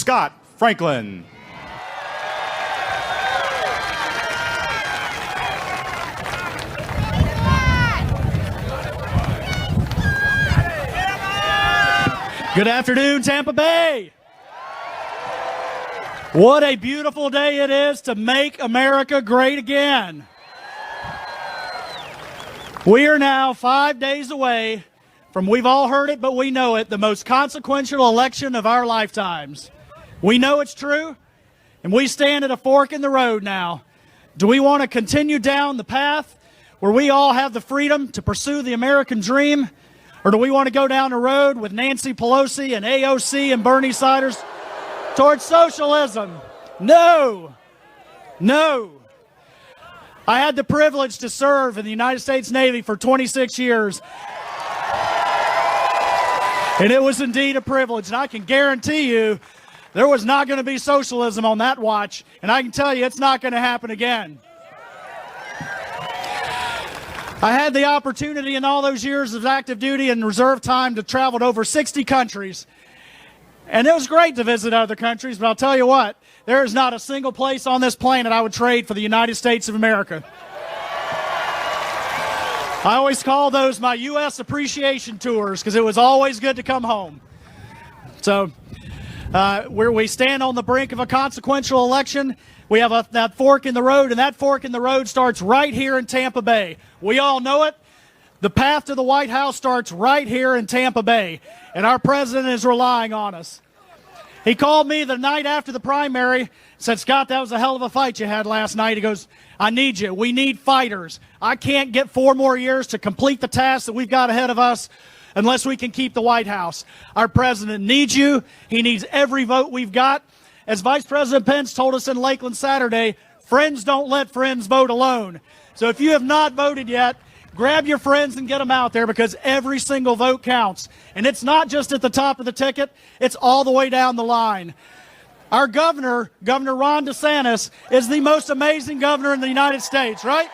Scott Franklin. Good afternoon, Tampa Bay. What a beautiful day it is to make America great again. We are now 5 days away from, we've all heard it, but we know it, the most consequential election of our lifetimes. We know it's true, and we stand at a fork in the road now. Do we want to continue down the path where we all have the freedom to pursue the American dream? Or do we want to go down the road with Nancy Pelosi and AOC and Bernie Sanders towards socialism? No. No. I had the privilege to serve in the United States Navy for 26 years. And it was indeed a privilege. And I can guarantee you there was not going to be socialism on that watch. And I can tell you it's not going to happen again. I had the opportunity in all those years of active duty and reserve time to travel to over 60 countries. And it was great to visit other countries, but I'll tell you what, there is not a single place on this planet I would trade for the United States of America. I always call those my U.S. appreciation tours because it was always good to come home. So where we stand on the brink of a consequential election, we have that fork in the road, and that fork in the road starts right here in Tampa Bay. We all know it. The path to the White House starts right here in Tampa Bay, and our president is relying on us. He called me the night after the primary, said, Scott, that was a hell of a fight you had last night. He goes, I need you. We need fighters. I can't get 4 more years to complete the task that we've got ahead of us unless we can keep the White House. Our president needs you. He needs every vote we've got. As Vice President Pence told us in Lakeland Saturday, friends don't let friends vote alone. So if you have not voted yet, grab your friends and get them out there because every single vote counts. And it's not just at the top of the ticket, it's all the way down the line. Our governor, Governor Ron DeSantis, is the most amazing governor in the United States, right?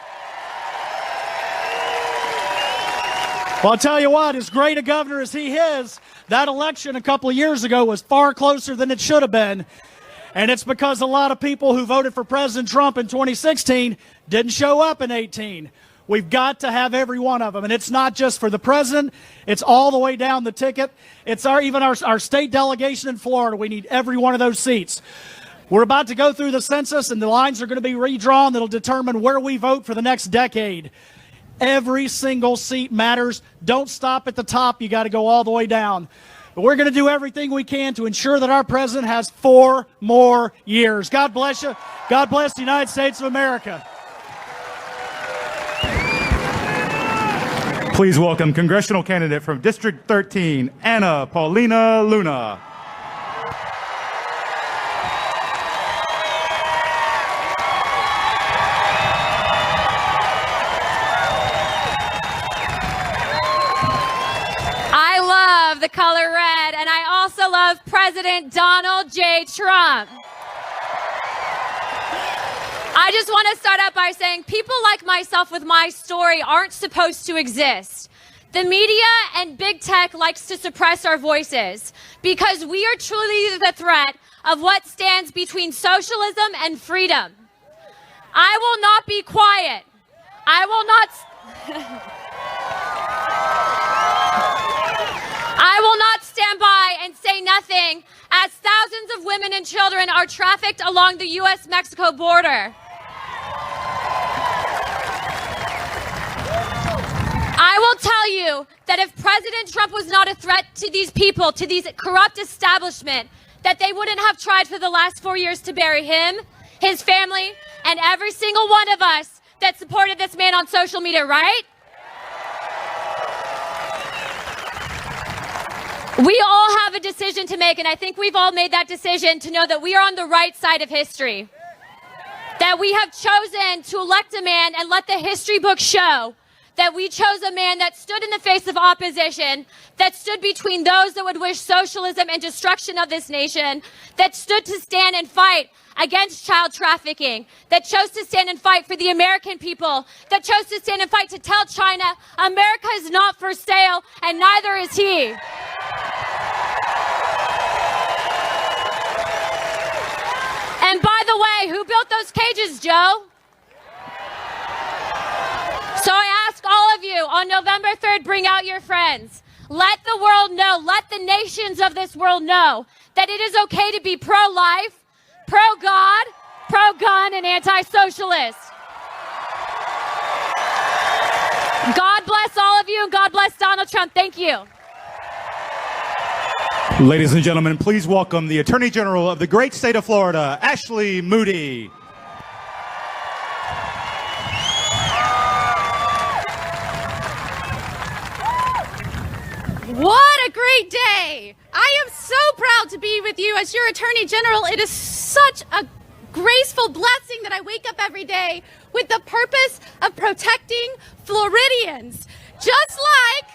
Well, I'll tell you what, as great a governor as he is, that election a couple of years ago was far closer than it should have been. And it's because a lot of people who voted for President Trump in 2016 didn't show up in 18. We've got to have every one of them. And it's not just for the president. It's all the way down the ticket. It's even our state delegation in Florida. We need every one of those seats. We're about to go through the census, and the lines are going to be redrawn that'll determine where we vote for the next decade. Every single seat matters. Don't stop at the top. You got to go all the way down. But we're going to do everything we can to ensure that our president has 4 more years. God bless you. God bless the United States of America. Please welcome congressional candidate from District 13, Paulina Luna. The color red, and I also love President Donald J. Trump. I just want to start out by saying people like myself with my story aren't supposed to exist. The media and big tech likes to suppress our voices because we are truly the threat of what stands between socialism and freedom. I will not be quiet. I will not stand by and say nothing as thousands of women and children are trafficked along the U.S.-Mexico border. I will tell you that if President Trump was not a threat to these people, to these corrupt establishment, that they wouldn't have tried for the last 4 years to bury him, his family, and every single one of us that supported this man on social media, right? We all have a decision to make, and I think we've all made that decision to know that we are on the right side of history. That we have chosen to elect a man and let the history book show that we chose a man that stood in the face of opposition, that stood between those that would wish socialism and destruction of this nation, that stood to stand and fight against child trafficking, that chose to stand and fight for the American people, that chose to stand and fight to tell China, America is not for sale, and neither is he. away. Who built those cages, Joe? So I ask all of you on November 3rd, bring out your friends. Let the world know, let the nations of this world know that it is okay to be pro-life, pro-God, pro-gun, and anti-socialist. God bless all of you, and God bless Donald Trump. Thank you. Ladies and gentlemen, please welcome the Attorney General of the great state of Florida, Ashley Moody. What a great day! I am so proud to be with you as your Attorney General. It is such a graceful blessing that I wake up every day with the purpose of protecting Floridians, just like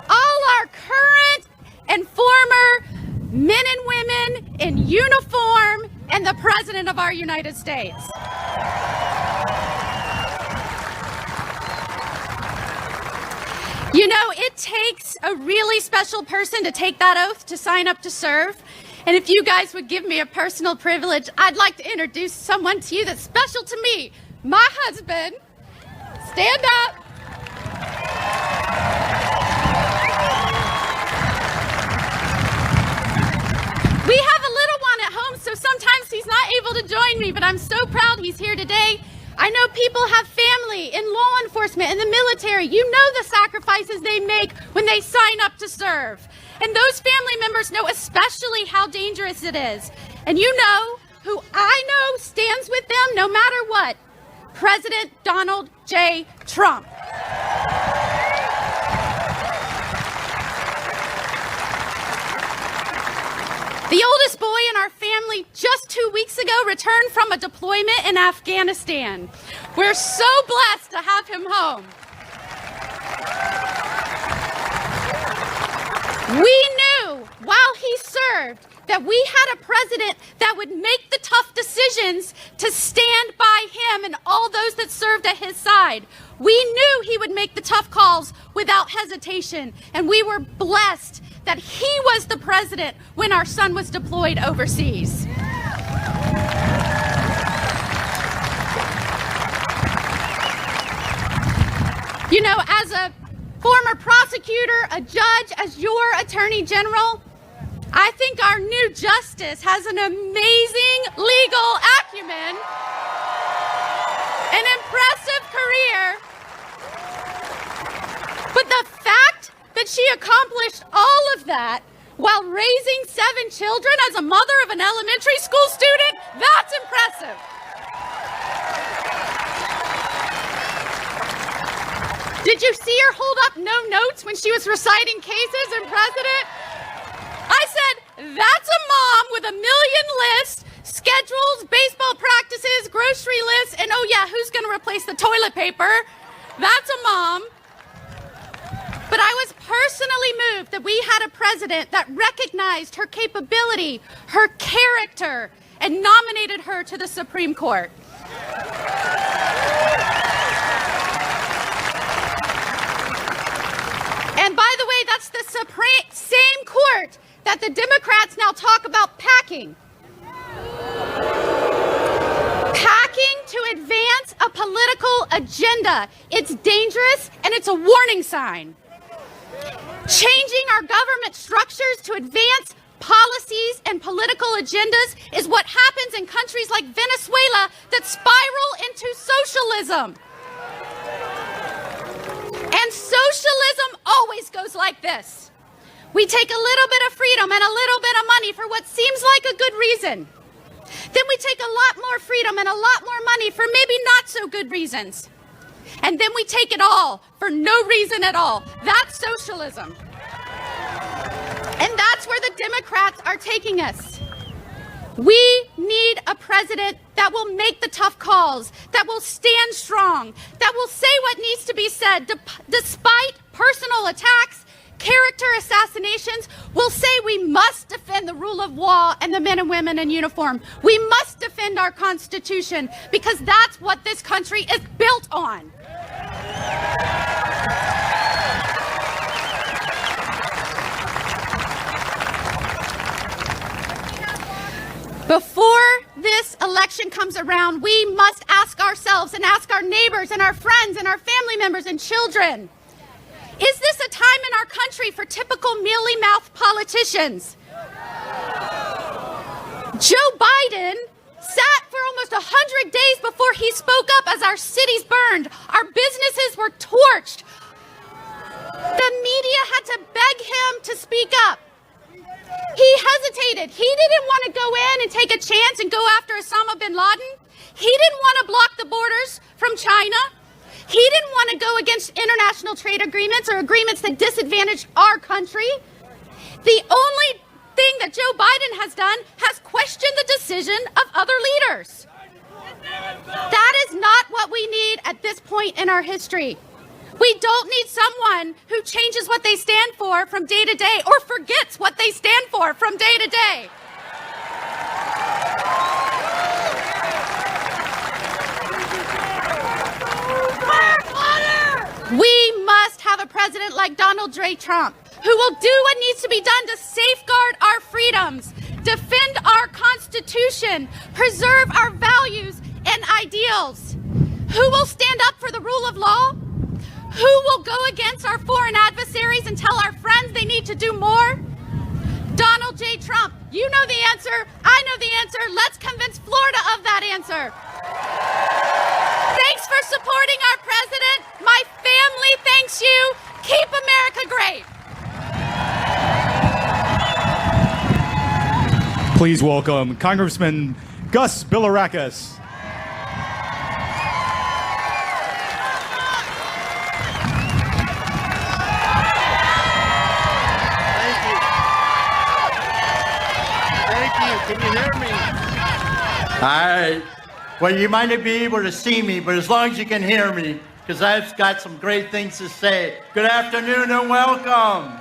all our current and former men and women in uniform and the President of our United States. You know, it takes a really special person to take that oath to sign up to serve. And if you guys would give me a personal privilege, I'd like to introduce someone to you that's special to me, my husband. Stand up. We have a little one at home, so sometimes he's not able to join me, but I'm so proud he's here today. I know people have family in law enforcement, in the military. You know the sacrifices they make when they sign up to serve. And those family members know especially how dangerous it is. And you know who I know stands with them no matter what. President Donald J. Trump. The oldest boy in our family just 2 weeks ago returned from a deployment in Afghanistan. We're so blessed to have him home. We knew while he served that we had a president that would make the tough decisions to stand by him and all those that served at his side. We knew he would make the tough calls without hesitation, and we were blessed that he was the president when our son was deployed overseas. You know, as a former prosecutor, a judge, as your Attorney General, I think our new justice has an amazing legal acumen, an impressive career, but the fact that she accomplished all of that while raising 7 children as a mother of an elementary school student, that's impressive. Did you see her hold up no notes when she was reciting cases in President? I said, that's a mom with a million lists, schedules, baseball practices, grocery lists, and oh yeah, who's going to replace the toilet paper? That's a mom. But I was personally moved that we had a president that recognized her capability, her character, and nominated her to the Supreme Court. And by the way, that's the same court that the Democrats now talk about packing. Packing to advance a political agenda. It's dangerous and it's a warning sign. Changing our government structures to advance policies and political agendas is what happens in countries like Venezuela that spiral into socialism. And socialism always goes like this. We take a little bit of freedom and a little bit of money for what seems like a good reason. Then we take a lot more freedom and a lot more money for maybe not so good reasons. And then we take it all for no reason at all. That's socialism. And that's where the Democrats are taking us. We need a president that will make the tough calls, that will stand strong, that will say what needs to be said, despite personal attacks, character assassinations, will say we must defend the rule of law and the men and women in uniform. We must defend our Constitution because that's what this country is built on. Before this election comes around, we must ask ourselves and ask our neighbors and our friends and our family members and children, is this a time in our country for typical mealy-mouthed politicians? Joe Biden sat for almost 100 days before he spoke up as our cities burned, our businesses were torched. The media had to beg him to speak up. He hesitated. He didn't want to go in and take a chance and go after Osama bin Laden. He didn't want to block the borders from China. He didn't want to go against international trade agreements or agreements that disadvantage our country. The only thing that Joe Biden has done has questioned the decision of other leaders. That is not what we need at this point in our history. We don't need someone who changes what they stand for from day to day or forgets what they stand for from day to day. We must have a president like Donald J. Trump who will do what needs to be done to safeguard our freedoms, defend our Constitution, preserve our values and ideals, who will stand up for the rule of law, who will go against our foreign adversaries and tell our friends they need to do more. Donald J. Trump, you know the answer, I know the answer, let's convince Florida of that answer. Thanks for supporting our president. My family thanks you. Keep America great. Please welcome Congressman Gus Bilirakis. Can you hear me? All right. Well, you might not be able to see me, but as long as you can hear me, because I've got some great things to say. Good afternoon and welcome.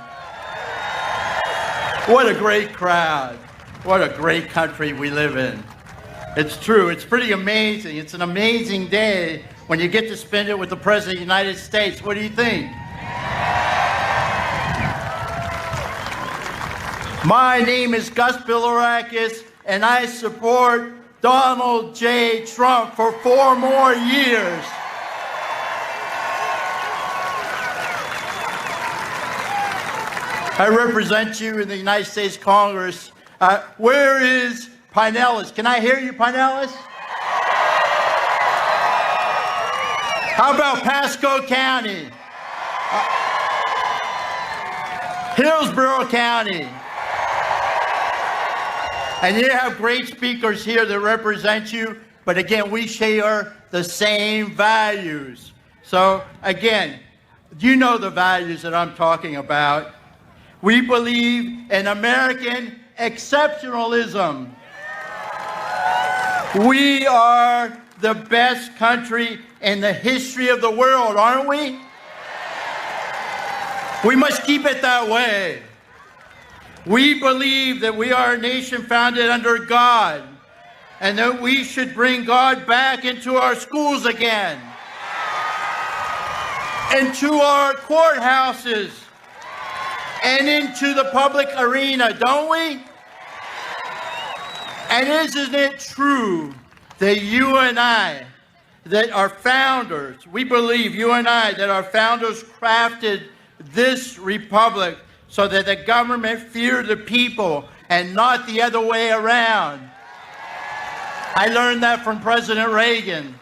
What a great crowd. What a great country we live in. It's true. It's pretty amazing. It's an amazing day when you get to spend it with the President of the United States. What do you think? My name is Gus Bilirakis, and I support Donald J. Trump for 4 more years. I represent you in the United States Congress. Where is Pinellas? Can I hear you, Pinellas? How about Pasco County? Hillsborough County? And you have great speakers here that represent you, but again, we share the same values. So again, you know the values that I'm talking about. We believe in American exceptionalism. We are the best country in the history of the world, aren't we? We must keep it that way. We believe that we are a nation founded under God and that we should bring God back into our schools again, into our courthouses, and into the public arena, don't we? And isn't it true that you and I, that our founders, we believe, you and I, that our founders crafted this republic so that the government feared the people and not the other way around? I learned that from President Reagan.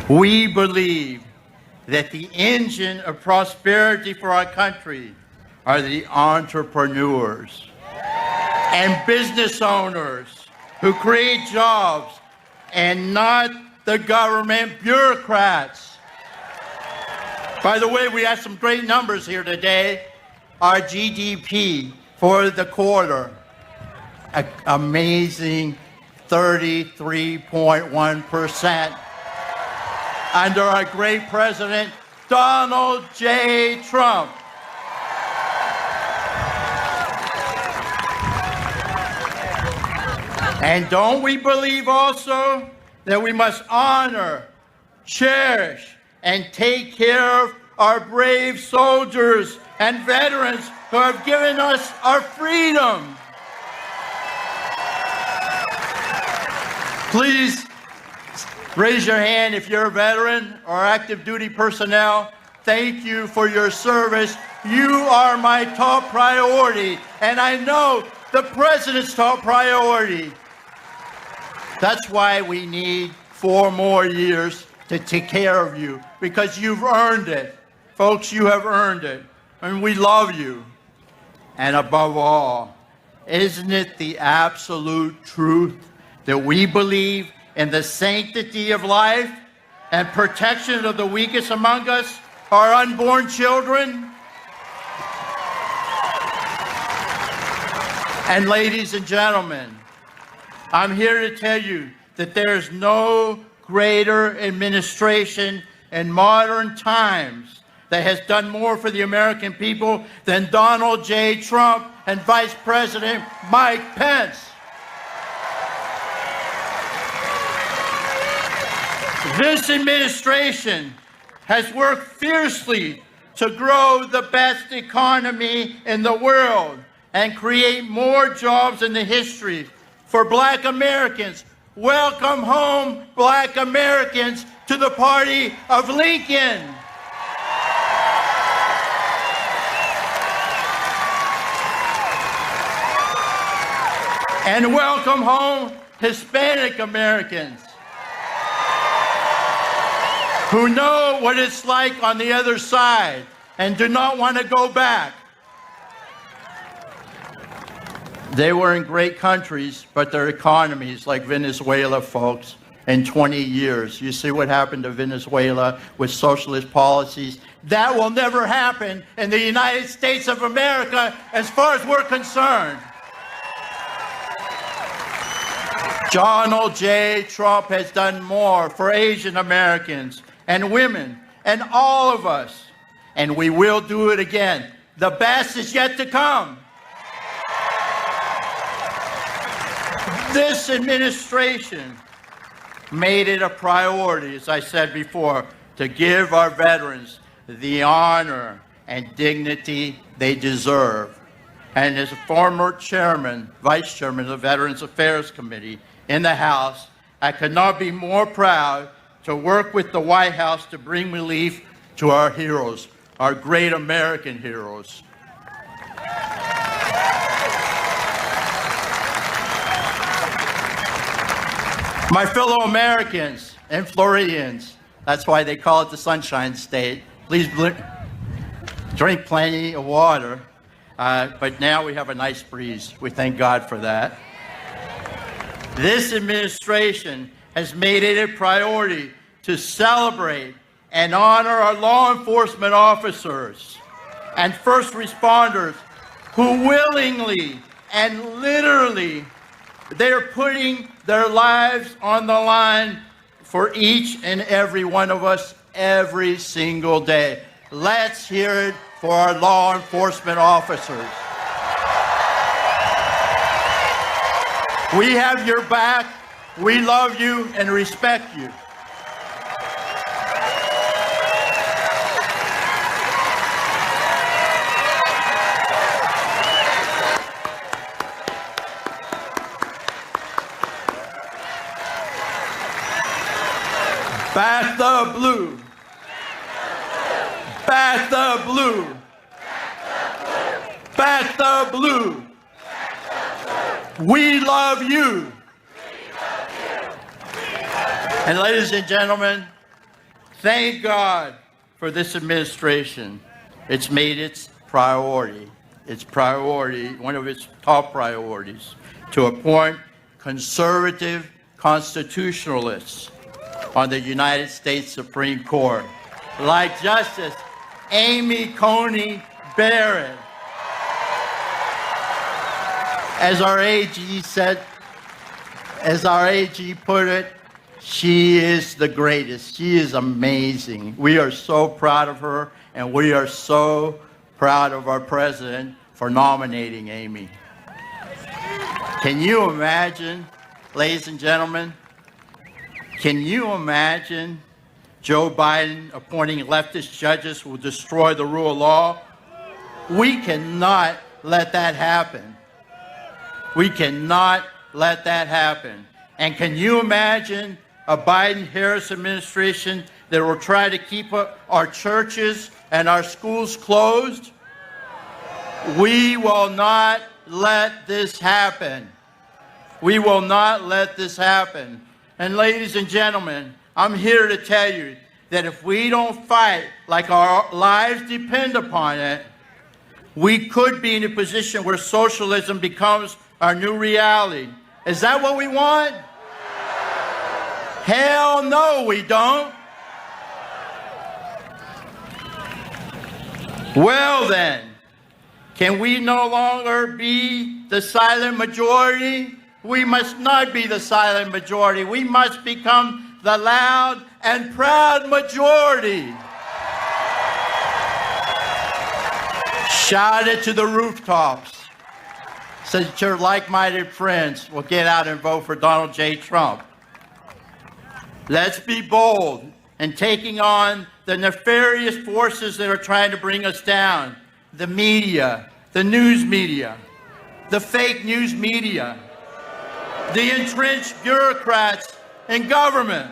We believe that the engine of prosperity for our country are the entrepreneurs and business owners who create jobs and not the government bureaucrats. By the way, we have some great numbers here today. Our GDP for the quarter, amazing 33.1% under our great president, Donald J. Trump. And don't we believe also that we must honor, cherish, and take care of our brave soldiers and veterans who have given us our freedom? Please raise your hand if you're a veteran or active duty personnel. Thank you for your service. You are my top priority, and I know the president's top priority. That's why we need 4 more years to take care of you, because you've earned it. Folks, you have earned it, and we love you. And above all, isn't it the absolute truth that we believe in the sanctity of life and protection of the weakest among us, our unborn children? And ladies and gentlemen, I'm here to tell you that there is no greater administration in modern times that has done more for the American people than Donald J. Trump and Vice President Mike Pence. This administration has worked fiercely to grow the best economy in the world and create more jobs in the history for Black Americans. Welcome home, Black Americans, to the party of Lincoln. And welcome home, Hispanic Americans, who know what it's like on the other side and do not want to go back. They were in great countries, but their economies, like Venezuela, folks, in 20 years. You see what happened to Venezuela with socialist policies? That will never happen in the United States of America as far as we're concerned. Donald J. Trump has done more for Asian Americans and women and all of us, and we will do it again. The best is yet to come. This administration made it a priority, as I said before, to give our veterans the honor and dignity they deserve. And as a former chairman, vice chairman of the Veterans Affairs Committee in the House, I could not be more proud to work with the White House to bring relief to our heroes, our great American heroes. My fellow Americans and Floridians, that's why they call it the Sunshine State. Please drink plenty of water, but now we have a nice breeze. We thank God for that. This administration has made it a priority to celebrate and honor our law enforcement officers and first responders who willingly and literally, they're putting their lives on the line for each and every one of us every single day. Let's hear it for our law enforcement officers. We have your back. We love you and respect you. Back the blue. Back the blue. Back the blue. We love you. And ladies and gentlemen, thank God for this administration. It's made its priority, one of its top priorities, to appoint conservative constitutionalists on the United States Supreme Court, like Justice Amy Coney Barrett. As our AG said, as our AG put it, she is the greatest. She is amazing. We are so proud of her, and we are so proud of our president for nominating Amy. Can you imagine, ladies and gentlemen, can you imagine Joe Biden appointing leftist judges who will destroy the rule of law? We cannot let that happen. We cannot let that happen. And can you imagine a Biden-Harris administration that will try to keep our churches and our schools closed? We will not let this happen. We will not let this happen. And ladies and gentlemen, I'm here to tell you that if we don't fight like our lives depend upon it, we could be in a position where socialism becomes our new reality. Is that what we want? Hell no, we don't. Well then, can we no longer be the silent majority? We must not be the silent majority. We must become the loud and proud majority. Shout it to the rooftops so that your like-minded friends will get out and vote for Donald J. Trump. Let's be bold in taking on the nefarious forces that are trying to bring us down. The media, the news media, the fake news media, the entrenched bureaucrats in government,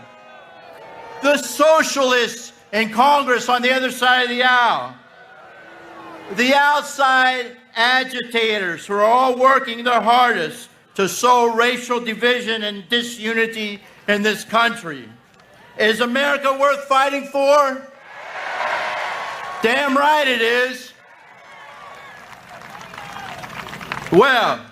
the socialists in Congress on the other side of the aisle, the outside agitators who are all working their hardest to sow racial division and disunity in this country. Is America worth fighting for? Damn right it is. Well,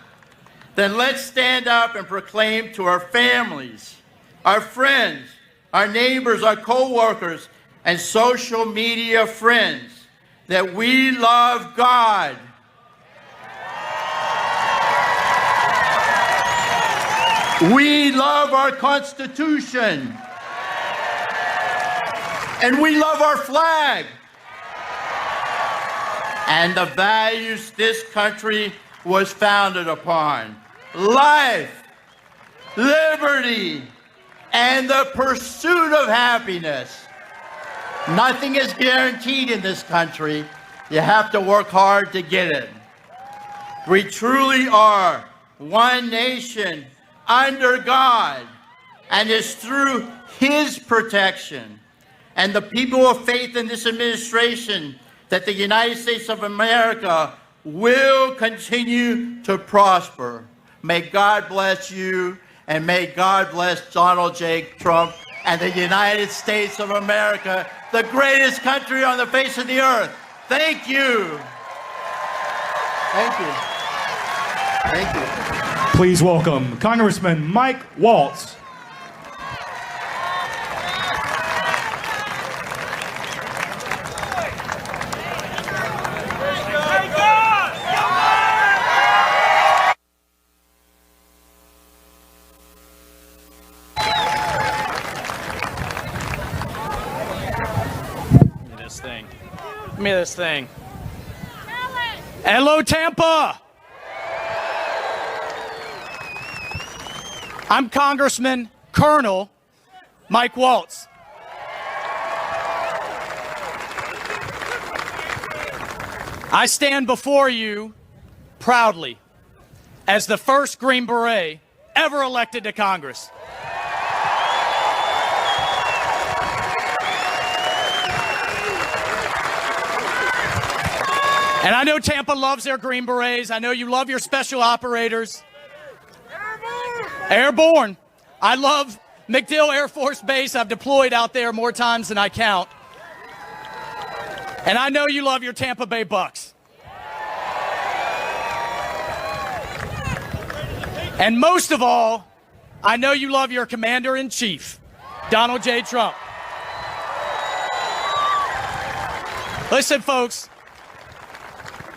then let's stand up and proclaim to our families, our friends, our neighbors, our co-workers, and social media friends that we love God. We love our Constitution. And we love our flag. And the values this country was founded upon. Life, liberty, and the pursuit of happiness. Nothing is guaranteed in this country. You have to work hard to get it. We truly are one nation under God, and it's through His protection and the people of faith in this administration that the United States of America will continue to prosper. May God bless you, and may God bless Donald J. Trump and the United States of America, the greatest country on the face of the earth. Thank you. Thank you. Thank you. Please welcome Congressman Mike Waltz. Give me this thing. Hello, Tampa. I'm Congressman Colonel Mike Waltz. I stand before you proudly as the first Green Beret ever elected to Congress. And I know Tampa loves their Green Berets. I know you love your special operators. Airborne. I love MacDill Air Force Base. I've deployed out there more times than I count. And I know you love your Tampa Bay Bucks. And most of all, I know you love your Commander-in-Chief, Donald J. Trump. Listen, folks.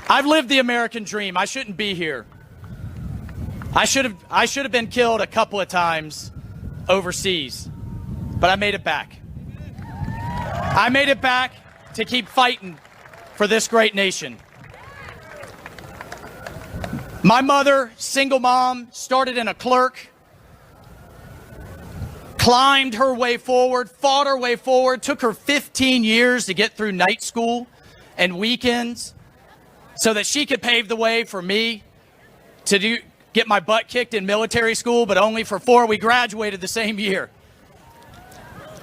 I've lived the American dream. I shouldn't be here. I should have been killed a couple of times overseas, but I made it back. I made it back to keep fighting for this great nation. My mother, single mom, started in a clerk, climbed her way forward, fought her way forward, took her 15 years to get through night school and weekends, so that she could pave the way for me to get my butt kicked in military school, but only for 4. We graduated the same year.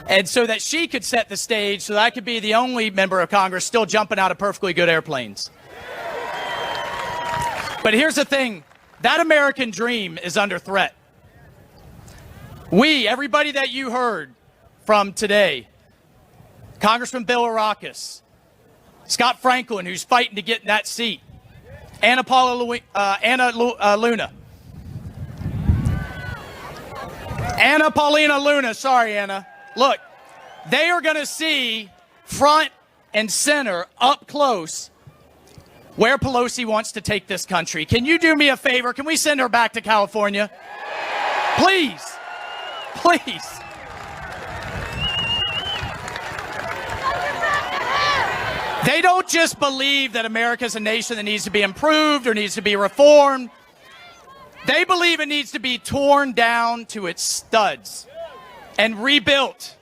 And so that she could set the stage so that I could be the only member of Congress still jumping out of perfectly good airplanes. But here's the thing. That American dream is under threat. Everybody that you heard from today, Congressman Bilirakis, Scott Franklin, who's fighting to get in that seat, Anna Luna. Paulina Luna, sorry, Anna. Look, they are going to see front and center, up close, where Pelosi wants to take this country. Can you do me a favor? Can we send her back to California? Please. Please. They don't just believe that America's a nation that needs to be improved or needs to be reformed. They believe it needs to be torn down to its studs and rebuilt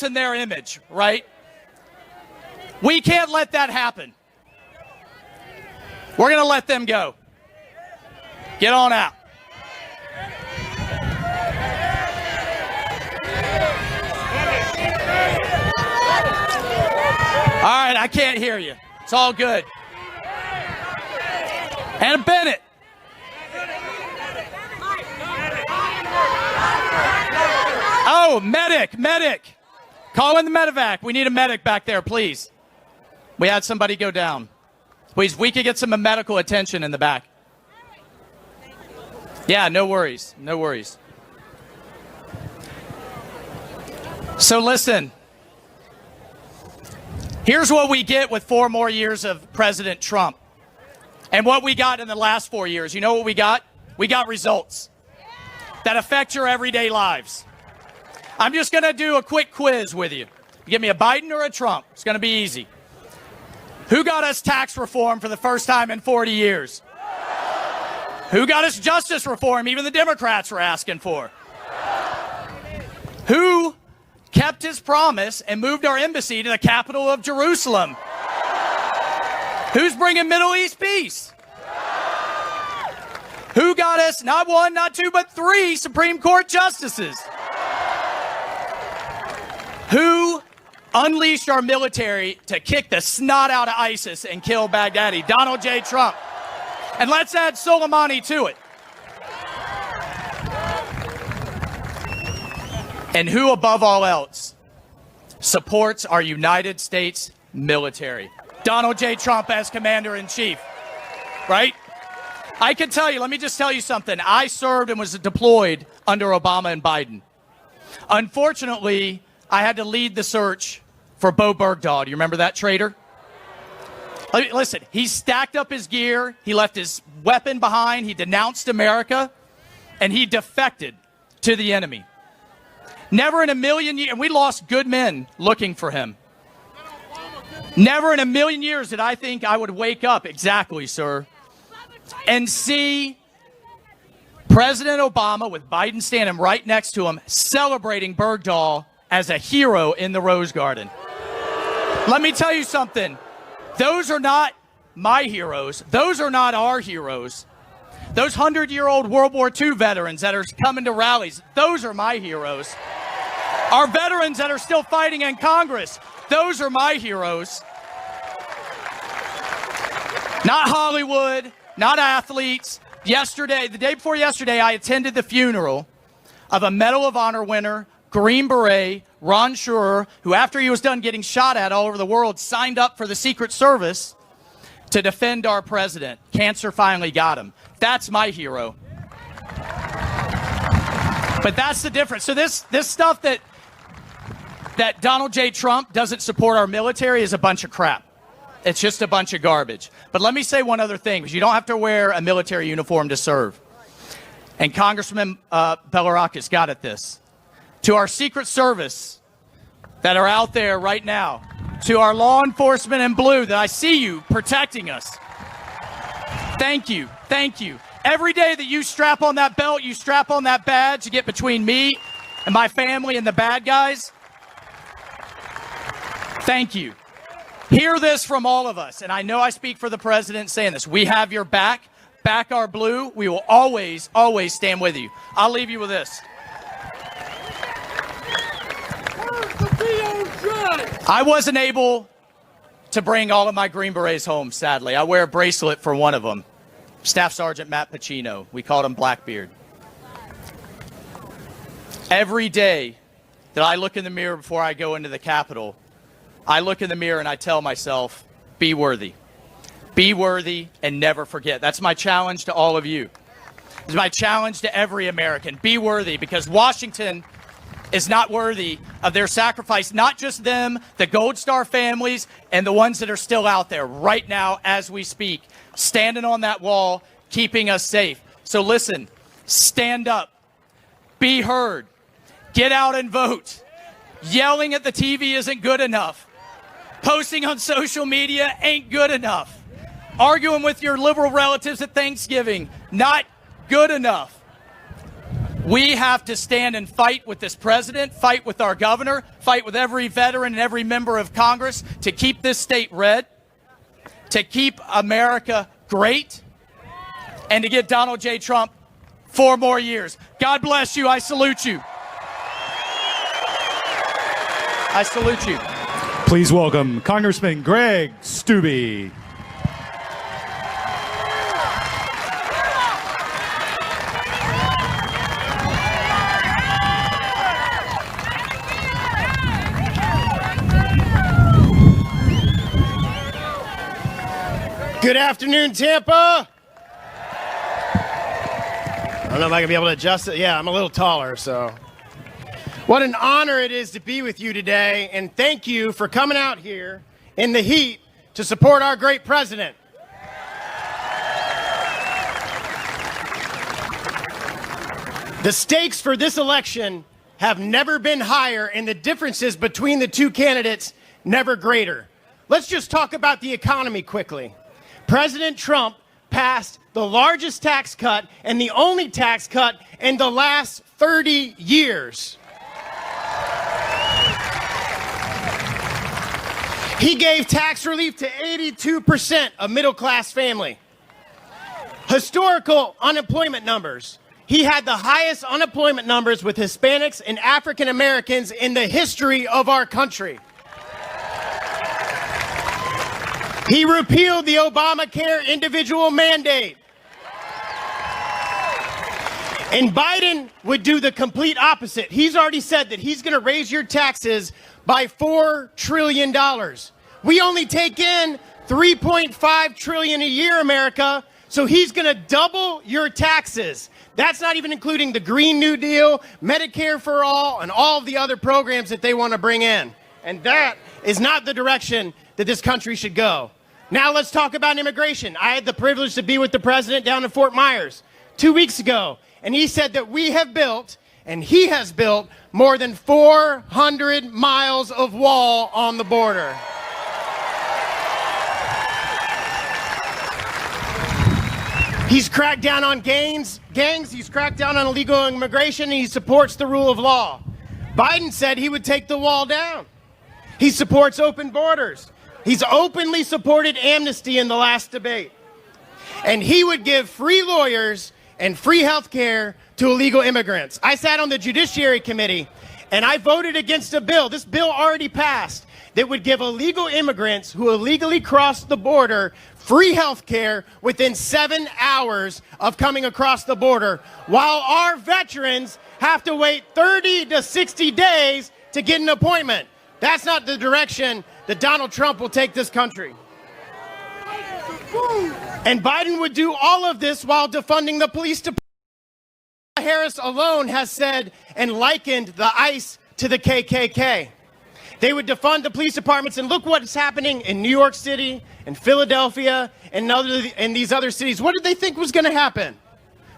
in their image, right? We can't let that happen. We're going to let them go. Get on out. All right, I can't hear you. It's all good. Anna Bennett. Oh, medic. Call in the medevac. We need a medic back there, please. We had somebody go down. Please, we could get some medical attention in the back. Yeah, no worries. No worries. So listen. Here's what we get with 4 more years of President Trump. And what we got in the last 4 years. You know what we got? We got results that affect your everyday lives. I'm just going to do a quick quiz with you. You give me a Biden or a Trump. It's going to be easy. Who got us tax reform for the first time in 40 years? Who got us justice reform even the Democrats were asking for? Who kept his promise and moved our embassy to the capital of Jerusalem? Who's bringing Middle East peace? Who got us not 1, not 2, but 3 Supreme Court justices? Who unleashed our military to kick the snot out of ISIS and kill Baghdadi? Donald J. Trump. And let's add Soleimani to it. And who, above all else, supports our United States military? Donald J. Trump as Commander-in-Chief, right? I can tell you, let me just tell you something. I served and was deployed under Obama and Biden. Unfortunately, I had to lead the search for Bo Bergdahl. Do you remember that traitor? Listen, he stacked up his gear. He left his weapon behind. He denounced America, and he defected to the enemy. Never in a million years, and we lost good men looking for him. Never in a million years did I think I would wake up, exactly, sir, and see President Obama with Biden standing right next to him, celebrating Bergdahl as a hero in the Rose Garden. Let me tell you something. Those are not my heroes. Those are not our heroes. Those 100-year-old World War II veterans that are coming to rallies, those are my heroes. Our veterans that are still fighting in Congress, those are my heroes. Not Hollywood, not athletes. Yesterday, the day before yesterday, I attended the funeral of a Medal of Honor winner, Green Beret, Ron Schurer, who after he was done getting shot at all over the world, signed up for the Secret Service to defend our president. Cancer finally got him. That's my hero. But that's the difference. So this stuff that Donald J. Trump doesn't support our military is a bunch of crap. It's just a bunch of garbage. But let me say one other thing, because you don't have to wear a military uniform to serve. And Congressman Bilirakis got at this. To our Secret Service that are out there right now, to our law enforcement in blue that I see you protecting us, thank you, thank you. Every day that you strap on that belt, you strap on that badge, you get between me and my family and the bad guys, thank you. Hear this from all of us, and I know I speak for the president saying this. We have your back, back our blue. We will always, always stand with you. I'll leave you with this. I wasn't able to bring all of my Green Berets home, sadly. I wear a bracelet for one of them, Staff Sergeant Matt Pacino. We called him Blackbeard. Every day that I look in the mirror before I go into the Capitol, I look in the mirror and I tell myself, be worthy. Be worthy and never forget. That's my challenge to all of you. It's my challenge to every American. Be worthy, because Washington is not worthy of their sacrifice, not just them, the Gold Star families, and the ones that are still out there right now as we speak, standing on that wall, keeping us safe. So listen, stand up, be heard, get out and vote. Yelling at the TV isn't good enough. Posting on social media ain't good enough. Arguing with your liberal relatives at Thanksgiving, not good enough. We have to stand and fight with this president, fight with our governor, fight with every veteran and every member of Congress to keep this state red, to keep America great, and to get Donald J. Trump 4 more years. God bless you. I salute you. I salute you. Please welcome Congressman Greg Steube. Good afternoon, Tampa. I don't know if I can be able to adjust it. Yeah, I'm a little taller, so. What an honor it is to be with you today, and thank you for coming out here in the heat to support our great president. The stakes for this election have never been higher, and the differences between the two candidates never greater. Let's just talk about the economy quickly. President Trump passed the largest tax cut and the only tax cut in the last 30 years. He gave tax relief to 82% of middle-class family. Historical unemployment numbers. He had the highest unemployment numbers with Hispanics and African Americans in the history of our country. He repealed the Obamacare individual mandate. And Biden would do the complete opposite. He's already said that he's going to raise your taxes by $4 trillion. We only take in $3.5 trillion a year, America, so he's going to double your taxes. That's not even including the Green New Deal, Medicare for All, and all of the other programs that they want to bring in. And that is not the direction that this country should go. Now let's talk about immigration. I had the privilege to be with the president down in Fort Myers 2 weeks ago, and he said that we have built, and he has built, more than 400 miles of wall on the border. He's cracked down on gangs, he's cracked down on illegal immigration, and he supports the rule of law. Biden said he would take the wall down. He supports open borders. He's openly supported amnesty in the last debate. And he would give free lawyers and free health care to illegal immigrants. I sat on the Judiciary Committee, and I voted against a bill, this bill already passed, that would give illegal immigrants who illegally cross the border free health care within 7 hours of coming across the border, while our veterans have to wait 30 to 60 days to get an appointment. That's not the direction that Donald Trump will take this country. And Biden would do all of this while defunding the police department. Harris alone has said and likened the ICE to the KKK. They would defund the police departments, and look what's happening in New York City and Philadelphia and these other cities. What did they think was going to happen?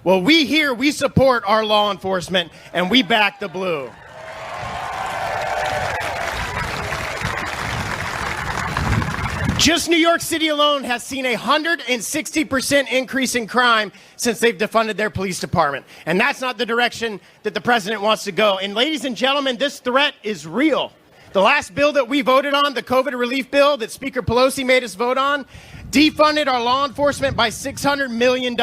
Well, we support our law enforcement, and we back the blue. Just New York City alone has seen a 160% increase in crime since they've defunded their police department. And that's not the direction that the president wants to go. And ladies and gentlemen, this threat is real. The last bill that we voted on, the COVID relief bill that Speaker Pelosi made us vote on, defunded our law enforcement by $600 million.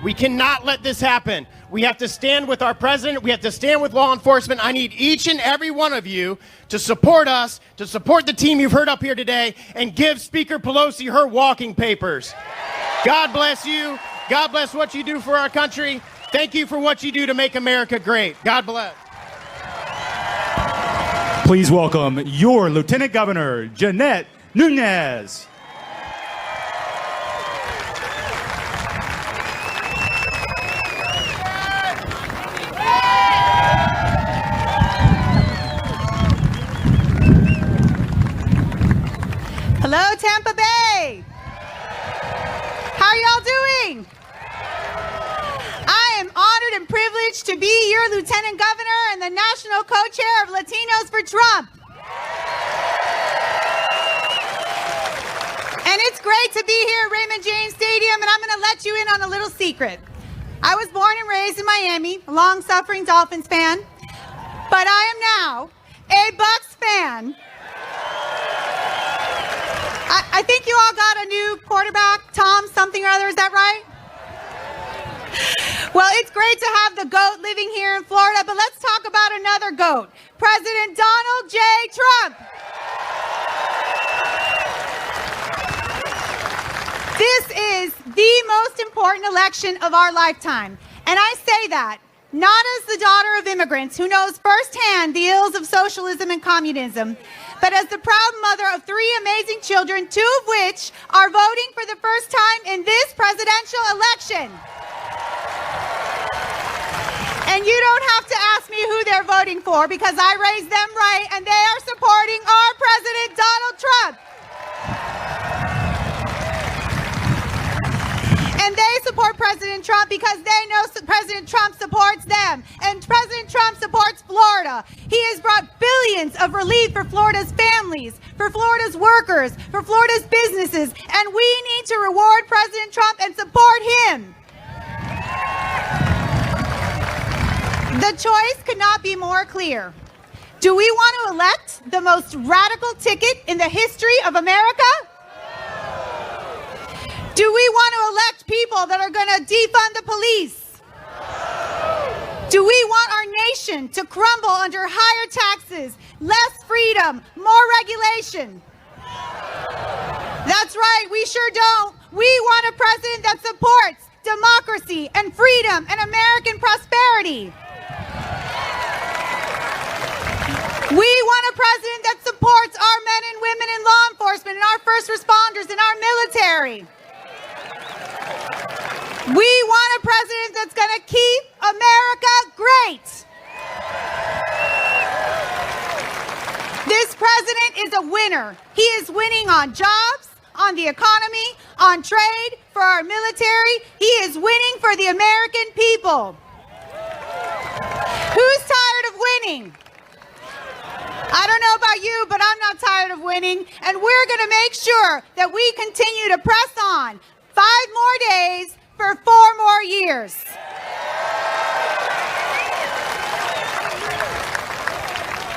We cannot let this happen. We have to stand with our president. We have to stand with law enforcement. I need each and every one of you to support us, to support the team you've heard up here today, and give Speaker Pelosi her walking papers. God bless you. God bless what you do for our country. Thank you for what you do to make America great. God bless. Please welcome your Lieutenant Governor, Jeanette Nunez. Hello, Tampa Bay. How are y'all doing? I am honored and privileged to be your Lieutenant Governor and the National Co-Chair of Latinos for Trump. And it's great to be here at Raymond James Stadium, and I'm going to let you in on a little secret. I was born and raised in Miami, a long-suffering Dolphins fan, but I am now a Bucs fan. I think you all got a new quarterback, Tom something or other, is that right? Well, it's great to have the GOAT living here in Florida, but let's talk about another GOAT, President Donald J. Trump. This is the most important election of our lifetime, and I say that not as the daughter of immigrants who knows firsthand the ills of socialism and communism, but as the proud mother of 3 amazing children, 2 of which are voting for the first time in this presidential election. And you don't have to ask me who they're voting for because I raised them right, and they are supporting our President Donald Trump. And they support President Trump because they know President Trump supports them. And President Trump supports Florida. He has brought billions of relief for Florida's families, for Florida's workers, for Florida's businesses. And we need to reward President Trump and support him. The choice could not be more clear. Do we want to elect the most radical ticket in the history of America? Do we want to elect people that are going to defund the police? Do we want our nation to crumble under higher taxes, less freedom, more regulation? That's right, we sure don't. We want a president that supports democracy and freedom and American prosperity. We want a president that supports our men and women in law enforcement and our first responders and our military. We want a president that's going to keep America great. This president is a winner. He is winning on jobs, on the economy, on trade, for our military. He is winning for the American people. Who's tired of winning? I don't know about you, but I'm not tired of winning, and we're going to make sure that we continue to press on 5 more days for 4 more years.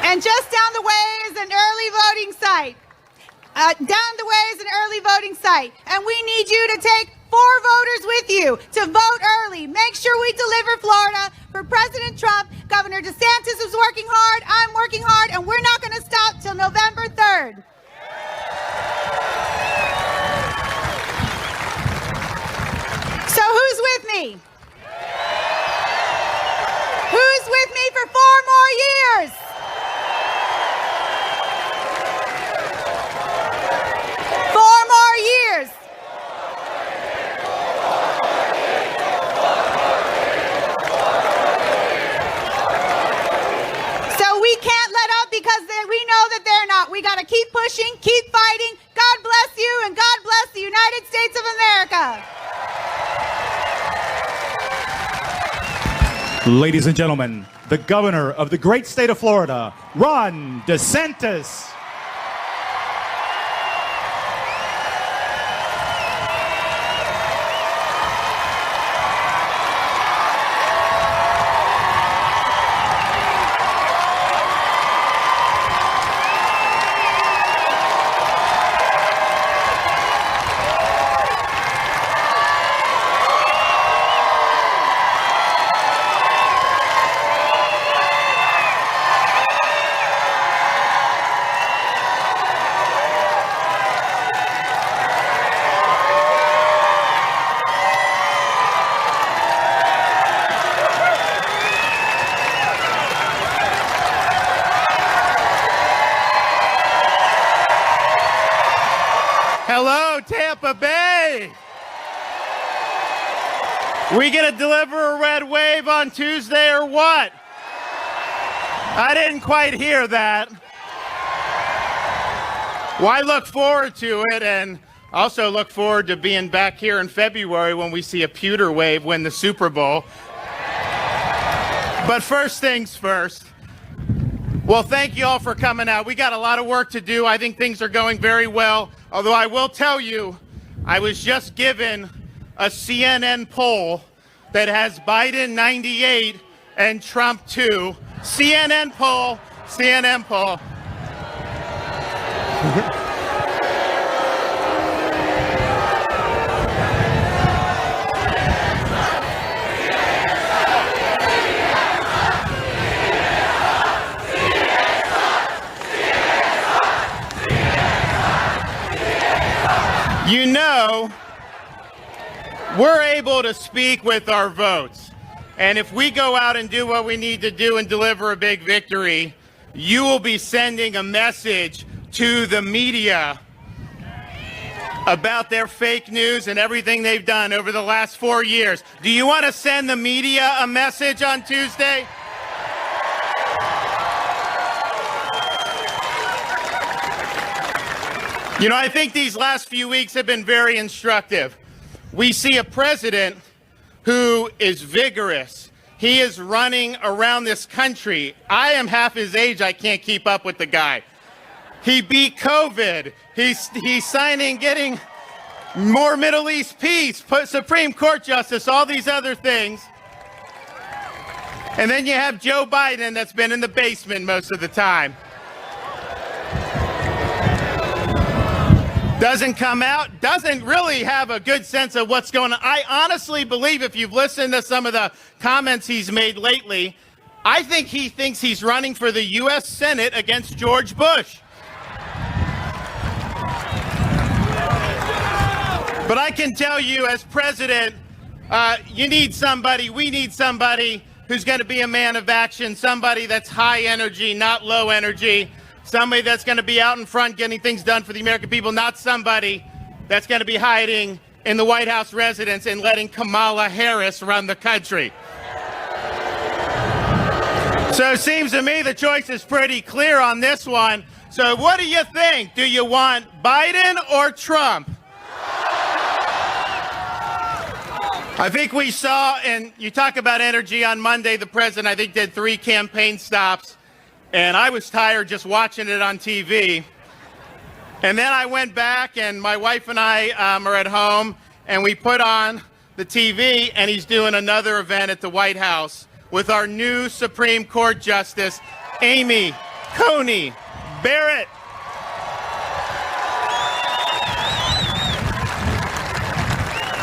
And just down the way is an early voting site. And we need you to take 4 voters with you to vote early. Make sure we deliver Florida for President Trump. Governor DeSantis is working hard. I'm working hard. And we're not going to stop till November 3rd. So who's with me? Who's with me for 4 more years? 4 more years. So we can't let up because we know that they're not. We got to keep pushing, keep fighting. God bless you, and God bless the United States of America. Ladies and gentlemen, the governor of the great state of Florida, Ron DeSantis. We gonna deliver a red wave on Tuesday or what? I didn't quite hear that. Well, I look forward to it, and also look forward to being back here in February when we see a pewter wave win the Super Bowl. But first things first. Well, thank you all for coming out. We got a lot of work to do. I think things are going very well. Although I will tell you, I was just given a CNN poll that has Biden 98 and Trump 2. CNN poll. You know, we're able to speak with our votes. And if we go out and do what we need to do and deliver a big victory, you will be sending a message to the media about their fake news and everything they've done over the last 4 years. Do you want to send the media a message on Tuesday? You know, I think these last few weeks have been very instructive. We see a president who is vigorous. He is running around this country. I am half his age. I can't keep up with the guy. He beat COVID. He's signing, getting more Middle East peace, put Supreme Court justice, all these other things. And then you have Joe Biden that's been in the basement most of the time. Doesn't come out, doesn't really have a good sense of what's going on. I honestly believe, if you've listened to some of the comments he's made lately, I think he thinks he's running for the U.S. Senate against George Bush. But I can tell you, as president, we need somebody who's going to be a man of action, somebody that's high energy, not low energy. Somebody that's going to be out in front getting things done for the American people, not somebody that's going to be hiding in the White House residence and letting Kamala Harris run the country. So it seems to me the choice is pretty clear on this one. So what do you think? Do you want Biden or Trump? I think we saw, and you talk about energy, on Monday, the president, I think, did 3 campaign stops. And I was tired just watching it on TV. And then I went back, and my wife and I are at home, and we put on the TV, and he's doing another event at the White House with our new Supreme Court Justice, Amy Coney Barrett.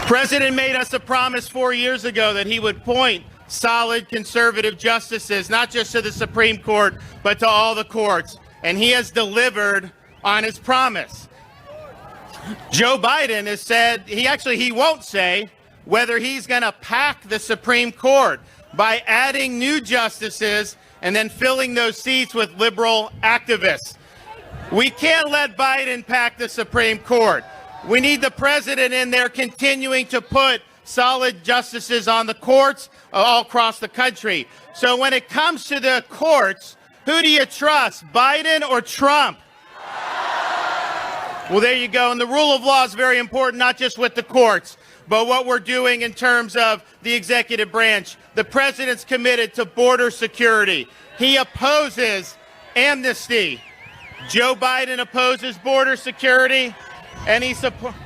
President made us a promise 4 years ago that he would appoint solid conservative justices, not just to the Supreme Court, but to all the courts. And he has delivered on his promise. Joe Biden has said he won't say whether he's going to pack the Supreme Court by adding new justices and then filling those seats with liberal activists. We can't let Biden pack the Supreme Court. We need the president in there continuing to put solid justices on the courts all across the country. So when it comes to the courts, who do you trust, Biden or Trump? Well, there you go. And the rule of law is very important, not just with the courts, but what we're doing in terms of the executive branch. The president's committed to border security. He opposes amnesty. Joe Biden opposes border security, and he supports...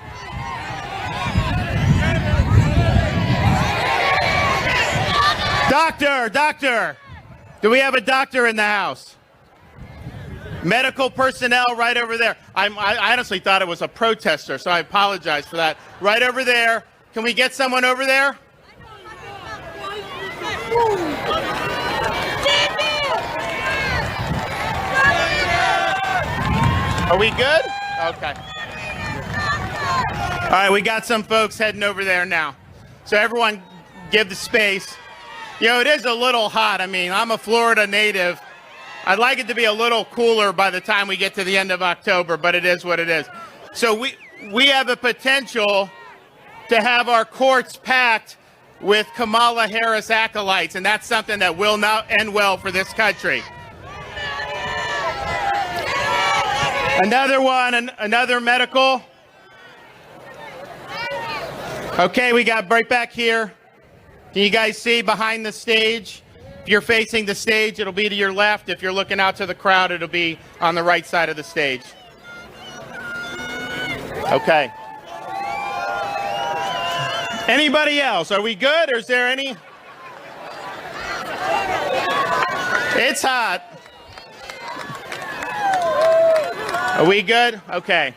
Doctor, do we have a doctor in the house? Medical personnel right over there. I honestly thought it was a protester, so I apologize for that. Right over there. Can we get someone over there? Are we good? Okay. All right, we got some folks heading over there now. So everyone give the space. You know, it is a little hot. I mean, I'm a Florida native. I'd like it to be a little cooler by the time we get to the end of October, but it is what it is. So we have a potential to have our courts packed with Kamala Harris acolytes, and that's something that will not end well for this country. Another one, another medical. Okay, we got right back here. Can you guys see behind the stage? If you're facing the stage, it'll be to your left. If you're looking out to the crowd, it'll be on the right side of the stage. Okay. Anybody else? Are we good, or is there any? It's hot. Are we good? Okay.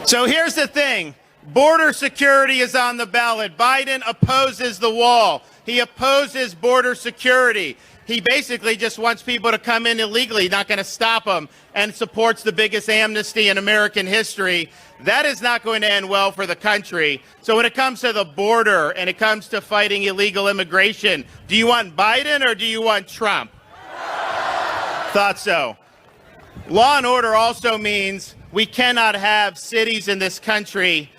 So here's the thing. Border security is on the ballot. Biden opposes the wall. He opposes border security. He basically just wants people to come in illegally, not going to stop them, and supports the biggest amnesty in American history. That is not going to end well for the country. So when it comes to the border and it comes to fighting illegal immigration, do you want Biden or do you want Trump? Thought so. Law and order also means we cannot have cities in this country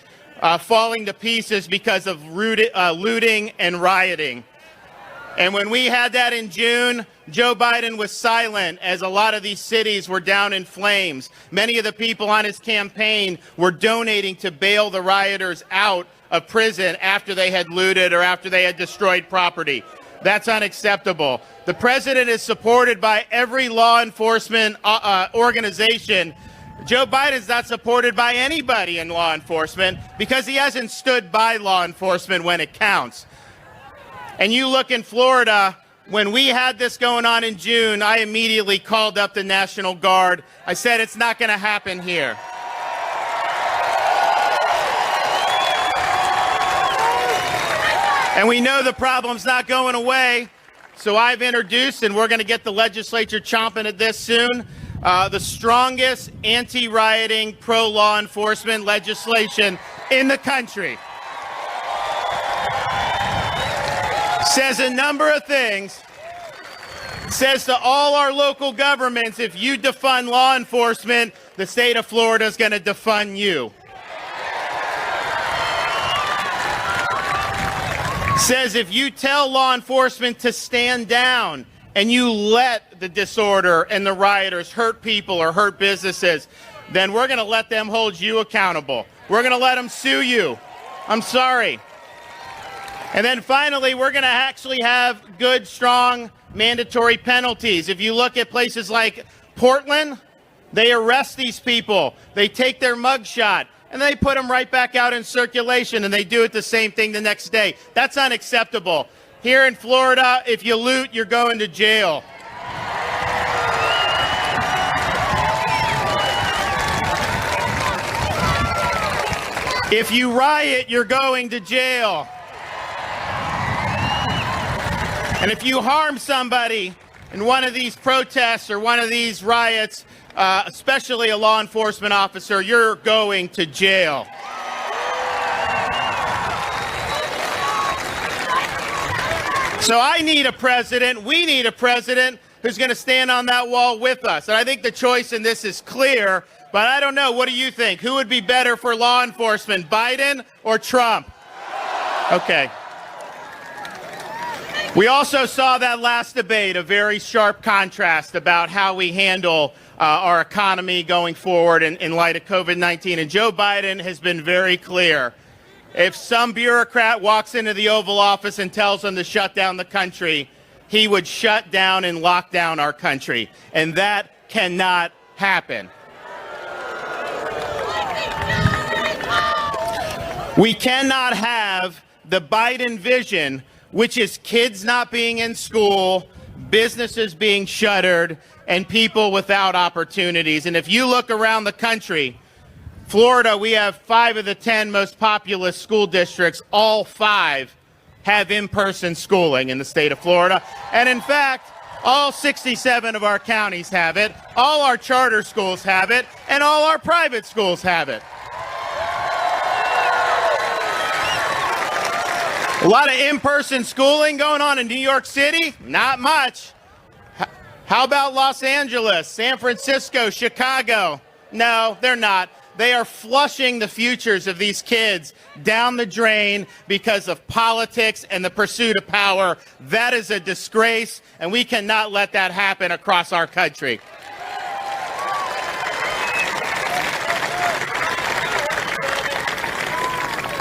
falling to pieces because of looting and rioting. And when we had that in June, Joe Biden was silent as a lot of these cities were down in flames. Many of the people on his campaign were donating to bail the rioters out of prison after they had looted or after they had destroyed property. That's unacceptable. The president is supported by every law enforcement organization. Joe Biden's not supported by anybody in law enforcement because he hasn't stood by law enforcement when it counts. And you look in Florida, when we had this going on in June, I immediately called up the National Guard. I said, it's not going to happen here. And we know the problem's not going away, so I've introduced, and we're going to get the legislature chomping at this soon, the strongest anti-rioting, pro-law enforcement legislation in the country. Says a number of things. Says to all our local governments, if you defund law enforcement, the state of Florida is going to defund you. Says if you tell law enforcement to stand down and you let the disorder and the rioters hurt people or hurt businesses, then we're going to let them hold you accountable. We're going to let them sue you. I'm sorry. And then finally, we're going to actually have good, strong, mandatory penalties. If you look at places like Portland, they arrest these people. They take their mugshot, and they put them right back out in circulation, and they do it the same thing the next day. That's unacceptable. Here in Florida, if you loot, you're going to jail. If you riot, you're going to jail. And if you harm somebody in one of these protests or one of these riots, especially a law enforcement officer, you're going to jail. So I need a president, we need a president who's going to stand on that wall with us. And I think the choice in this is clear, but I don't know. What do you think? Who would be better for law enforcement, Biden or Trump? Okay. We also saw that last debate, a very sharp contrast about how we handle our economy going forward in light of COVID-19. And Joe Biden has been very clear. If some bureaucrat walks into the Oval Office and tells them to shut down the country, he would shut down and lock down our country. And that cannot happen. We cannot have the Biden vision, which is kids not being in school, businesses being shuttered, and people without opportunities. And if you look around the country, Florida, we have 5 of the 10 most populous school districts. All 5 have in-person schooling in the state of Florida. And in fact, all 67 of our counties have it, all our charter schools have it, and all our private schools have it. A lot of in-person schooling going on in New York City? Not much. How about Los Angeles, San Francisco, Chicago? No, they're not. they are flushing the futures of these kids down the drain because of politics and the pursuit of power. That is a disgrace, and we cannot let that happen across our country.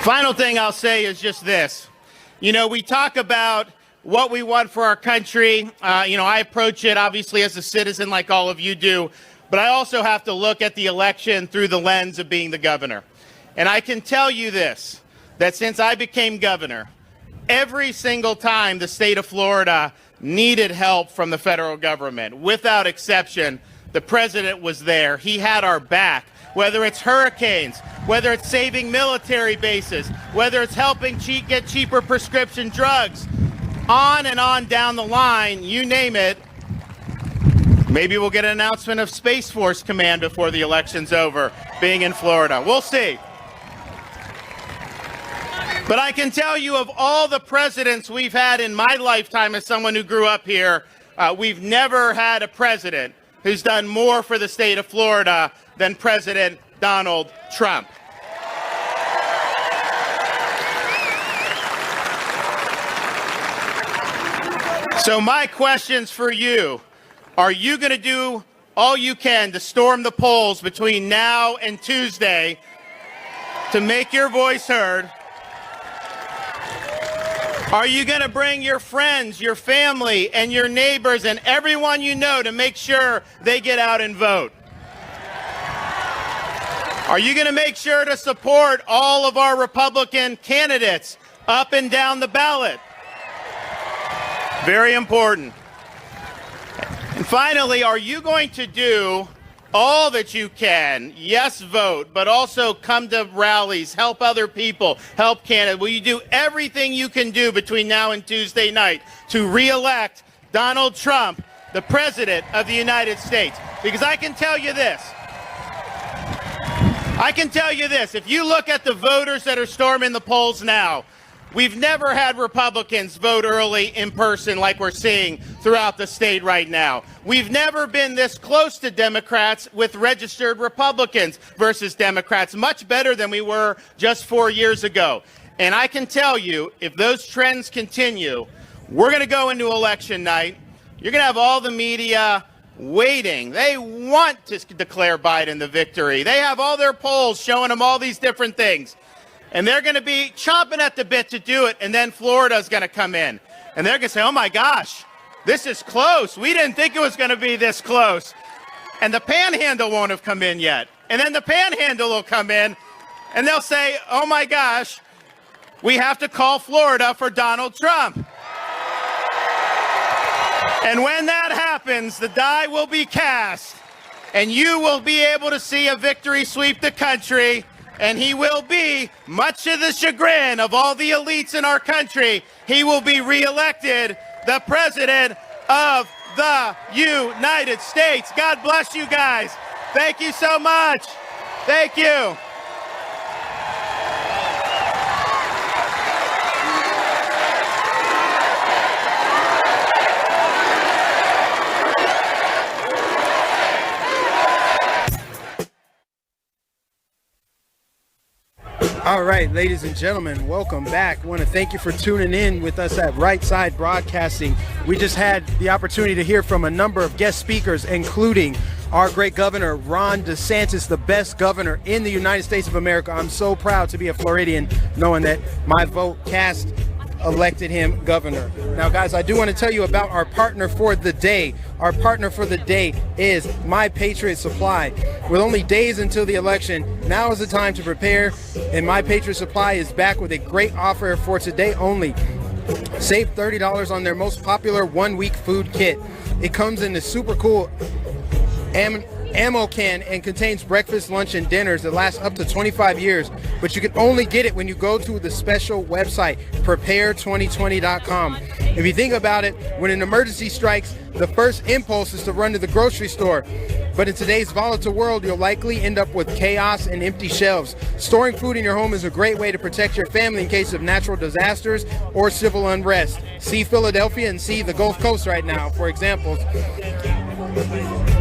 Final thing I'll say is just this. You know, we talk about what we want for our country. I approach it obviously as a citizen like all of you do, but I also have to look at the election through the lens of being the governor. And I can tell you this, that since I became governor, every single time the state of Florida needed help from the federal government, without exception, the president was there. He had our back. Whether it's hurricanes, whether it's saving military bases, whether it's helping get cheaper prescription drugs, on and on down the line, you name it. Maybe we'll get an announcement of Space Force Command before the election's over, being in Florida. We'll see. But I can tell you, of all the presidents we've had in my lifetime as someone who grew up here, we've never had a president who's done more for the state of Florida than President Donald Trump. So my questions for you, are you going to do all you can to storm the polls between now and Tuesday to make your voice heard? Are you going to bring your friends, your family, and your neighbors and everyone you know to make sure they get out and vote? Are you going to make sure to support all of our Republican candidates up and down the ballot? Very important. And finally, are you going to do all that you can? Yes, vote, but also come to rallies, help other people, help candidates. Will you do everything you can do between now and Tuesday night to re-elect Donald Trump, the President of the United States? Because I can tell you this. If you look at the voters that are storming the polls now, we've never had Republicans vote early in person like we're seeing throughout the state right now. We've never been this close to Democrats with registered Republicans versus Democrats, much better than we were just 4 years ago. And I can tell you, if those trends continue, we're going to go into election night. You're going to have all the media waiting. They want to declare Biden the victory. They have all their polls showing them all these different things. And they're going to be chomping at the bit to do it. And then Florida's going to come in. And they're going to say, oh, my gosh, this is close. We didn't think it was going to be this close. And the panhandle won't have come in yet. And then the panhandle will come in. And they'll say, oh, my gosh, we have to call Florida for Donald Trump. And when that happens, the die will be cast. And you will be able to see a victory sweep the country. And he will be, much to the chagrin of all the elites in our country, he will be reelected the President of the United States. God bless you guys. Thank you so much. Thank you. All right, ladies and gentlemen, welcome back. I want to thank you for tuning in with us at Right Side Broadcasting. We just had the opportunity to hear from a number of guest speakers, including our great governor, Ron DeSantis, the best governor in the United States of America. I'm so proud to be a Floridian, knowing that my vote cast elected him governor. Now, guys, I do want to tell you about our partner for the day. Our partner for the day is My Patriot Supply. With only days until the election, now is the time to prepare, and My Patriot Supply is back with a great offer for today only. Save $30 on their most popular one-week food kit. It comes in the super cool ammo can and contains breakfast, lunch, and dinners that last up to 25 years. But you can only get it when you go to the special website, prepare2020.com. If you think about it, when an emergency strikes, the first impulse is to run to the grocery store. But in today's volatile world, you'll likely end up with chaos and empty shelves. Storing food in your home is a great way to protect your family in case of natural disasters or civil unrest. See Philadelphia and see the Gulf Coast right now, for examples.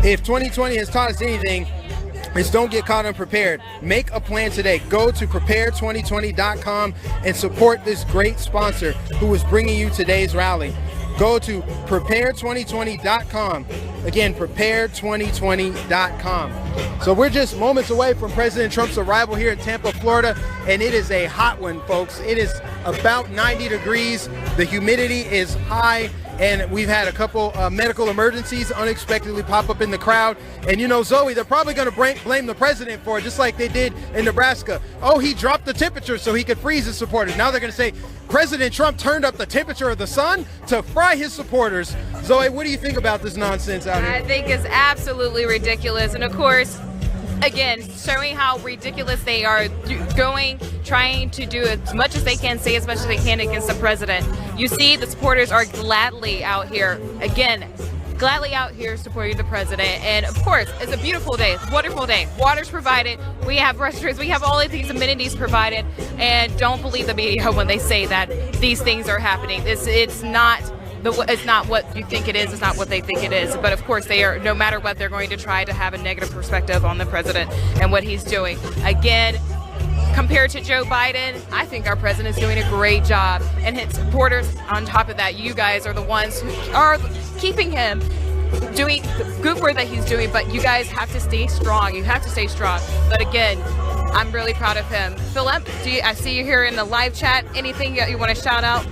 If 2020 has taught us anything, is don't get caught unprepared. Make a plan today. Go to prepare2020.com and support this great sponsor who is bringing you today's rally. Go to prepare2020.com. Again, prepare2020.com. So we're just moments away from President Trump's arrival here in Tampa, Florida, and it is a hot one, folks. It is about 90 degrees. The humidity is high, and we've had a couple medical emergencies unexpectedly pop up in the crowd. And you know, Zoe, they're probably going to blame the president for it, just like they did in Nebraska. Oh, he dropped the temperature so he could freeze his supporters. Now they're going to say President Trump turned up the temperature of the sun to fry his supporters. Zoe, what do you think about this nonsense out here? I think it's absolutely ridiculous. And of course, again, showing how ridiculous they are trying to do as much as they can, say as much as they can against the president. You see the supporters are gladly out here, gladly out here supporting the president. And of course, it's a beautiful day, it's a wonderful day. Water's provided, we have restaurants, we have all of these amenities provided. And don't believe the media when they say that these things are happening. It's not what you think it is. It's not what they think it is. But of course, they are. No matter what, they're going to try to have a negative perspective on the president and what he's doing. Again, compared to Joe Biden, I think our president is doing a great job. And his supporters, on top of that, you guys are the ones who are keeping him doing the good work that he's doing. But you guys have to stay strong. You have to stay strong. But again, I'm really proud of him. Philip, I see you here in the live chat. Anything you want to shout out?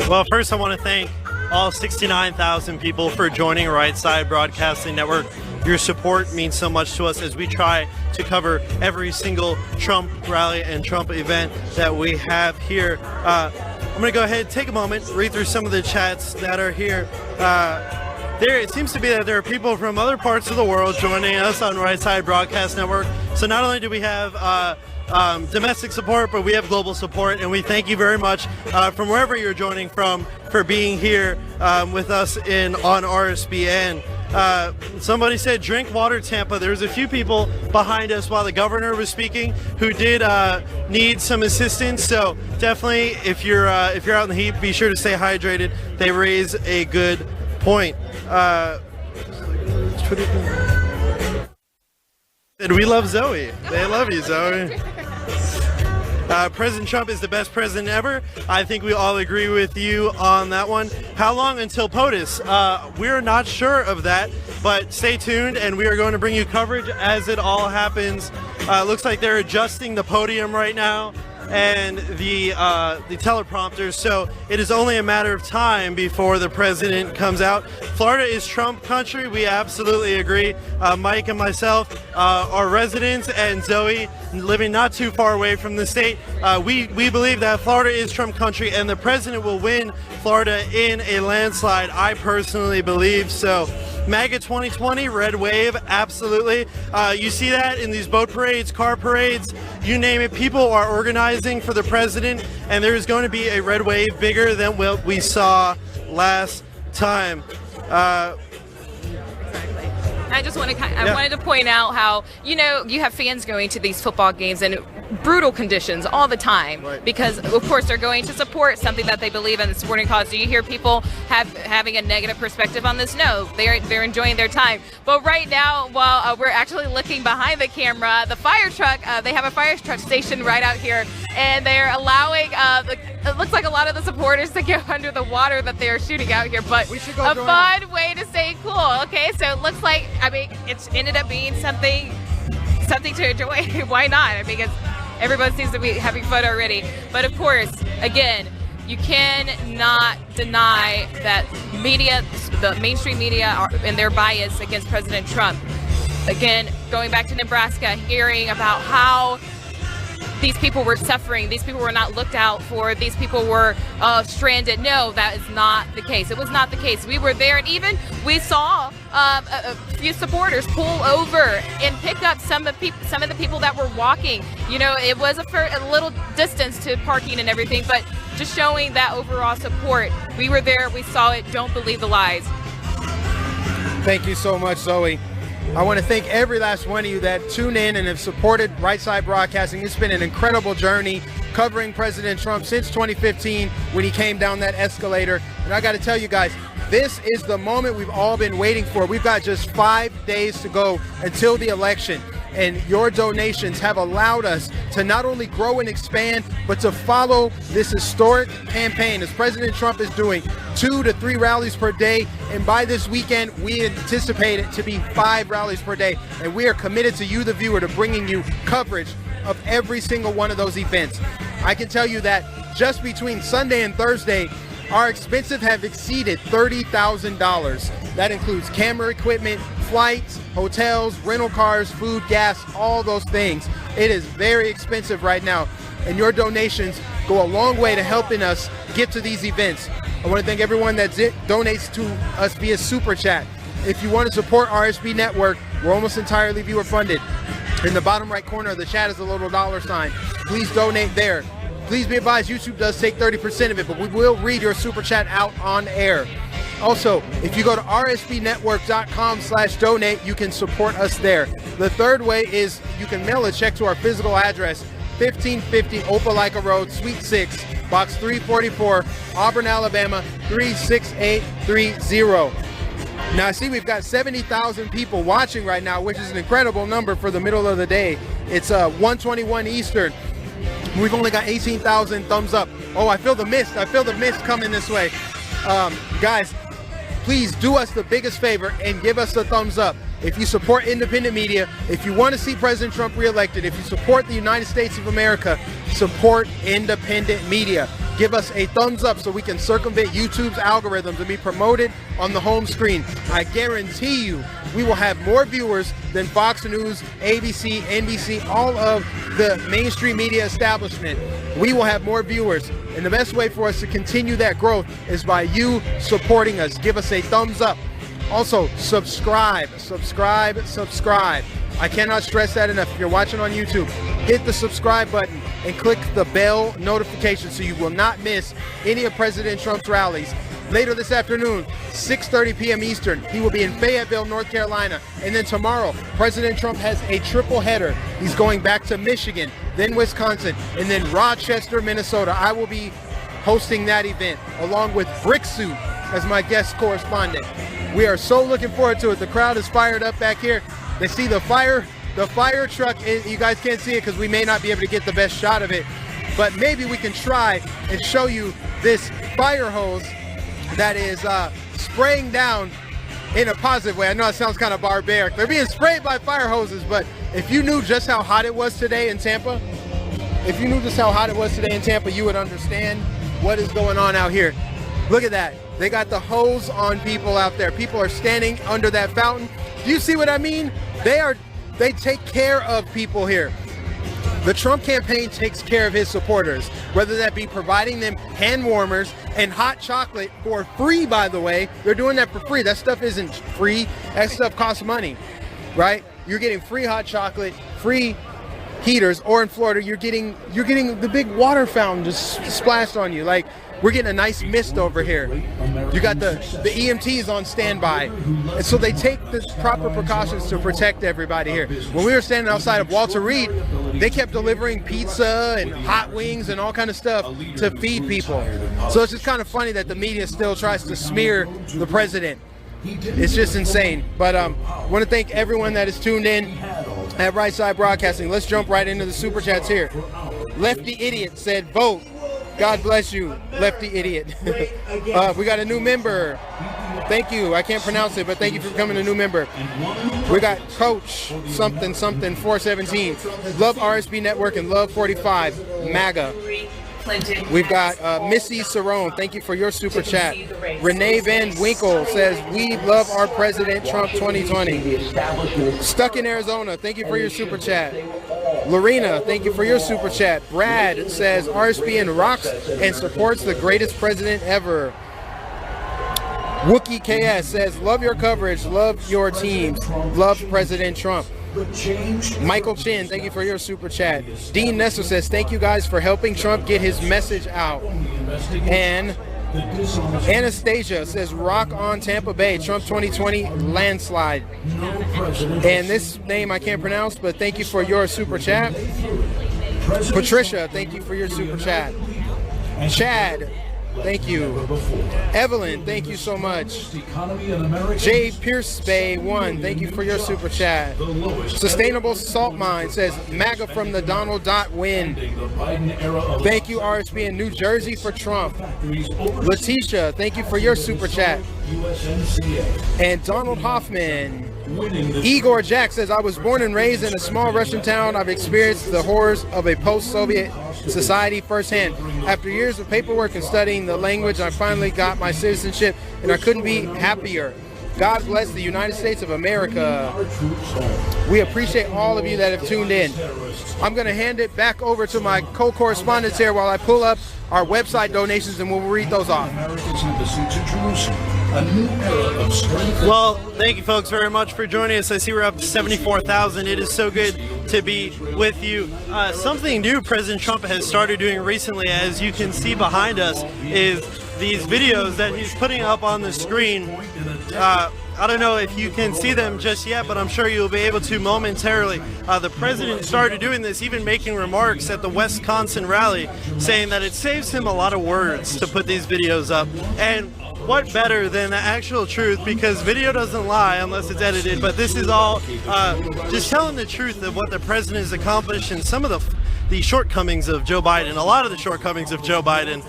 Well, first I want to thank all 69,000 people for joining Right Side Broadcasting Network. Your support means so much to us as we try to cover every single Trump rally and Trump event that we have here. I'm going to go ahead and take a moment, read through some of the chats that are here. It seems to be that there are people from other parts of the world joining us on Right Side Broadcast Network. So not only do we have domestic support, but we have global support, and we thank you very much from wherever you're joining from for being here with us on RSBN. Somebody said drink water, Tampa. There's a few people behind us while the governor was speaking who did need some assistance, so definitely if you're out in the heat, be sure to stay hydrated. They raise a good point. And we love Zoe. They love you, Zoe. President Trump is the best president ever. I think we all agree with you on that one. How long until POTUS? We're not sure of that, but stay tuned and we are going to bring you coverage as it all happens. Looks like they're adjusting the podium right now and the teleprompters, so it is only a matter of time before the president comes out. Florida is Trump country. We absolutely agree. Mike and myself are residents, and Zoe, living not too far away from the state, we believe that Florida is Trump country and the president will win Florida in a landslide. I personally believe so. MAGA 2020, red wave, absolutely. You see that in these boat parades, car parades, you name it. People are organizing for the president, and there is going to be a red wave bigger than what we saw last time. I just want to I wanted to point out how, you have fans going to these football games in brutal conditions all the time, right, because of course they're going to support something that they believe in, the sporting cause. Do you hear people having a negative perspective on this? No, they're enjoying their time. But right now, while we're actually looking behind the camera, the fire truck, they have a fire truck stationed right out here, and they're allowing it looks like a lot of the supporters to go under the water that they're shooting out here, but a fun way to stay cool. Okay, so it looks like, it's ended up being something to enjoy. Why not? Everybody seems to be having fun already. But of course, again, you cannot deny that the mainstream media are in their bias against President Trump. Again, going back to Nebraska, hearing about how these people were suffering, these people were not looked out for, these people were stranded. No, that is not the case. It was not the case. We were there, and even we saw a few supporters pull over and pick up some of the people that were walking. It was a little distance to parking and everything, but just showing that overall support. We were there, we saw it. Don't believe the lies. Thank you so much, Zoe. I want to thank every last one of you that tune in and have supported Right Side Broadcasting. It's been an incredible journey covering President Trump since 2015 when he came down that escalator. And I got to tell you guys, This is the moment we've all been waiting for. We've got just 5 days to go until the election. And your donations have allowed us to not only grow and expand, but to follow this historic campaign as President Trump is doing 2 to 3 rallies per day. And by this weekend, we anticipate it to be 5 rallies per day. And we are committed to you, the viewer, to bringing you coverage of every single one of those events. I can tell you that just between Sunday and Thursday, our expenses have exceeded $30,000. That includes camera equipment, flights, hotels, rental cars, food, gas, all those things. It is very expensive right now, and your donations go a long way to helping us get to these events. I want to thank everyone that donates to us via Super Chat. If you want to support RSB Network, we're almost entirely viewer funded. In the bottom right corner of the chat is a little $sign. Please donate there. Please be advised, YouTube does take 30% of it, but we will read your Super Chat out on air. Also, if you go to rsbnetwork.com/donate, you can support us there. The third way is you can mail a check to our physical address, 1550 Opelika Road, Suite 6, Box 344, Auburn, Alabama, 36830. Now, I see we've got 70,000 people watching right now, which is an incredible number for the middle of the day. It's 1:21 Eastern. We've only got 18,000 thumbs up. Oh, I feel the mist. I feel the mist coming this way. Guys, please do us the biggest favor and give us a thumbs up. If you support independent media, if you want to see President Trump reelected, if you support the United States of America, support independent media. Give us a thumbs up so we can circumvent YouTube's algorithms and be promoted on the home screen. I guarantee you we will have more viewers than Fox News, ABC, NBC, all of the mainstream media establishment. We will have more viewers. And the best way for us to continue that growth is by you supporting us. Give us a thumbs up. Also, subscribe. I cannot stress that enough. If you're watching on YouTube, hit the subscribe button and click the bell notification so you will not miss any of President Trump's rallies. Later this afternoon, 6:30 p.m. Eastern, he will be in Fayetteville, North Carolina. And then tomorrow, President Trump has a triple header. He's going back to Michigan, then Wisconsin, and then Rochester, Minnesota. I will be hosting that event along with Bricksuit as my guest correspondent. We are so looking forward to it. The crowd is fired up back here. They see the fire truck. You guys can't see it because we may not be able to get the best shot of it, but maybe we can try and show you this fire hose that is spraying down in a positive way. I know it sounds kind of barbaric. They're being sprayed by fire hoses, but if you knew just how hot it was today in Tampa, you would understand what is going on out here. Look at that. They got the hose on people out there. People are standing under that fountain. Do you see what I mean? They take care of people here. The Trump campaign takes care of his supporters, whether that be providing them hand warmers and hot chocolate for free, by the way. They're doing that for free. That stuff isn't free. That stuff costs money, right? You're getting free hot chocolate, free heaters, or in Florida, you're getting the big water fountain just splashed on you. Like, we're getting a nice mist over here. You got the EMTs on standby. And so they take the proper precautions to protect everybody here. When we were standing outside of Walter Reed, they kept delivering pizza and hot wings and all kind of stuff to feed people. So it's just kind of funny that the media still tries to smear the president. It's just insane. But I want to thank everyone that is tuned in at Right Side Broadcasting. Let's jump right into the Super Chats here. Lefty Idiot said, vote. God bless you, Lefty Idiot. We got a new member. Thank you. I can't pronounce it, but thank you for becoming a new member. We got Coach something 417. Love RSB Network and love 45 MAGA. We've got Missy Cerrone. Thank you for your super chat. Renee Van Winkle says, we love our President Trump 2020. Stuck in Arizona. Thank you for your super chat. Lorena, thank you for your super chat. Brad says, RSBN rocks and supports the greatest president ever. Wookie KS says, love your coverage, love your teams, love President Trump. Michael Chin, thank you for your super chat. Dean Nestor says, thank you guys for helping Trump get his message out. And Anastasia says, rock on Tampa Bay, Trump 2020 landslide. And this name I can't pronounce, but thank you for your super chat. Patricia, thank you for your super chat. Chad thank you. Evelyn, thank you so much. Jay Pierce Bay 1, thank you for your super chat. Sustainable Salt Mine says MAGA from the Donald Dot win. Thank you, RSBN New Jersey for Trump. Letitia, thank you for your super chat. And Donald Hoffman. Igor Jack says, I was born and raised in a small Russian town. I've experienced the horrors of a post-Soviet society firsthand. After years of paperwork and studying the language, I finally got my citizenship, and I couldn't be happier. God bless the United States of America. We appreciate all of you that have tuned in. I'm going to hand it back over to my co-correspondents here while I pull up our website donations, and we'll read those off. Well, thank you folks very much for joining us. I see we're up to 74,000. It is so good to be with you. Something new President Trump has started doing recently, as you can see behind us, is these videos that he's putting up on the screen. I don't know if you can see them just yet, but I'm sure you'll be able to momentarily. The president started doing this, even making remarks at the Wisconsin rally, saying that it saves him a lot of words to put these videos up. And what better than the actual truth, because video doesn't lie unless it's edited, but this is all just telling the truth of what the president has accomplished and some of the shortcomings of Joe Biden, a lot of the shortcomings of Joe Biden.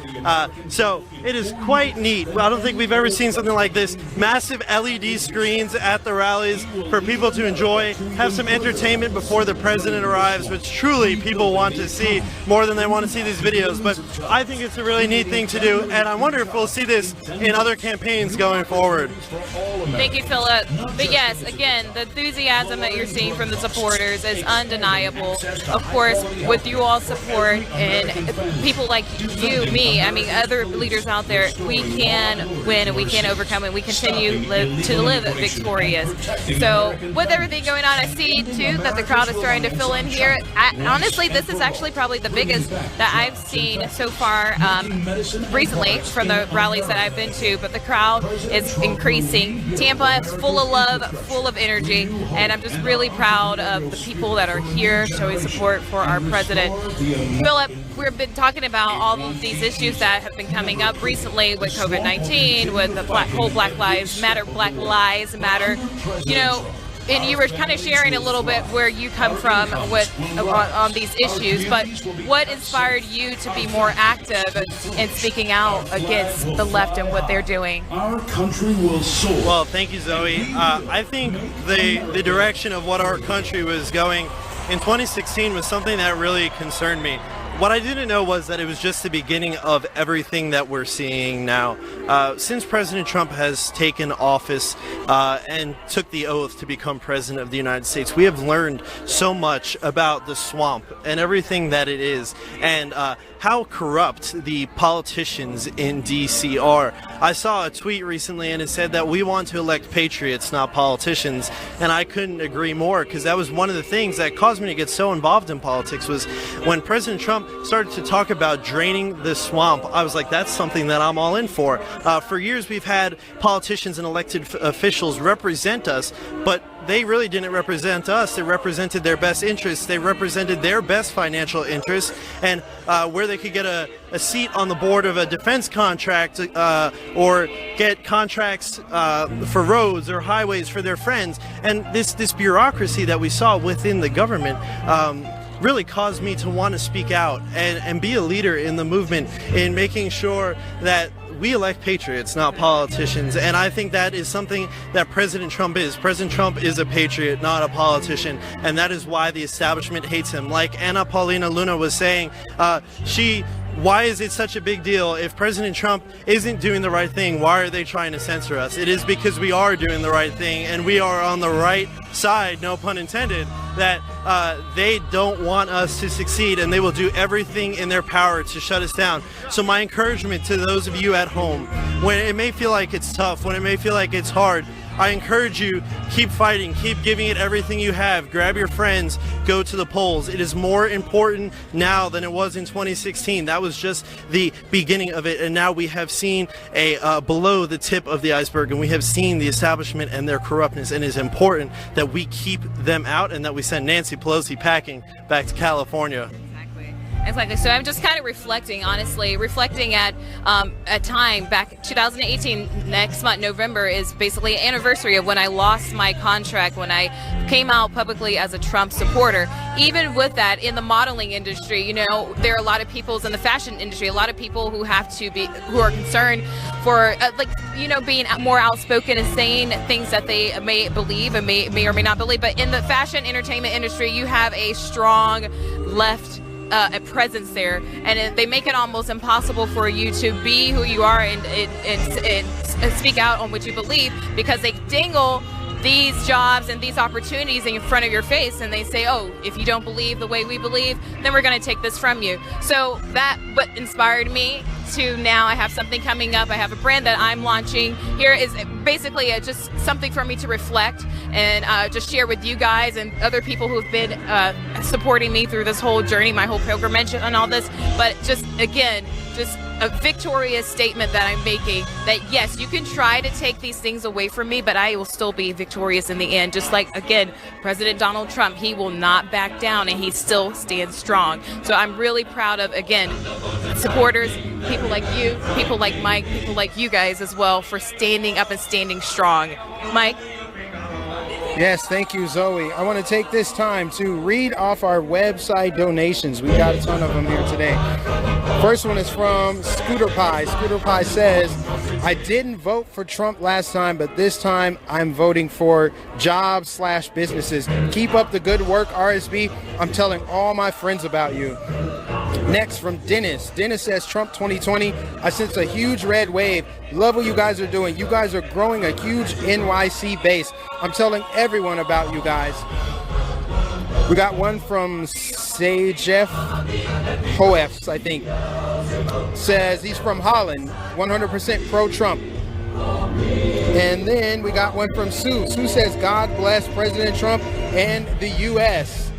So it is quite neat. I don't think we've ever seen something like this. Massive LED screens at the rallies for people to enjoy, have some entertainment before the president arrives, which truly people want to see more than they want to see these videos. But I think it's a really neat thing to do, and I wonder if we'll see this in other campaigns going forward. Thank you, Philip. But yes, again, the enthusiasm that you're seeing from the supporters is undeniable. Of course, with you all support and people like you, me, I mean, other leaders out there, we can win and we can overcome and we continue to live victorious. So with everything going on, I see too that the crowd is starting to fill in here. Honestly, this is actually probably the biggest that I've seen so far recently from the rallies that I've been to, but the crowd is increasing. Tampa is full of love, full of energy, and I'm just really proud of the people that are here showing support for our president. Philip, we've been talking about all of these issues that have been coming up recently with COVID-19, with the whole Black Lives Matter, you know, and you were kind of sharing a little bit where you come from with on these issues, but what inspired you to be more active in speaking out against the left and what they're doing? Our country will soar. Well, thank you, Zoe. I think the direction of what our country was going in 2016 was something that really concerned me. What I didn't know was that it was just the beginning of everything that we're seeing now. Since President Trump has taken office and took the oath to become president of the United States, we have learned so much about the swamp and everything that it is, and how corrupt the politicians in D.C. are. I saw a tweet recently and it said that we want to elect patriots, not politicians, and I couldn't agree more, because that was one of the things that caused me to get so involved in politics. Was when President Trump started to talk about draining the swamp, I was like, that's something that I'm all in for. For years we've had politicians and elected officials represent us, but they really didn't represent us. They represented their best interests. They represented their best financial interests, and where they could get a seat on the board of a defense contract or get contracts for roads or highways for their friends. And this bureaucracy that we saw within the government really caused me to want to speak out and be a leader in the movement in making sure that we elect patriots, not politicians. And I think that is something that President Trump is. President Trump is a patriot, not a politician. And that is why the establishment hates him. Like Paulina Luna was saying, why is it such a big deal if President Trump isn't doing the right thing? Why are they trying to censor us? It is because we are doing the right thing, and we are on the right side, no pun intended, that they don't want us to succeed, and they will do everything in their power to shut us down. So my encouragement to those of you at home, when it may feel like it's tough, when it may feel like it's hard, I encourage you, keep fighting, keep giving it everything you have. Grab your friends, go to the polls. It is more important now than it was in 2016. That was just the beginning of it, and now we have seen below the tip of the iceberg, and we have seen the establishment and their corruptness, and it is important that we keep them out and that we send Nancy Pelosi packing back to California. Exactly. So I'm just kind of reflecting, honestly, at a time back 2018. Next month, November, is basically an anniversary of when I lost my contract, when I came out publicly as a Trump supporter. Even with that, in the modeling industry, you know, there are a lot of people in the fashion industry, a lot of people who are concerned for being more outspoken and saying things that they may believe and may or may not believe. But in the fashion entertainment industry, you have a strong left a presence there, and they make it almost impossible for you to be who you are and speak out on what you believe, because they dangle these jobs and these opportunities in front of your face, and they say, oh, if you don't believe the way we believe, then we're going to take this from you. So that what inspired me to now I have something coming up. I have a brand that I'm launching. Here is basically just something for me to reflect and just share with you guys and other people who've been supporting me through this whole journey, my whole pilgrimage and all this. But just a victorious statement that I'm making, that yes, you can try to take these things away from me, but I will still be victorious in the end. Just like, again, President Donald Trump, he will not back down and he still stands strong. So I'm really proud of, again, supporters, people like you, people like Mike, people like you guys as well, for standing up and standing strong. Mike? Yes, thank you, Zoe. I want to take this time to read off our website donations. We got a ton of them here today. First one is from Scooter Pie. Scooter Pie says, I didn't vote for Trump last time, but this time I'm voting for jobs/businesses. Keep up the good work, RSB. I'm telling all my friends about you. Next, from Dennis. Dennis says, Trump 2020, I sense a huge red wave. Love what you guys are doing. You guys are growing a huge NYC base. I'm telling everyone about you guys. We got one from Sajef Hoefs, I think. Says he's from Holland, 100% pro-Trump. And then we got one from Sue. Sue says, God bless President Trump and the U.S.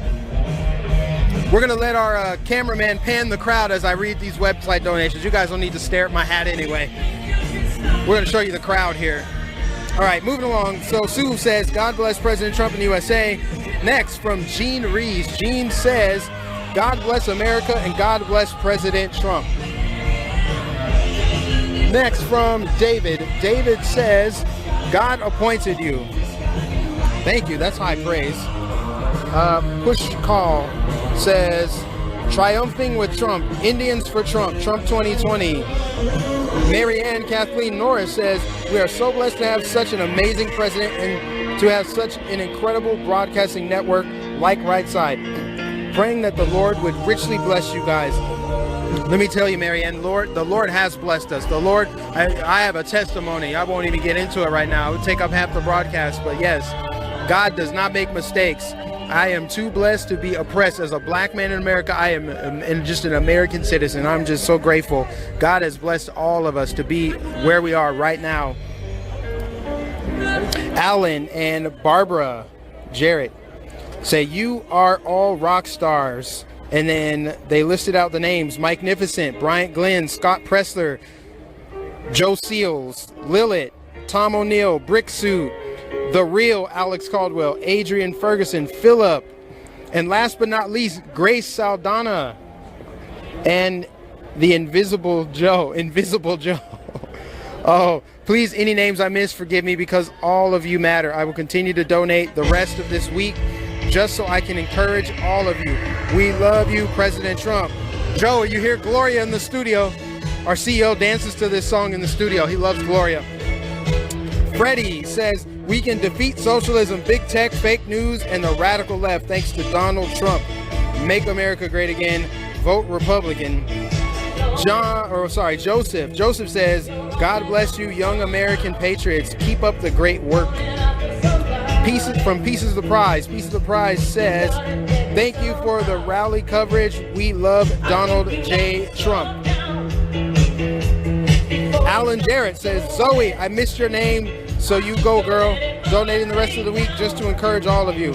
We're going to let our cameraman pan the crowd as I read these website donations. You guys don't need to stare at my hat anyway. We're going to show you the crowd here. All right, moving along. So Sue says, God bless President Trump and the USA. Next, from Jean Rees. Jean says, God bless America and God bless President Trump. Next, from David. David says, God appointed you. Thank you. That's high praise. Push Call says, triumphing with Trump, Indians for Trump, Trump 2020. Marianne Kathleen Norris says, we are so blessed to have such an amazing president and to have such an incredible broadcasting network like Right Side. Praying that the Lord would richly bless you guys. Let me tell you, Marianne, the Lord has blessed us. The Lord, I have a testimony. I won't even get into it right now. It would take up half the broadcast, but yes, God does not make mistakes. I am too blessed to be oppressed as a black man in America. I am just an American citizen. I'm just so grateful. God has blessed all of us to be where we are right now. Alan and Barbara Jarrett say, you are all rock stars. And then they listed out the names: Mike Nificent, Bryant Glenn, Scott Pressler, Joe Seals, Lilith, Tom O'Neill, Brick Suit, The Real Alex Caldwell, Adrian Ferguson, Phillip, and last but not least, Grace Saldana and the Invisible Joe. Oh, please, any names I missed, forgive me, because all of you matter. I will continue to donate the rest of this week just so I can encourage all of you. We love you, President Trump. Joe, you hear Gloria in the studio. Our CEO dances to this song in the studio. He loves Gloria. Freddie says, we can defeat socialism, big tech, fake news, and the radical left thanks to Donald Trump. Make America great again. Vote Republican. Joseph. Joseph says, God bless you, young American patriots. Keep up the great work. Pieces of the Prize. Piece of the Prize says, thank you for the rally coverage. We love Donald J. Trump. Alan Jarrett says, Zoe, I missed your name, so you go, girl. Donating the rest of the week just to encourage all of you.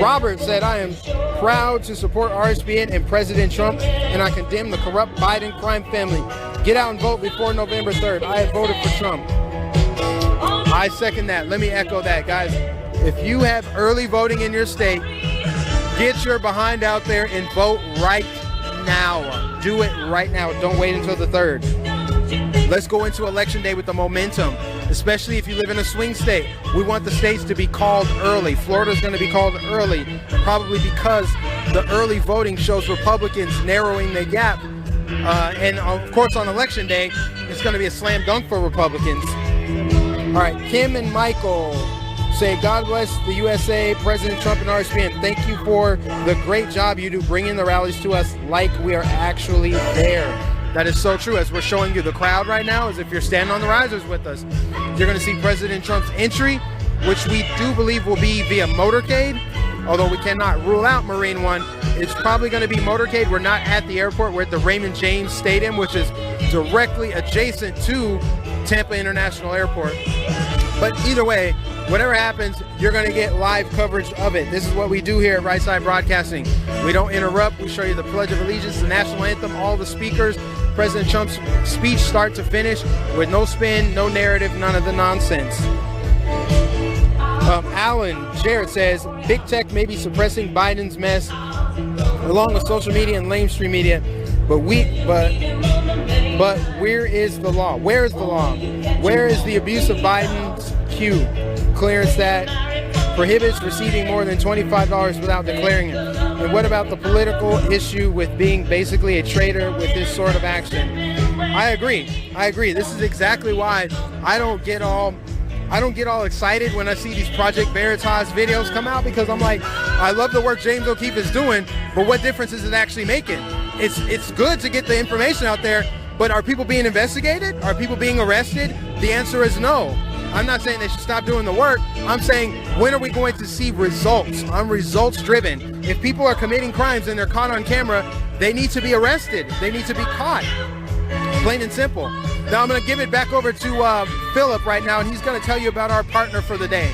Robert said, I am proud to support RSBN and President Trump, and I condemn the corrupt Biden crime family. Get out and vote before November 3rd. I have voted for Trump. I second that. Let me echo that, guys. If you have early voting in your state, get your behind out there and vote right now. Do it right now. Don't wait until the 3rd. Let's go into election day with the momentum, especially if you live in a swing state. We want the states to be called early. Florida's going to be called early, probably because the early voting shows Republicans narrowing the gap. And of course, on election day, it's going to be a slam dunk for Republicans. All right, Kim and Michael say, God bless the USA, President Trump and RSBN. Thank you for the great job you do bringing the rallies to us like we are actually there. That is so true. As we're showing you the crowd right now, as if you're standing on the risers with us, you're going to see President Trump's entry, which we do believe will be via motorcade, although we cannot rule out Marine One. It's probably going to be motorcade. We're not at the airport. We're at the Raymond James Stadium, which is directly adjacent to Tampa International Airport. But either way, whatever happens, you're going to get live coverage of it. This is what we do here at Right Side Broadcasting. We don't interrupt. We show you the Pledge of Allegiance, the national anthem, all the speakers, President Trump's speech start to finish with no spin, no narrative, none of the nonsense. Alan Jarrett says, big tech may be suppressing Biden's mess along with social media and mainstream media, but where is the law? Where is the law? Where is the abuse of Biden's Q clearance that prohibits receiving more than $25 without declaring it? And what about the political issue with being basically a traitor with this sort of action? I agree. This is exactly why I don't get all excited when I see these Project Veritas videos come out, because I'm like, I love the work James O'Keefe is doing, but what difference is it actually making? It's good to get the information out there, but are people being investigated? Are people being arrested? The answer is no. I'm not saying they should stop doing the work. I'm saying, when are we going to see results? I'm results driven. If people are committing crimes and they're caught on camera, they need to be arrested. They need to be caught. Plain and simple. Now I'm going to give it back over to Philip right now, and he's going to tell you about our partner for the day.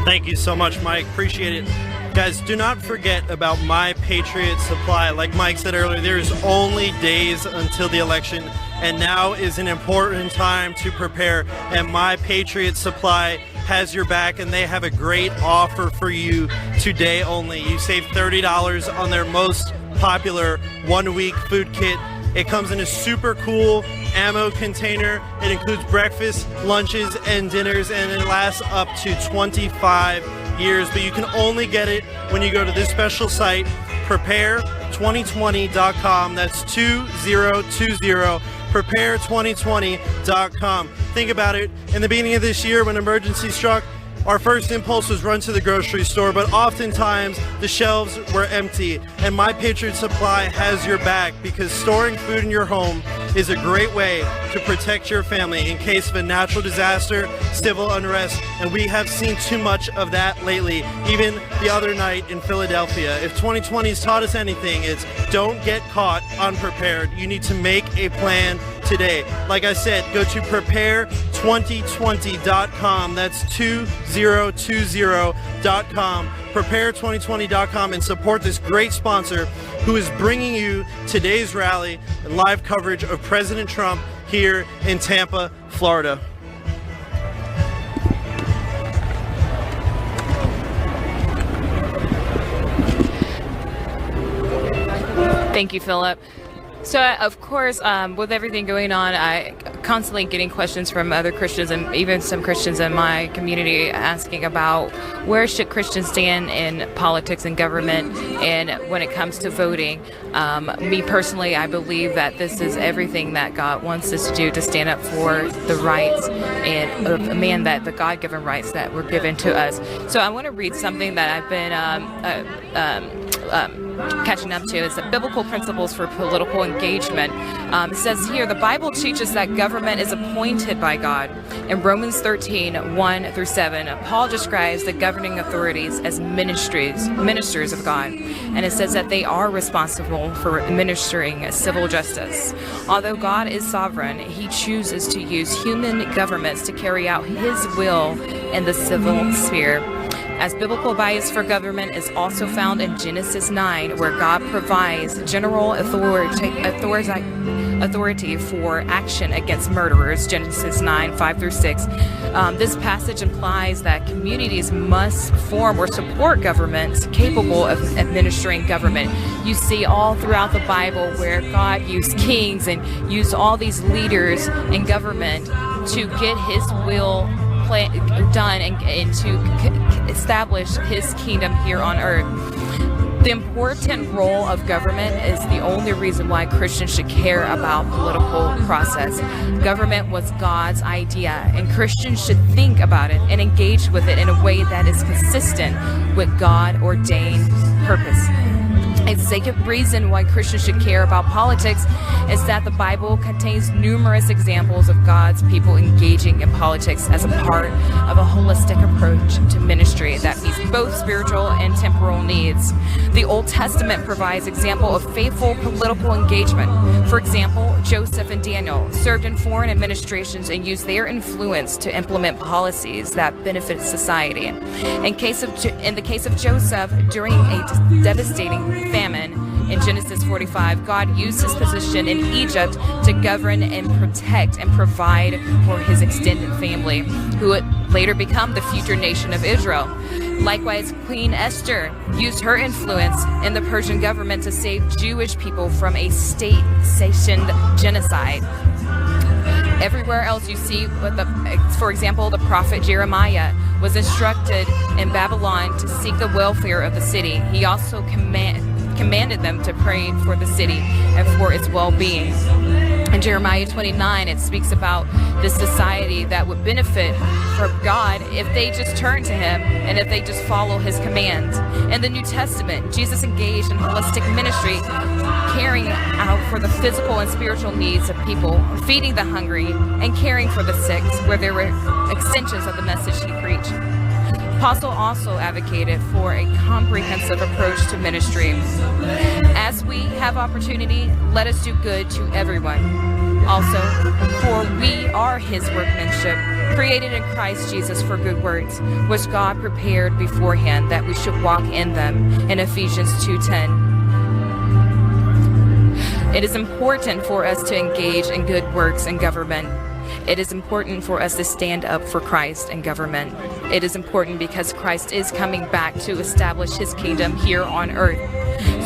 Thank you so much, Mike. Appreciate it. Guys, do not forget about My Patriot Supply. Like Mike said earlier, there's only days until the election, and now is an important time to prepare. And My Patriot Supply has your back, and they have a great offer for you today only. You save $30 on their most popular one-week food kit. It comes in a super cool ammo container. It includes breakfast, lunches, and dinners, and it lasts up to 25 years. But you can only get it when you go to this special site, prepare2020.com. That's 2020, prepare2020.com. Think about it. In the beginning of this year, when emergency struck, our first impulse was run to the grocery store, but oftentimes the shelves were empty. And My Patriot Supply has your back, because storing food in your home is a great way to protect your family in case of a natural disaster, civil unrest, and we have seen too much of that lately, even the other night in Philadelphia. If 2020 has taught us anything, it's don't get caught unprepared. You need to make a plan today. Like I said, go to prepare2020.com. That's 2020.com. Prepare2020.com, and support this great sponsor who is bringing you today's rally and live coverage of President Trump here in Tampa, Florida. Thank you, Philip. So, of course, with everything going on, I constantly getting questions from other Christians and even some Christians in my community asking about where should Christians stand in politics and government and when it comes to voting. Me personally, I believe that this is everything that God wants us to do, to stand up for the rights and of man, that the God-given rights that were given to us. So I want to read something that I've been catching up to. It's the biblical principles for political engagement. It says here, the Bible teaches that government is appointed by God. In Romans 13:1-7, Paul describes the governing authorities as ministers of God. And it says that they are responsible for administering civil justice. Although God is sovereign, he chooses to use human governments to carry out his will in the civil sphere. As biblical bias for government is also found in Genesis 9, where God provides general authority for action against murderers, Genesis 9, 5 through 6. This passage implies that communities must form or support governments capable of administering government. You see all throughout the Bible where God used kings and used all these leaders in government to get his will done and to establish his kingdom here on earth. The important role of government is the only reason why Christians should care about political process. Government was God's idea, and Christians should think about it and engage with it in a way that is consistent with God-ordained purpose. A second reason why Christians should care about politics is that the Bible contains numerous examples of God's people engaging in politics as a part of a holistic approach to ministry that meets both spiritual and temporal needs. The Old Testament provides example of faithful political engagement. For example, Joseph and Daniel served in foreign administrations and used their influence to implement policies that benefit society. In the case of Joseph, during a devastating famine in Genesis 45, God used his position in Egypt to govern and protect and provide for his extended family, who would later become the future nation of Israel. Likewise, Queen Esther used her influence in the Persian government to save Jewish people from a state-sanctioned genocide. Everywhere else you see, for example, the prophet Jeremiah was instructed in Babylon to seek the welfare of the city. He also commanded them to pray for the city and for its well-being. In Jeremiah 29, it speaks about this society that would benefit from God if they just turn to him and if they just follow his commands. In the New Testament, Jesus engaged in holistic ministry, caring out for the physical and spiritual needs of people, feeding the hungry, and caring for the sick, where there were extensions of the message he preached. Apostle also advocated for a comprehensive approach to ministry. As we have opportunity, let us do good to everyone. Also, for we are his workmanship, created in Christ Jesus for good works, which God prepared beforehand that we should walk in them, in Ephesians 2:10. It is important for us to engage in good works in government. It is important for us to stand up for Christ and government. It is important because Christ is coming back to establish his kingdom here on earth.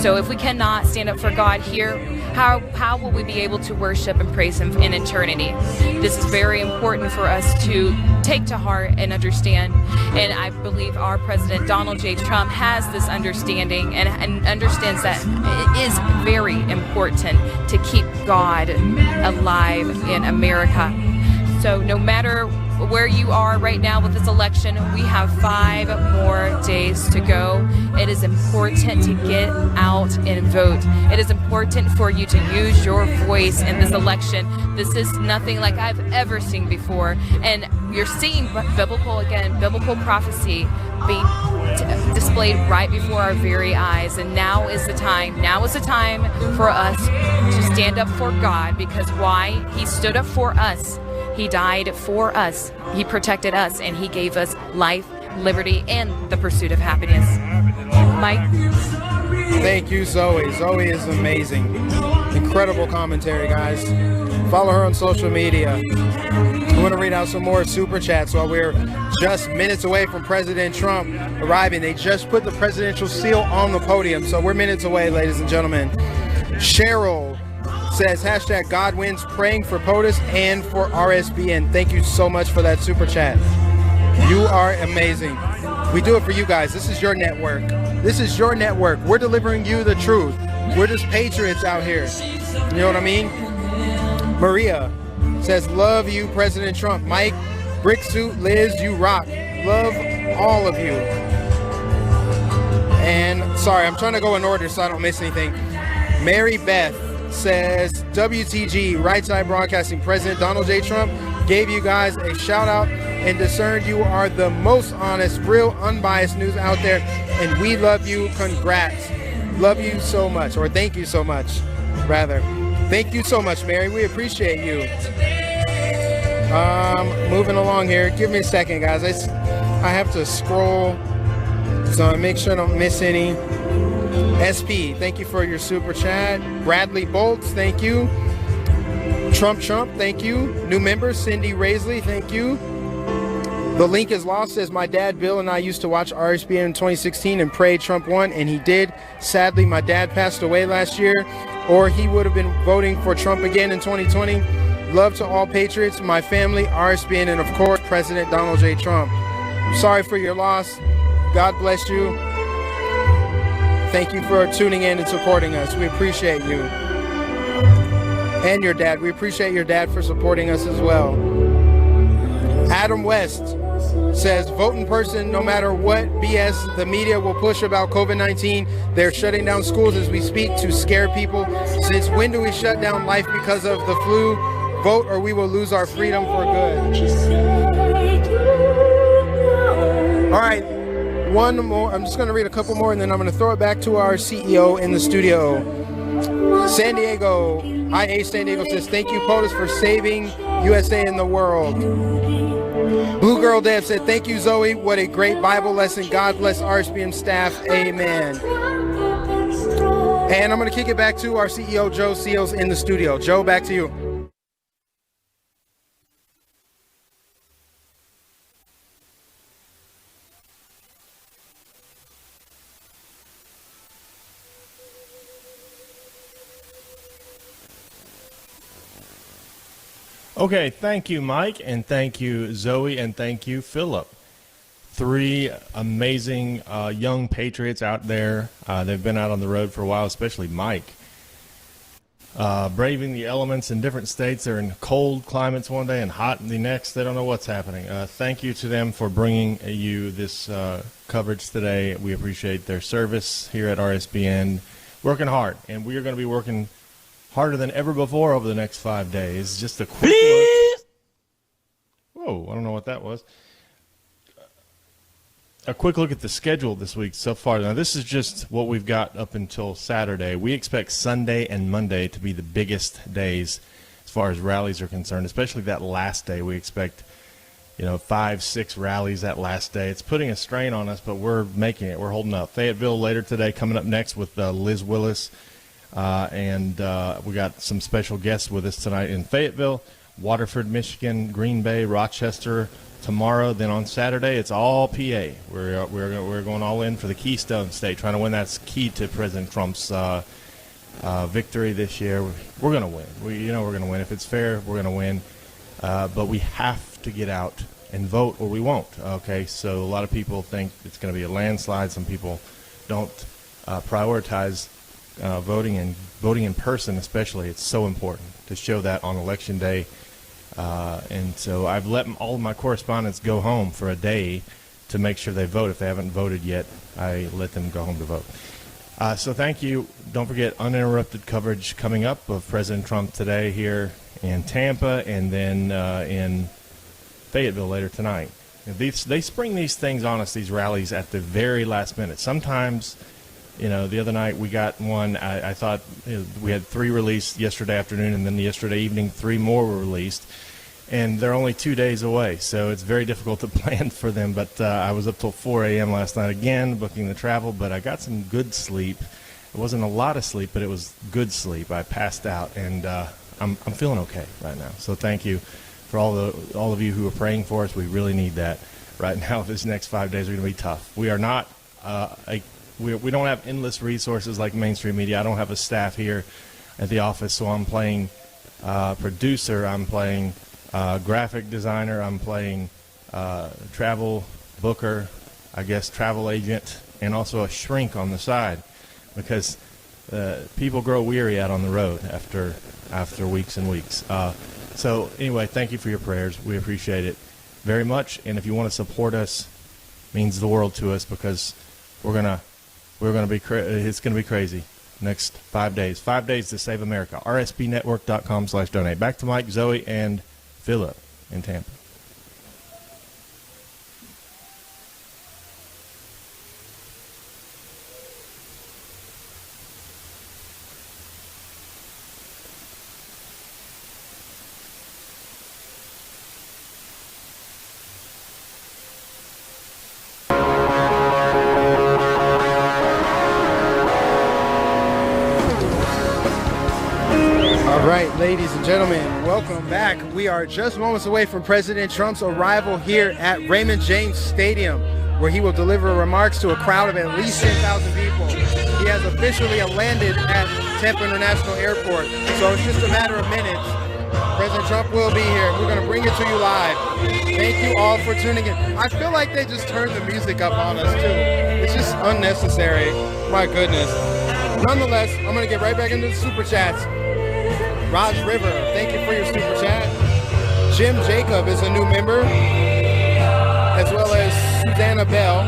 So if we cannot stand up for God here, how will we be able to worship and praise him in eternity? This is very important for us to take to heart and understand. And I believe our President Donald J. Trump has this understanding and understands that it is very important to keep God alive in America. So no matter where you are right now with this election, we have 5 more days to go. It is important to get out and vote. It is important for you to use your voice in this election. This is nothing like I've ever seen before. And you're seeing biblical prophecy being displayed right before our very eyes. And now is the time for us to stand up for God, because why? He stood up for us. He died for us. He protected us, and he gave us life, liberty, and the pursuit of happiness. Mike? Thank you, Zoe. Zoe is amazing. Incredible commentary, guys. Follow her on social media. I want to read out some more super chats while we're just minutes away from President Trump arriving. They just put the presidential seal on the podium, so we're minutes away, ladies and gentlemen. Cheryl says, hashtag God wins, praying for POTUS and for RSBN. Thank you so much for that super chat. You are amazing. We do it for you guys. This is your network. This is your network. We're delivering you the truth. We're just patriots out here. You know what I mean? Maria says, love you, President Trump. Mike, Brick Suit, Liz, you rock. Love all of you. And sorry, I'm trying to go in order so I don't miss anything. Mary Beth says, WTG, Right Side Broadcasting, President Donald J. Trump gave you guys a shout out and discerned you are the most honest, real, unbiased news out there, and we love you. Congrats. Love you so much, or thank you so much, rather. Thank you so much, Mary. We appreciate you. Moving along here. Give me a second, guys. I have to scroll So I make sure I don't miss any. SP, thank you for your super chat. Bradley Bolts, thank you. Trump, thank you. New member, Cindy Raisley, thank you. The link is lost, says my dad Bill and I used to watch RSBN in 2016 and pray Trump won, and he did. Sadly, my dad passed away last year, or he would have been voting for Trump again in 2020. Love to all patriots, my family, RSBN, and of course, President Donald J. Trump. Sorry for your loss. God bless you. Thank you for tuning in and supporting us. We appreciate you. And your dad. We appreciate your dad for supporting us as well. Adam West says, vote in person no matter what BS the media will push about COVID-19. They're shutting down schools as we speak to scare people. Since when do we shut down life because of the flu? Vote or we will lose our freedom for good. All right, one more. I'm just going to read a couple more and then I'm going to throw it back to our CEO in the studio. San Diego, IA San Diego says, thank you, POTUS, for saving USA and the world. Blue Girl Dev said, thank you, Zoe. What a great Bible lesson. God bless RSBN staff. Amen. And I'm going to kick it back to our CEO, Joe Seals, in the studio. Joe, back to you. Okay, thank you, Mike, and thank you, Zoe, and thank you, Philip. Three amazing young patriots out there. They've been out on the road for a while, especially Mike. Braving the elements in different states. They're in cold climates one day and hot in the next. They don't know what's happening. Thank you to them for bringing you this coverage today. We appreciate their service here at RSBN. Working hard, and we are going to be working harder than ever before over the next 5 days. Just a quick look. Whoa, I don't know what that was. A quick look at the schedule this week so far. Now, this is just what we've got up until Saturday. We expect Sunday and Monday to be the biggest days as far as rallies are concerned, especially that last day. We expect, 5-6 rallies that last day. It's putting a strain on us, but we're making it. We're holding up. Fayetteville later today, coming up next with Liz Willis. And we got some special guests with us tonight in Fayetteville, Waterford, Michigan, Green Bay, Rochester tomorrow. Then on Saturday, it's all PA. We're going all in for the Keystone State, trying to win. That's key to President Trump's victory this year. We're going to win. We're going to win. If it's fair, we're going to win. But we have to get out and vote or we won't. Okay, so a lot of people think it's going to be a landslide. Some people don't prioritize voting in person, especially. It's so important to show that on Election Day. And so I've let all of my correspondents go home for a day to make sure they vote. If they haven't voted yet, I let them go home to vote. So thank you. Don't forget uninterrupted coverage coming up of President Trump today here in Tampa and then in Fayetteville later tonight. They spring these things on us, these rallies, at the very last minute. Sometimes, the other night we got one. I thought we had 3 released yesterday afternoon, and then yesterday evening 3 more were released. And they're only 2 days away, so it's very difficult to plan for them. But I was up till 4 a.m. last night again, booking the travel, but I got some good sleep. It wasn't a lot of sleep, but it was good sleep. I passed out, and I'm feeling okay right now. So thank you for all of you who are praying for us. We really need that right now. This next 5 days are going to be tough. We are not we don't have endless resources like mainstream media. I don't have a staff here at the office, so I'm playing producer, I'm playing graphic designer, I'm playing travel booker, I guess travel agent, and also a shrink on the side because people grow weary out on the road after weeks and weeks. So anyway, thank you for your prayers. We appreciate it very much, and if you want to support us, it means the world to us because we're gonna be it's gonna be crazy next 5 days. 5 days to save America. RSBnetwork.com/donate. Back to Mike, Zoe, and Philip in Tampa. Ladies and gentlemen, welcome back. We are just moments away from President Trump's arrival here at Raymond James Stadium, where he will deliver remarks to a crowd of at least 10,000 people. He has officially landed at Tampa International Airport, so it's just a matter of minutes. President Trump will be here. We're going to bring it to you live. Thank you all for tuning in. I feel like they just turned the music up on us, too. It's just unnecessary. My goodness. Nonetheless, I'm going to get right back into the super chats. Raj River, thank you for your super chat. Jim Jacob is a new member, as well as Susanna Bell.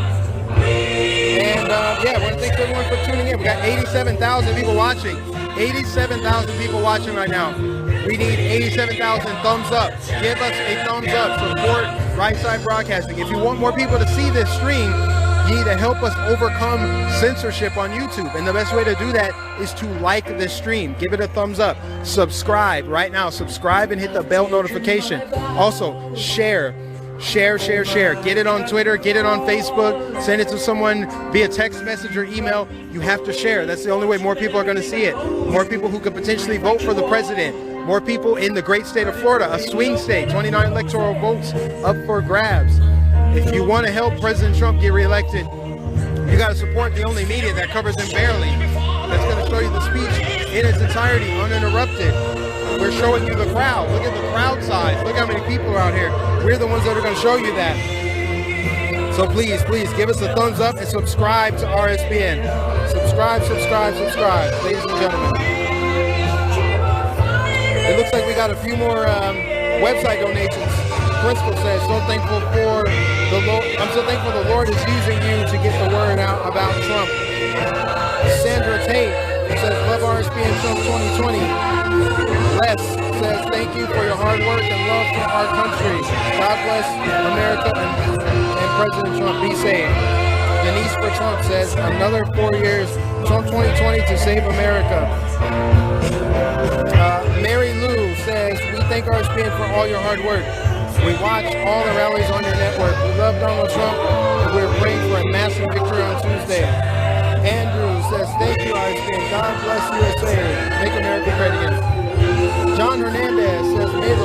And I want to thank everyone for tuning in. We got 87,000 people watching. 87,000 people watching right now. We need 87,000 thumbs up. Give us a thumbs up. Support Right Side Broadcasting. If you want more people to see this stream, you need to help us overcome censorship on YouTube. And the best way to do that is to like this stream. Give it a thumbs up. Subscribe right now. Subscribe and hit the bell notification. Also, share. Share. Get it on Twitter. Get it on Facebook. Send it to someone via text message or email. You have to share. That's the only way more people are going to see it. More people who could potentially vote for the president. More people in the great state of Florida, a swing state, 29 electoral votes up for grabs. If you want to help President Trump get reelected, you got to support the only media that covers him barely. That's going to show you the speech in its entirety, uninterrupted. We're showing you the crowd. Look at the crowd size. Look how many people are out here. We're the ones that are going to show you that. So please give us a thumbs up and subscribe to RSBN. Subscribe, ladies and gentlemen. It looks like we got a few more website donations. Principal says, I'm so thankful the Lord is using you to get the word out about Trump. Sandra Tate says, love RSBN Trump 2020. Les says, thank you for your hard work and love for our country. God bless America and President Trump. Be safe. Denise for Trump says, another 4 years, Trump 2020 to save America. Mary Lou says, we thank RSBN for all your hard work. We watch all the rallies on your network. We love Donald Trump, and we're praying for a massive victory on Tuesday. Andrew says, thank you, RSBN. God bless USA. Make America great again. John Hernandez says, may the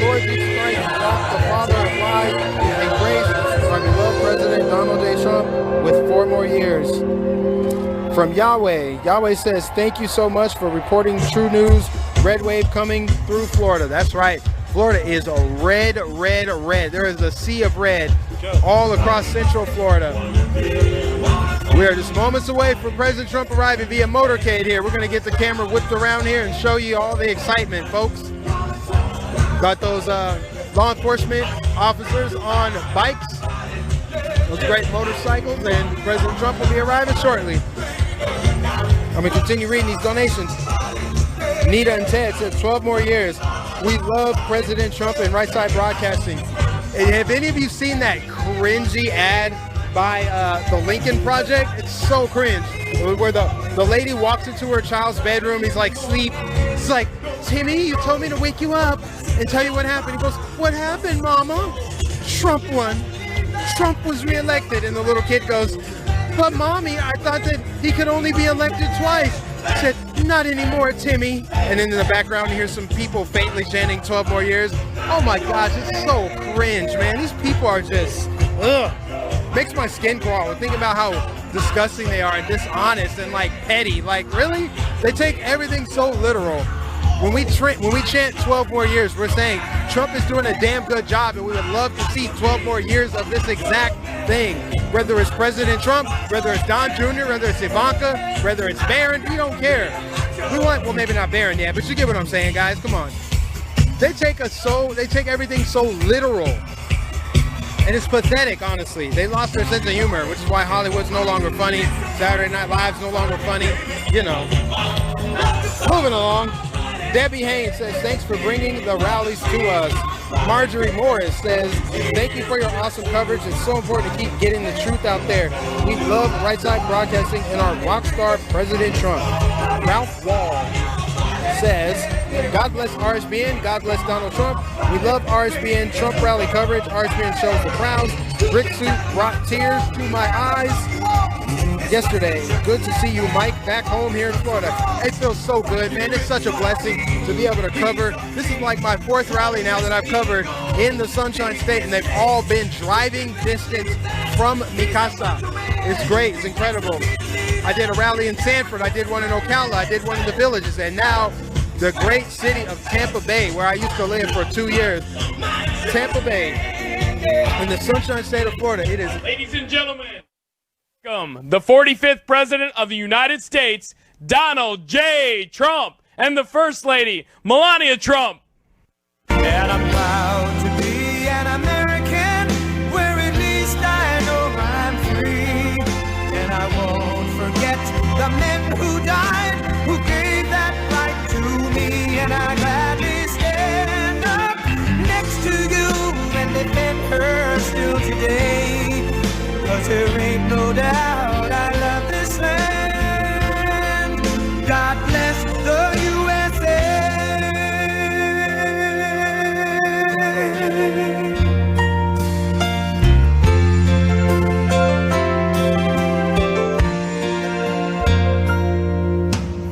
Lord Jesus Christ, God, the Father of life and grace, our beloved President Donald J. Trump with 4 more years. From Yahweh says, thank you so much for reporting true news. Red wave coming through Florida. That's right. Florida is a red. There is a sea of red all across central Florida. We are just moments away from President Trump arriving via motorcade here. We're going to get the camera whipped around here and show you all the excitement, folks. Got those law enforcement officers on bikes, those great motorcycles, and President Trump will be arriving shortly. I'm going to continue reading these donations. Nita and Ted said 12 more years. We love President Trump and Right Side Broadcasting. Have any of you seen that cringy ad by the Lincoln Project? It's so cringe. Where the lady walks into her child's bedroom. He's like, sleep. It's like, Timmy, you told me to wake you up and tell you what happened. He goes, what happened, Mama? Trump won. Trump was reelected. And the little kid goes, but Mommy, I thought that he could only be elected twice. I said, not anymore, Timmy. And then in the background, you hear some people faintly chanting 12 more years. Oh my gosh, it's so cringe, man. These people are just, ugh. Makes my skin crawl. Think about how disgusting they are and dishonest and like petty. Like, really? They take everything so literal. When we chant 12 more years, we're saying Trump is doing a damn good job and we would love to see 12 more years of this exact thing. Whether it's President Trump, whether it's Don Jr., whether it's Ivanka, whether it's Barron, we don't care. We want, well, maybe not Barron yet, but you get what I'm saying, guys. Come on. They take everything so literal. And it's pathetic, honestly. They lost their sense of humor, which is why Hollywood's no longer funny. Saturday Night Live's no longer funny. You know. Moving along. Debbie Haynes says, thanks for bringing the rallies to us. Marjorie Morris says, thank you for your awesome coverage. It's so important to keep getting the truth out there. We love Right Side Broadcasting and our rock star President Trump. Ralph Wall says, God bless RSBN, God bless Donald Trump. We love RSBN Trump rally coverage. RSBN shows the crowds. Brick suit brought tears to my eyes yesterday. Good to see you, Mike. back home here in Florida. It feels so good, man. It's such a blessing to be able to cover. This is like my 4th rally now that I've covered in the Sunshine State, and they've all been driving distance from mi casa. It's great. It's incredible. I did a rally in Sanford. I did one in Ocala. I did one in the Villages. And now the great city of Tampa Bay, where I used to live for 2 years. Tampa Bay, in the Sunshine State of Florida. It is. Ladies and gentlemen, welcome the 45th President of the United States, Donald J. Trump, and the First Lady, Melania Trump. And I'm proud to be an American, where at least I know I'm free. And I won't forget the men who died, who gave that right to me. And I gladly stand up next to you and defend her still today. 'Cause there ain't no doubt I love this land. God bless the USA.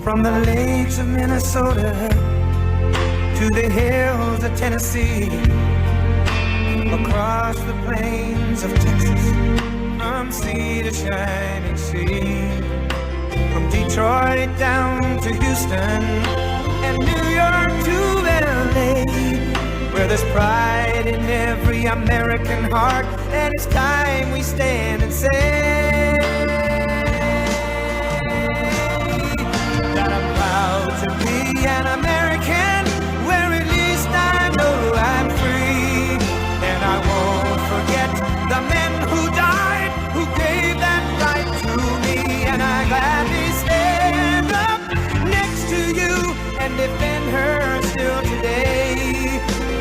From the lakes of Minnesota to the hills of Tennessee, across the plains of Texas, from sea to shining sea, from Detroit down to Houston and New York to LA, where there's pride in every American heart, and it's time we stand and say that I'm proud to be an American, where at least I know I'm free. And I won't forget the men who died, who gave that right to me. And I gladly stand up next to you and defend her still today.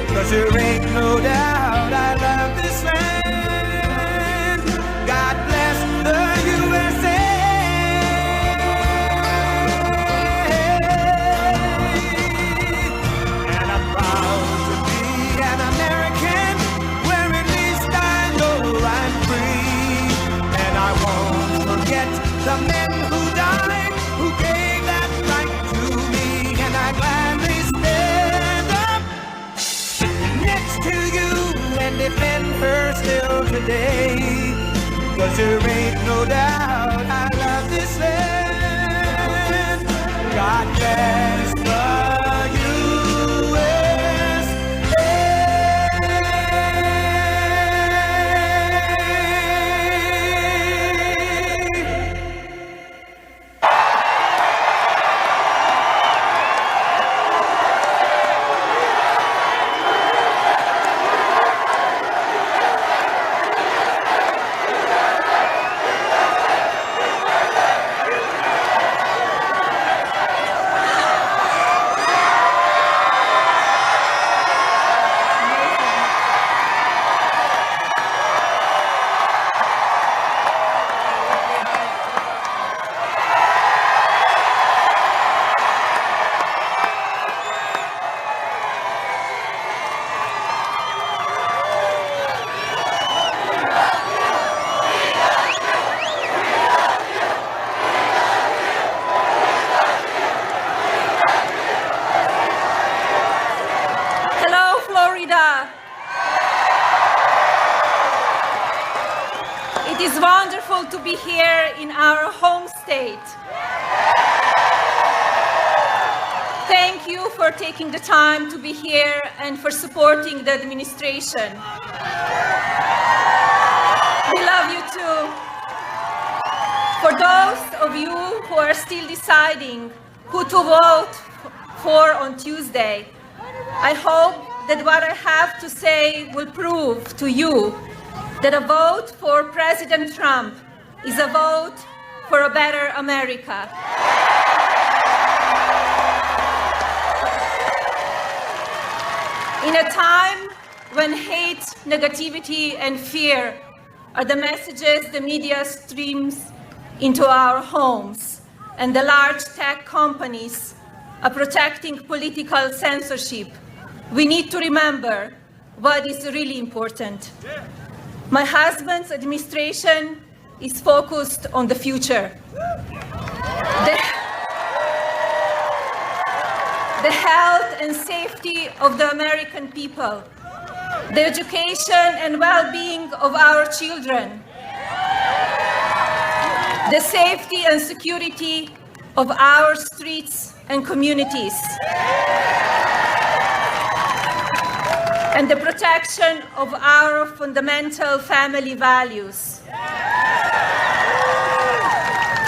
'Cause there ain't no doubt I love this land. God bless the USA. And I'm proud to be an American, where at least I know I'm free. And I won't forget the men who died, who gave that right to me. And I gladly stand up next to you and defend her still today. 'Cause there ain't no doubt I love this land. God bless the to be here in our home state. Thank you for taking the time to be here and for supporting the administration. We love you too. For those of you who are still deciding who to vote for on Tuesday, I hope that what I have to say will prove to you that a vote for President Trump is a vote for a better America. In a time when hate, negativity, and fear are the messages the media streams into our homes, and the large tech companies are protecting political censorship, we need to remember what is really important. My husband's administration is focused on the future. the health and safety of the American people, the education and well-being of our children, the safety and security of our streets and communities, and the protection of our fundamental family values.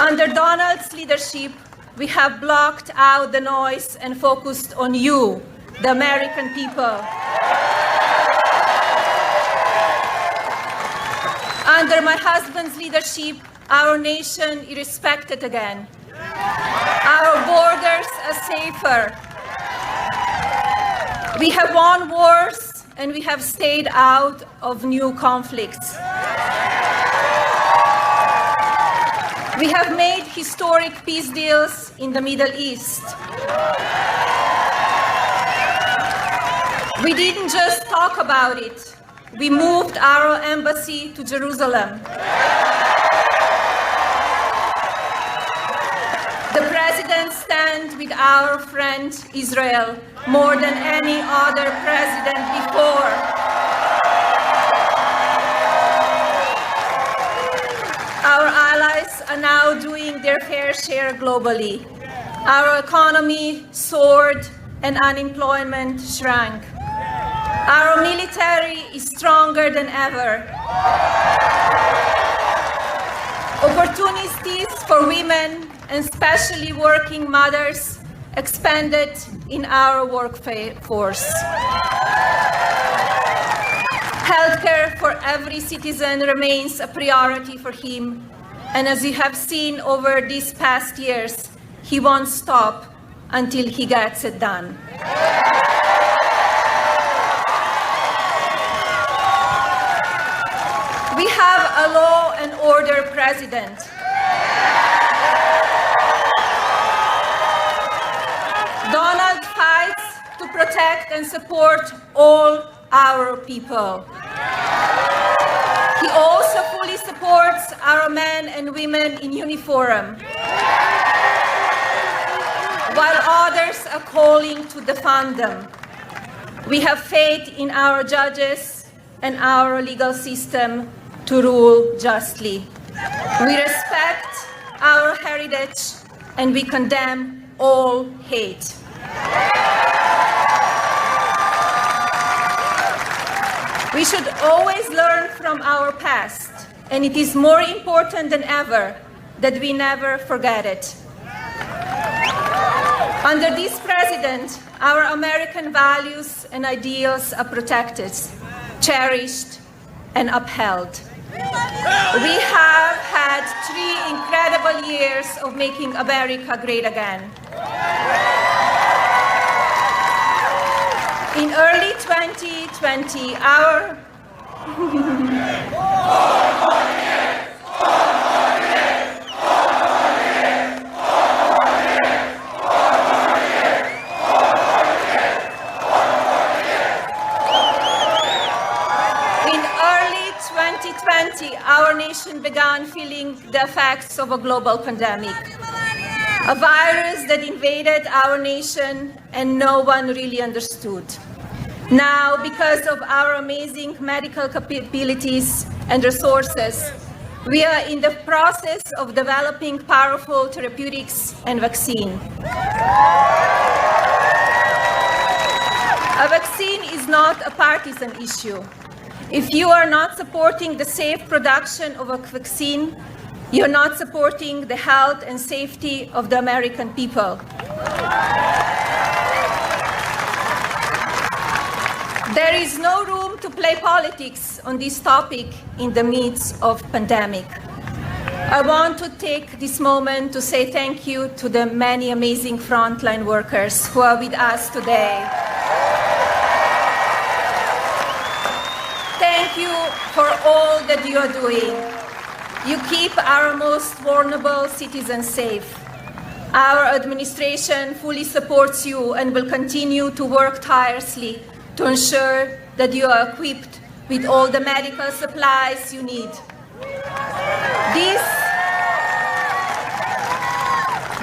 Under Donald's leadership, we have blocked out the noise and focused on you, the American people. Under my husband's leadership, our nation is respected again. Our borders are safer. We have won wars and we have stayed out of new conflicts. We have made historic peace deals in the Middle East. We didn't just talk about it. We moved our embassy to Jerusalem. The president stands with our friend Israel more than any other president before. Our allies are now doing their fair share globally. Our economy soared and unemployment shrank. Our military is stronger than ever. Opportunities for women and especially working mothers expanded in our workforce. Healthcare for every citizen remains a priority for him, and as you have seen over these past years, he won't stop until he gets it done. We have a law and order president. Donald fights to protect and support all our people. He also fully supports our men and women in uniform, while others are calling to defund them. We have faith in our judges and our legal system to rule justly. We respect our heritage and we condemn all hate. We should always learn from our past, and it is more important than ever that we never forget it. Under this president, our American values and ideals are protected, cherished, and upheld. We have had 3 incredible years of making America great again. In early 2020, our our nation began feeling the effects of a global pandemic, a virus that invaded our nation and no one really understood. Now, because of our amazing medical capabilities and resources, we are in the process of developing powerful therapeutics and vaccine. A vaccine is not a partisan issue. If you are not supporting the safe production of a vaccine, you're not supporting the health and safety of the American people. There is no room to play politics on this topic in the midst of pandemic. I want to take this moment to say thank you to the many amazing frontline workers who are with us today. Thank you for all that you are doing. You keep our most vulnerable citizens safe. Our administration fully supports you and will continue to work tirelessly to ensure that you are equipped with all the medical supplies you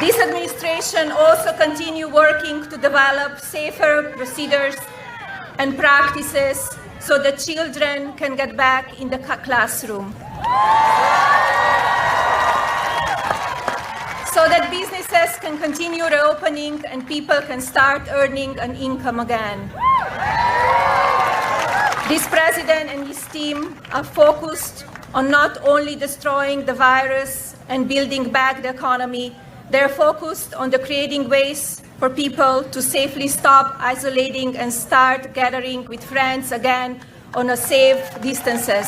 This administration also continue working to develop safer procedures and practices so that children can get back in the classroom. So that businesses can continue reopening and people can start earning an income again. This president and his team are focused on not only destroying the virus and building back the economy, they're focused on creating ways for people to safely stop isolating and start gathering with friends again on a safe distances.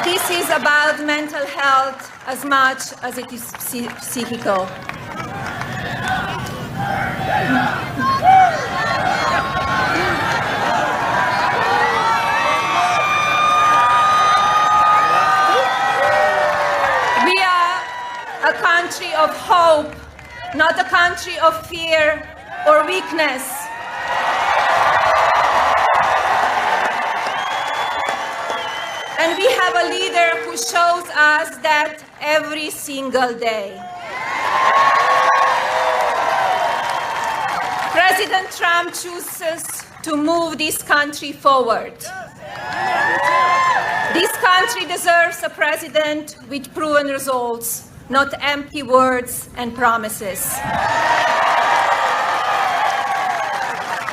This is about mental health as much as it is psychical. We are a country of hope, not a country of fear or weakness. And we have a leader who shows us that every single day. President Trump chooses to move this country forward. This country deserves a president with proven results, not empty words and promises.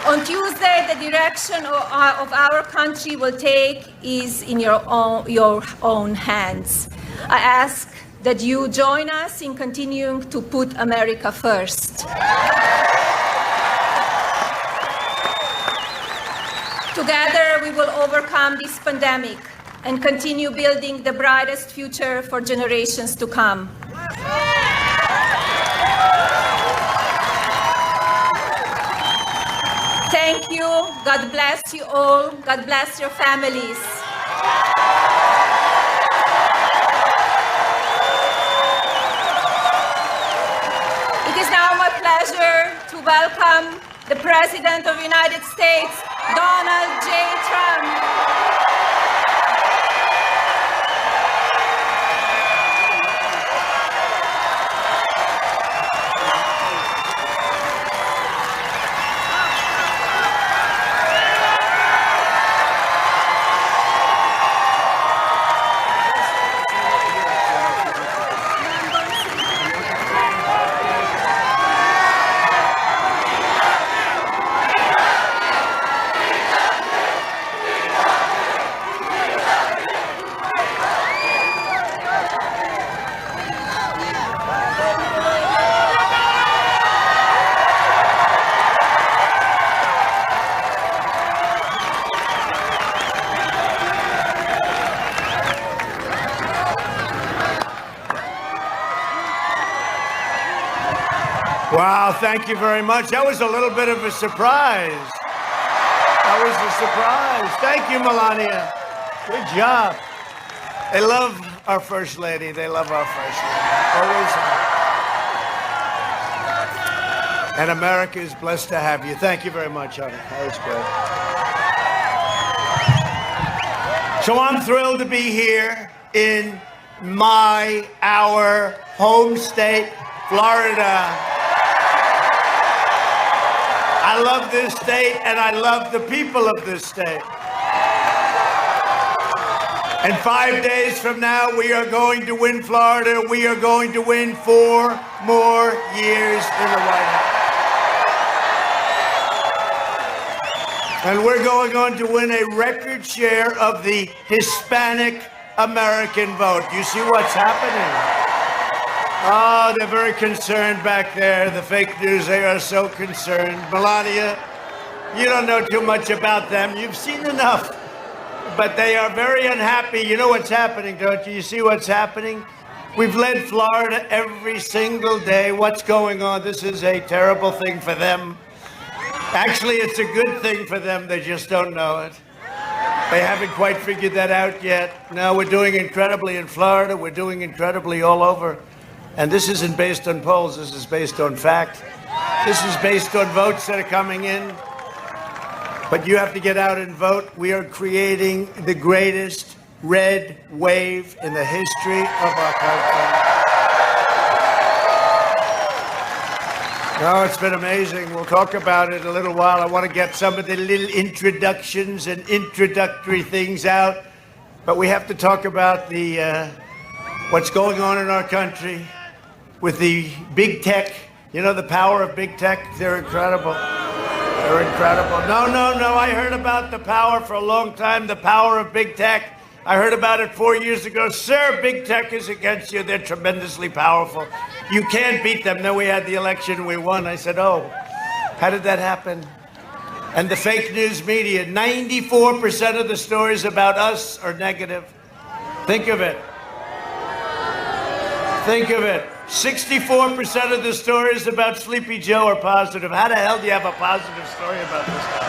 On Tuesday, the direction of our country will take is in your own hands. I ask that you join us in continuing to put America first. Together, we will overcome this pandemic and continue building the brightest future for generations to come. Thank you. God bless you all. God bless your families. It is now my pleasure to welcome the President of the United States, Donald J. Trump. Wow, thank you very much. That was a little bit of a surprise. That was a surprise. Thank you, Melania. Good job. They love our First Lady. They love our First Lady. Always have. And America is blessed to have you. Thank you very much, honey. That was good. So I'm thrilled to be here in our home state, Florida. I love this state, and I love the people of this state. And 5 days from now, we are going to win Florida. We are going to win 4 more years in the White House. And we're going on to win a record share of the Hispanic American vote. You see what's happening? Oh, they're very concerned back there. The fake news, they are so concerned. Melania, you don't know too much about them. You've seen enough. But they are very unhappy. You know what's happening, don't you? You see what's happening? We've led Florida every single day. What's going on? This is a terrible thing for them. Actually, it's a good thing for them. They just don't know it. They haven't quite figured that out yet. No, we're doing incredibly in Florida. We're doing incredibly all over. And this isn't based on polls. This is based on fact. This is based on votes that are coming in. But you have to get out and vote. We are creating the greatest red wave in the history of our country. No, it's been amazing. We'll talk about it in a little while. I want to get some of the little introductions and introductory things out. But we have to talk about the what's going on in our country with the big tech. You know, the power of big tech? They're incredible. They're incredible. No. I heard about the power for a long time, the power of big tech. I heard about it 4 years ago. Sir, big tech is against you. They're tremendously powerful. You can't beat them. Then we had the election, we won. I said, oh, how did that happen? And the fake news media, 94% of the stories about us are negative. Think of it. Think of it. 64% of the stories about Sleepy Joe are positive. How the hell do you have a positive story about this guy?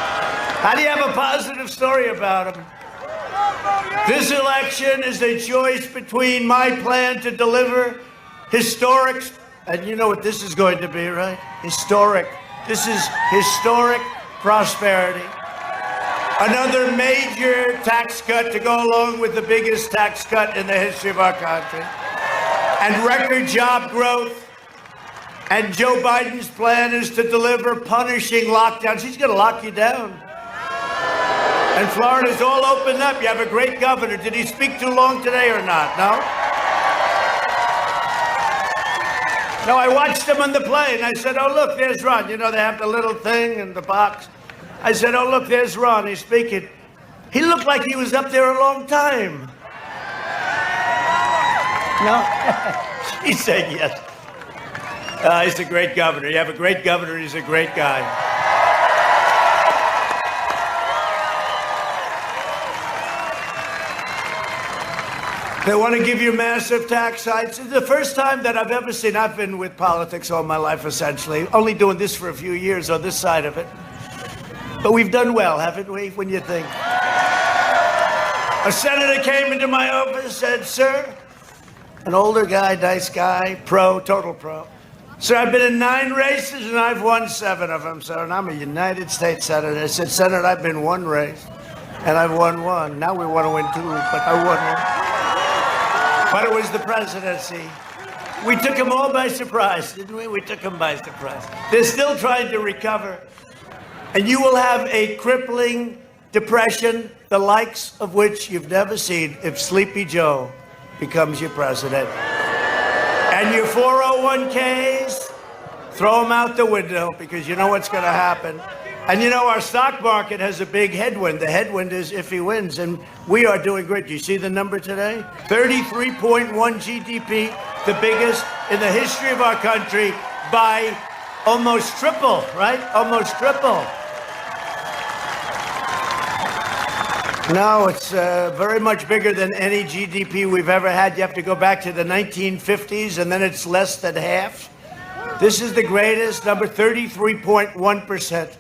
How do you have a positive story about him? This election is a choice between my plan to deliver historic, and you know what this is going to be, right? Historic. This is historic prosperity. Another major tax cut to go along with the biggest tax cut in the history of our country. And record job growth. And Joe Biden's plan is to deliver punishing lockdowns. He's going to lock you down. And Florida's all opened up. You have a great governor. Did he speak too long today or not? No? No, I watched him on the plane. I said, oh, look, there's Ron. You know, they have the little thing in the box. I said, oh, look, there's Ron. He's speaking. He looked like he was up there a long time. No? She said yes. He's a great governor. You have a great governor. He's a great guy. They want to give you massive tax hikes. It's the first time that I've ever seen. I've been with politics all my life, essentially. Only doing this for a few years on this side of it. But we've done well, haven't we, when you think? A senator came into my office and said, sir, an older guy, nice guy, pro, total pro. Sir, I've been in 9 races and I've won 7 of them, sir. And I'm a United States senator. I said, Senator, I've been 1 race and I've won 1. Now we want to win 2, but I won 1. But it was the presidency. We took them all by surprise, didn't we? We took them by surprise. They're still trying to recover. And you will have a crippling depression, the likes of which you've never seen if Sleepy Joe becomes your president. And your 401ks, throw them out the window because you know what's going to happen. And you know, our stock market has a big headwind. The headwind is if he wins, and we are doing great. Do you see the number today? 33.1 GDP, the biggest in the history of our country by almost triple, right? Almost triple. No, it's very much bigger than any GDP we've ever had. You have to go back to the 1950s, and then it's less than half. This is the greatest number, 33.1%.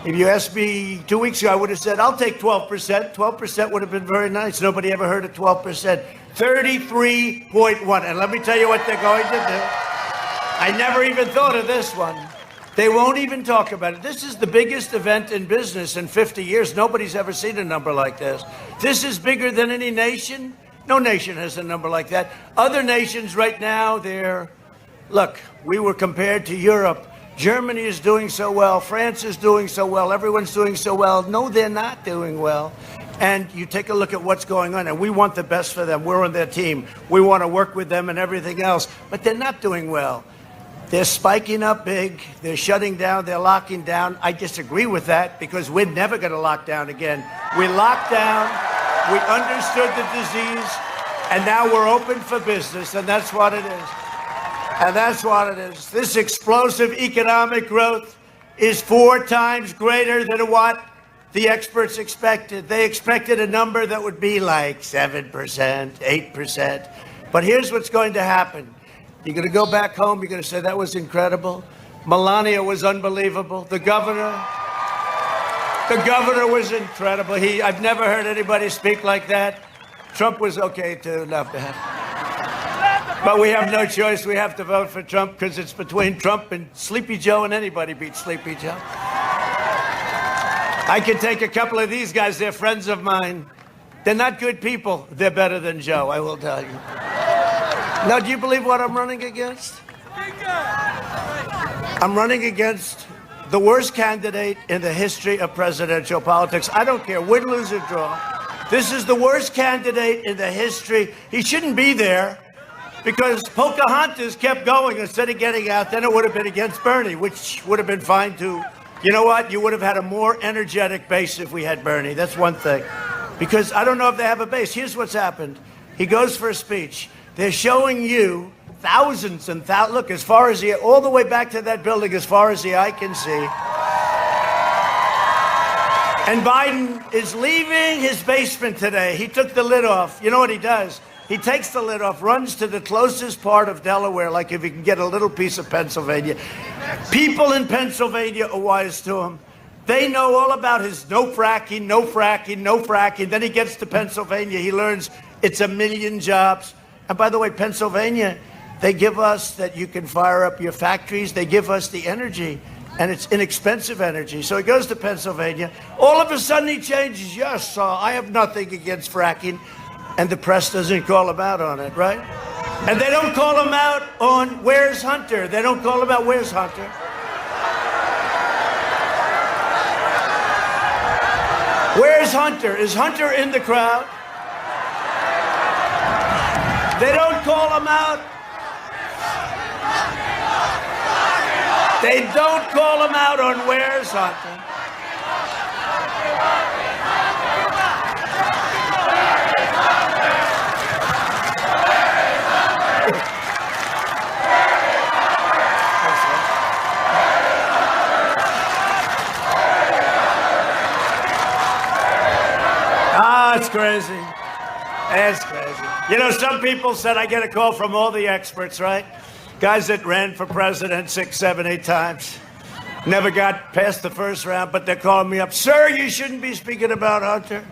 If you asked me 2 weeks ago, I would have said, I'll take 12%. 12% would have been very nice. Nobody ever heard of 12%. 33.1. And let me tell you what they're going to do. I never even thought of this one. They won't even talk about it. This is the biggest event in business in 50 years. Nobody's ever seen a number like this. This is bigger than any nation. No nation has a number like that. Other nations right now, look, we were compared to Europe. Germany is doing so well. France is doing so well. Everyone's doing so well. No, they're not doing well. And you take a look at what's going on, and we want the best for them. We're on their team. We want to work with them and everything else. But they're not doing well. They're spiking up big. They're shutting down. They're locking down. I disagree with that because we're never going to lock down again. We locked down. We understood the disease. And now we're open for business, and that's what it is. And that's what it is. This explosive economic growth is 4 times greater than what the experts expected. They expected a number that would be like 7%, 8%. But here's what's going to happen. You're going to go back home. You're going to say, that was incredible. Melania was unbelievable. The governor was incredible. I've never heard anybody speak like that. Trump was okay, too. Not bad. But we have no choice. We have to vote for Trump because it's between Trump and Sleepy Joe, and anybody beats Sleepy Joe. I can take a couple of these guys. They're friends of mine. They're not good people. They're better than Joe, I will tell you. Now, do you believe what I'm running against? I'm running against the worst candidate in the history of presidential politics. I don't care, win, lose, or draw. This is the worst candidate in the history. He shouldn't be there because Pocahontas kept going instead of getting out. Then it would have been against Bernie, which would have been fine too. You know what? You would have had a more energetic base if we had Bernie. That's one thing. Because I don't know if they have a base. Here's what's happened. He goes for a speech. They're showing you thousands and thousands. Look, as far as all the way back to that building, as far as the eye can see. And Biden is leaving his basement today. He took the lid off. You know what he does? He takes the lid off, runs to the closest part of Delaware, like if he can get a little piece of Pennsylvania. People in Pennsylvania are wise to him. They know all about his no fracking, no fracking, no fracking. Then he gets to Pennsylvania. He learns it's 1 million jobs. And by the way, Pennsylvania, they give us that you can fire up your factories. They give us the energy. And it's inexpensive energy. So he goes to Pennsylvania. All of a sudden he changes. Yes, I have nothing against fracking. And the press doesn't call him out on it, right? And they don't call him out on where's Hunter. They don't call him out where's Hunter. Where's Hunter? Is Hunter in the crowd? They don't call him out. They don't call him out on where's Hunter. It's crazy. It's crazy. You know, some people said I get a call from all the experts, right? Guys that ran for president 6, 7, 8 times. Never got past the first round, but they're calling me up. Sir, you shouldn't be speaking about Hunter.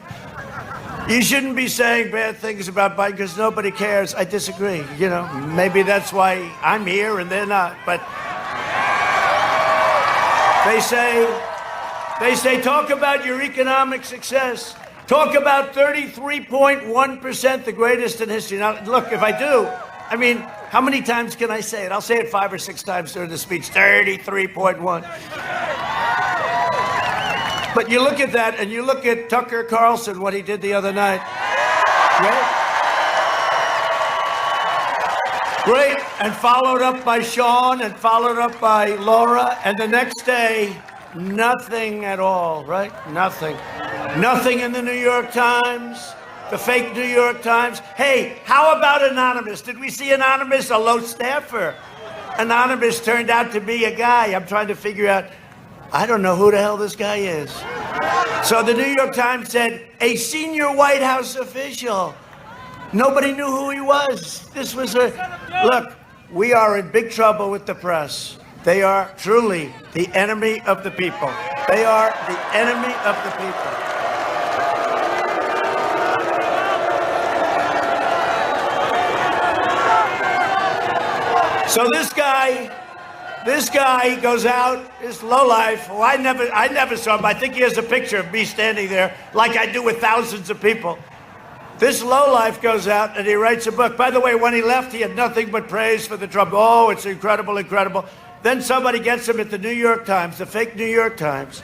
You shouldn't be saying bad things about Biden because nobody cares. I disagree. You know, maybe that's why I'm here and they're not. But they say, talk about your economic success. Talk about 33.1%, the greatest in history. Now, look, if I do, I mean, how many times can I say it? I'll say it 5 or 6 times during the speech. 33.1. But you look at that, and you look at Tucker Carlson, what he did the other night. Great. And followed up by Sean, and followed up by Laura, and the next day, nothing at all, right? Nothing. Nothing in the New York Times, the fake New York Times. Hey, how about Anonymous? Did we see Anonymous? A low staffer. Anonymous turned out to be a guy. I'm trying to figure out, I don't know who the hell this guy is. So the New York Times said, a senior White House official. Nobody knew who he was. This was look, we are in big trouble with the press. They are truly the enemy of the people. They are the enemy of the people. So this guy goes out, this lowlife. Well, I never saw him. I think he has a picture of me standing there like I do with thousands of people. This lowlife goes out and he writes a book. By the way, when he left, he had nothing but praise for the Trump. Oh, it's incredible, incredible. Then somebody gets him at the New York Times, the fake New York Times,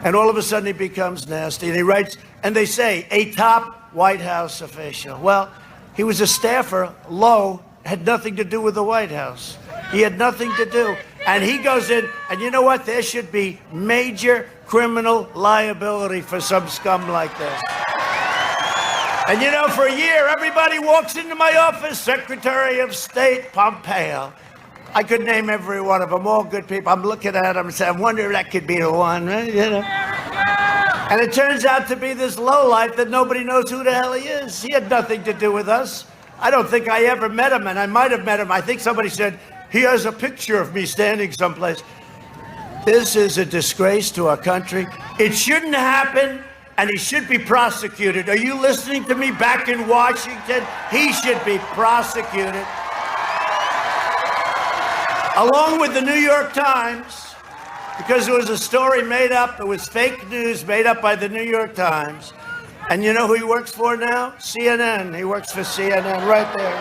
and all of a sudden he becomes nasty. And he writes, and they say, a top White House official. Well, he was a staffer, low, had nothing to do with the White House. He had nothing to do. And he goes in, and you know what? There should be major criminal liability for some scum like this. And you know, for a year, everybody walks into my office, Secretary of State Pompeo. I could name every one of them, all good people. I'm looking at them and saying, I wonder if that could be the one, right? You know? And it turns out to be this lowlife that nobody knows who the hell he is. He had nothing to do with us. I don't think I ever met him, and I might have met him. I think somebody said, he has a picture of me standing someplace. This is a disgrace to our country. It shouldn't happen, and he should be prosecuted. Are you listening to me back in Washington? He should be prosecuted. Along with the New York Times, because it was a story made up, it was fake news made up by the New York Times. And you know who he works for now? CNN. He works for CNN right there.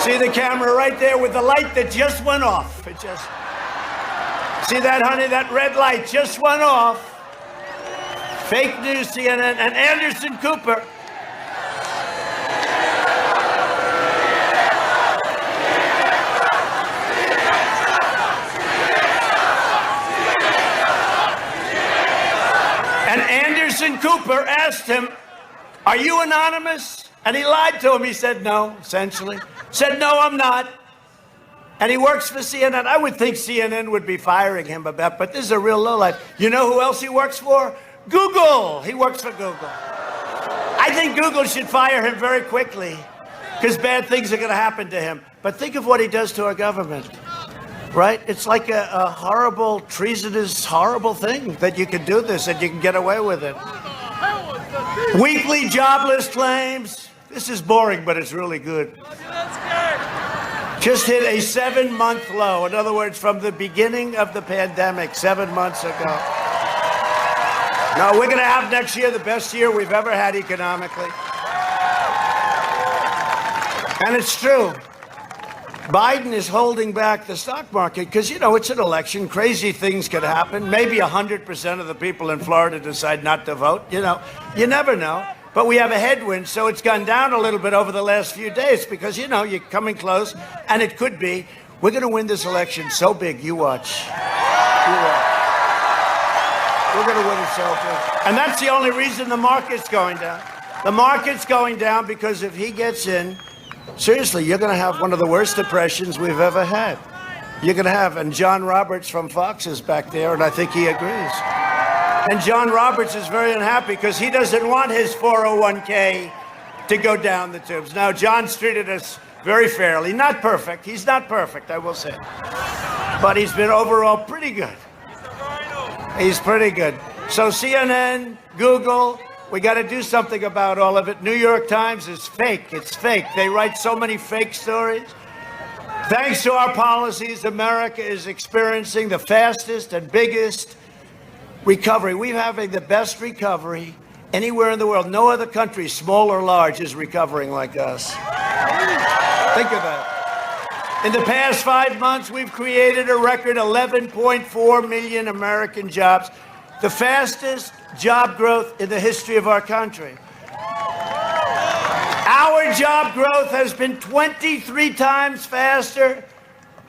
See the camera right there with the light that just went off. It just... See that, honey? That red light just went off. Fake news, CNN, and Anderson Cooper. And Anderson Cooper asked him, "Are you anonymous?" And he lied to him. He said no, essentially. Said, "No, I'm not." And he works for CNN. I would think CNN would be firing him about, but this is a real lowlife. You know who else he works for? Google. He works for Google. I think Google should fire him very quickly because bad things are going to happen to him. But think of what he does to our government, right? It's like a horrible, treasonous, horrible thing that you can do this and you can get away with it. Weekly jobless claims. This is boring, but it's really good. Just hit a 7-month low. In other words, from the beginning of the pandemic, 7 months ago. No, we're going to have next year the best year we've ever had economically. And it's true. Biden is holding back the stock market because, you know, it's an election. Crazy things could happen. Maybe 100% of the people in Florida decide not to vote. You know, you never know. But we have a headwind, so it's gone down a little bit over the last few days because, you know, you're coming close, and it could be. We're going to win this election so big, you watch. You watch. We're going to win it so big. And that's the only reason the market's going down. The market's going down because if he gets in, seriously, you're going to have one of the worst depressions we've ever had. You're going to have, and John Roberts from Fox is back there, and I think he agrees. And John Roberts is very unhappy because he doesn't want his 401k to go down the tubes. Now, John's treated us very fairly. Not perfect. He's not perfect, I will say. But he's been overall pretty good. He's pretty good. So CNN, Google, we got to do something about all of it. New York Times is fake. It's fake. They write so many fake stories. Thanks to our policies, America is experiencing the fastest and biggest recovery. We're having the best recovery anywhere in the world. No other country, small or large, is recovering like us. Think of that. In the past 5 months, we've created a record 11.4 million American jobs, the fastest job growth in the history of our country. Our job growth has been 23 times faster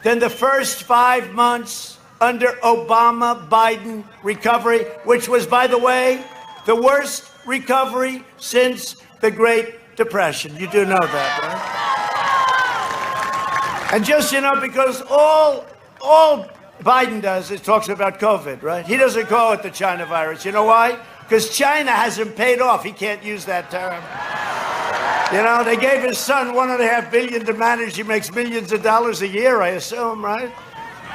than the first 5 months under Obama-Biden recovery, which was, by the way, the worst recovery since the Great Depression. You do know that, right? And just, you know, because all Biden does is talks about COVID, right? He doesn't call it the China virus. You know why? Because China hasn't paid off. He can't use that term. You know, they gave his son $1.5 billion to manage. He makes millions of dollars a year, I assume, right?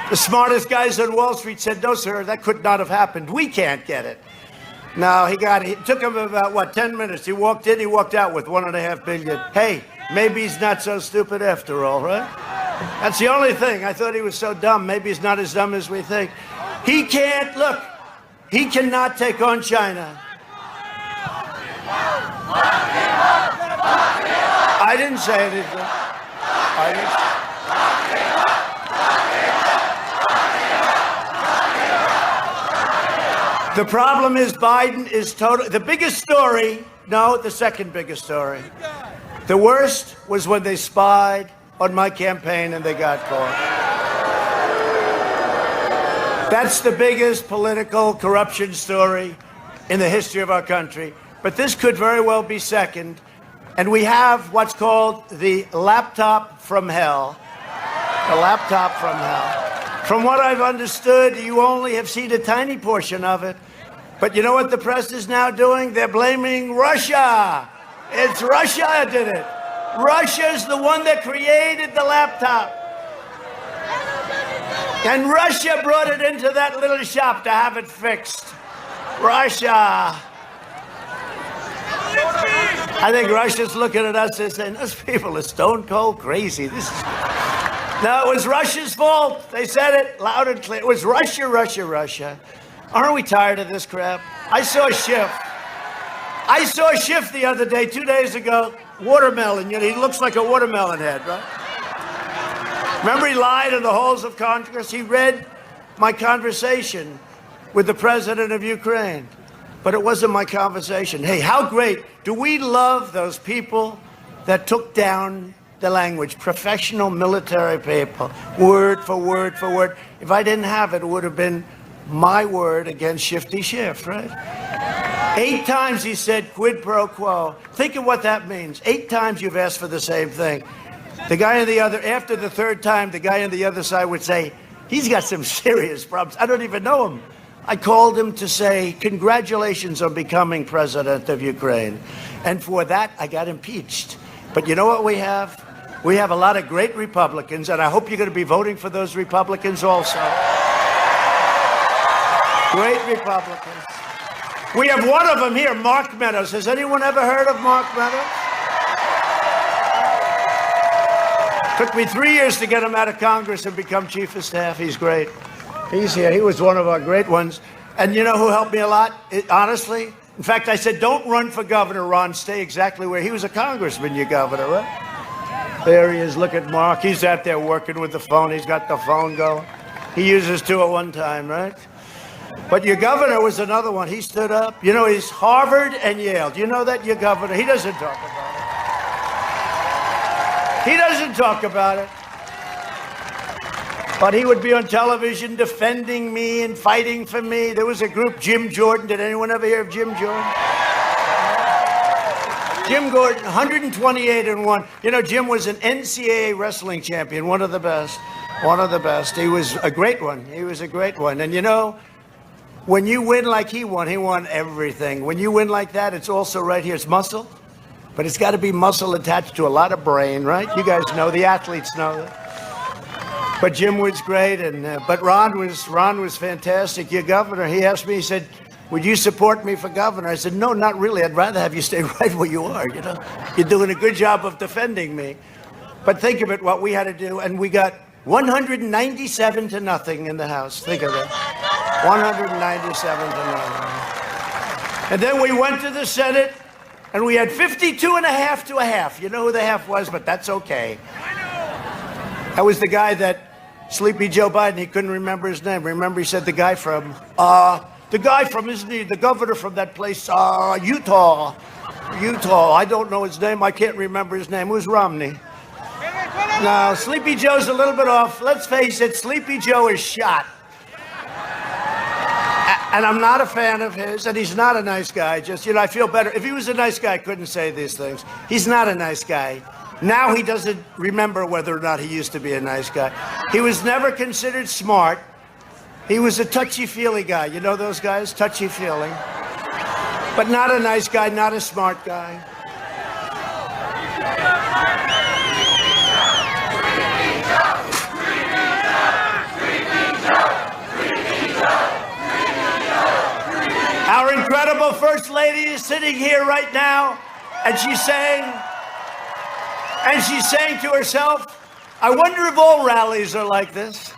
The smartest guys on Wall Street said, "No, sir, that could not have happened. We can't get it." No, it took him about, 10 minutes. He walked in, he walked out with $1.5 billion. Hey, maybe he's not so stupid after all, right? That's the only thing. I thought he was so dumb. Maybe he's not as dumb as we think. He can't, look, he cannot take on China. I didn't say anything. The problem is Biden is the biggest story, no, the second biggest story. The worst was when they spied on my campaign and they got caught. That's the biggest political corruption story in the history of our country. But this could very well be second. And we have what's called the laptop from hell. The laptop from hell. From what I've understood, you only have seen a tiny portion of it. But you know what the press is now doing? They're blaming Russia. It's Russia that did it. Russia's the one that created the laptop. And Russia brought it into that little shop to have it fixed. Russia. I think Russia's looking at us and saying, those people are stone cold crazy. No, it was Russia's fault. They said it loud and clear. It was Russia, Russia, Russia. Aren't we tired of this crap? I saw Schiff. I saw Schiff the other day, 2 days ago. Watermelon, you know, he looks like a watermelon head, right? Remember he lied in the halls of Congress? He read my conversation with the president of Ukraine. But it wasn't my conversation. Hey, how great. Do we love those people that took down the language? Professional military people, word for word for word. If I didn't have it, it would have been my word against Shifty Schiff, right? 8 times he said quid pro quo. Think of what that means. 8 times you've asked for the same thing. The guy on the other, after the 3rd time, the guy on the other side would say, he's got some serious problems. I don't even know him. I called him to say, congratulations on becoming president of Ukraine. And for that, I got impeached. But you know what we have? We have a lot of great Republicans, and I hope you're going to be voting for those Republicans also. Great Republicans. We have one of them here, Mark Meadows. Has anyone ever heard of Mark Meadows? Took me 3 years to get him out of Congress and become chief of staff. He's great. He's here. He was one of our great ones. And you know who helped me a lot? Honestly? In fact, I said, don't run for governor, Ron. Stay exactly where he was a congressman, your governor, right? There he is. Look at Mark. He's out there working with the phone. He's got the phone going. He uses 2 at one time, right? But your governor was another one. He stood up. You know, he's Harvard and Yale. Do you know that, your governor? He doesn't talk about it. He doesn't talk about it. But he would be on television defending me and fighting for me. There was a group, Jim Jordan. Did anyone ever hear of Jim Jordan? Jim Gordon, 128-1. You know, Jim was an NCAA wrestling champion, one of the best. One of the best. He was a great one. He was a great one. And you know, when you win like he won everything. When you win like that, it's also right here. It's muscle, but it's got to be muscle attached to a lot of brain, right? You guys know, the athletes know that. But Jim was great, and but Ron was fantastic. Your governor, he asked me, he said, would you support me for governor? I said, no, not really. I'd rather have you stay right where you are, you know. You're doing a good job of defending me. But think of it, what we had to do, and we got 197-0 in the House. Think of it. 197-0. And then we went to the Senate, and we had 52.5 to a half. You know who the half was, but that's okay. That was the guy that Sleepy Joe Biden, he couldn't remember his name. Remember, he said the guy from, isn't he, the governor from that place, Utah. I don't know his name. I can't remember his name. It was Romney. No, Sleepy Joe's a little bit off. Let's face it, Sleepy Joe is shot. And I'm not a fan of his, and he's not a nice guy. Just, you know, I feel better. If he was a nice guy, I couldn't say these things. He's not a nice guy. Now he doesn't remember whether or not he used to be a nice guy. He was never considered smart. He was a touchy-feely guy. You know those guys? Touchy-feely. But not a nice guy, not a smart guy. Our incredible First Lady is sitting here right now, and she's saying to herself, I wonder if all rallies are like this.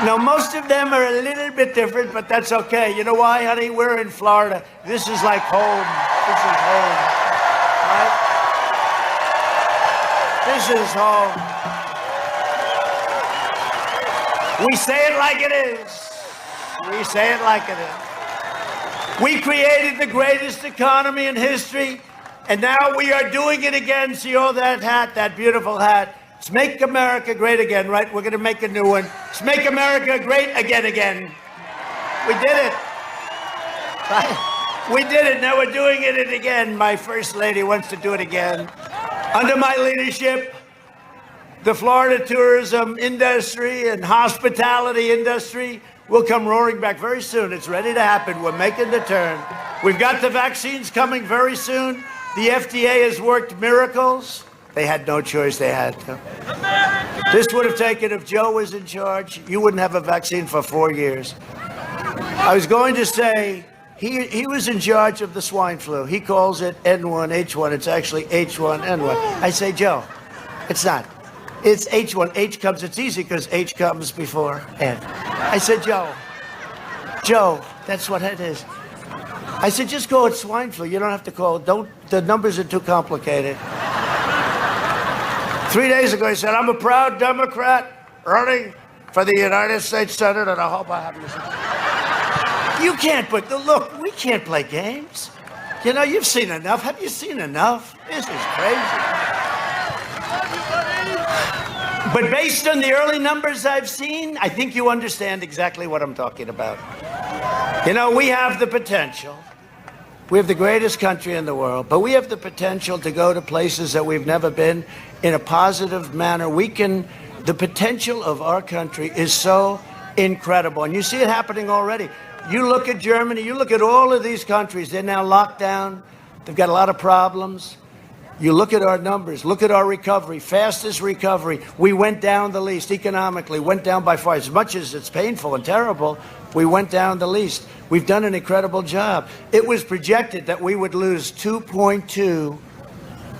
No, most of them are a little bit different, but that's okay. You know why, honey? We're in Florida. This is like home. This is home. Right? This is home. We say it like it is. We say it like it is. We created the greatest economy in history, and now we are doing it again. See all that hat, that beautiful hat? Let's make America great again, right? We're going to make a new one. Let's make America great again. We did it. Right? We did it. Now we're doing it again. My First Lady wants to do it again. Under my leadership, the Florida tourism industry and hospitality industry will come roaring back very soon. It's ready to happen. We're making the turn. We've got the vaccines coming very soon. The FDA has worked miracles. They had no choice. They had to. This would have taken, if Joe was in charge, you wouldn't have a vaccine for 4 years. I was going to say, he was in charge of the swine flu. He calls it N1H1. It's actually H1N1. I say, Joe, it's not. It's H1. H comes, it's easy because H comes before N. I said, Joe, Joe, that's what it is. I said, just call it swine flu. You don't have to call it. The numbers are too complicated. 3 days ago, he said, I'm a proud Democrat running for the United States Senate, and I hope I have this. You can't, but look, we can't play games. You know, you've seen enough. Have you seen enough? This is crazy. But based on the early numbers I've seen, I think you understand exactly what I'm talking about. You know, we have the potential. We have the greatest country in the world, but we have the potential to go to places that we've never been in a positive manner. The potential of our country is so incredible, and you see it happening already. You look at Germany, you look at all of these countries, they're now locked down. They've got a lot of problems. You look at our numbers, look at our recovery, fastest recovery. We went down the least economically, went down by far. As much as it's painful and terrible, we went down the least. We've done an incredible job. It was projected that we would lose 2.2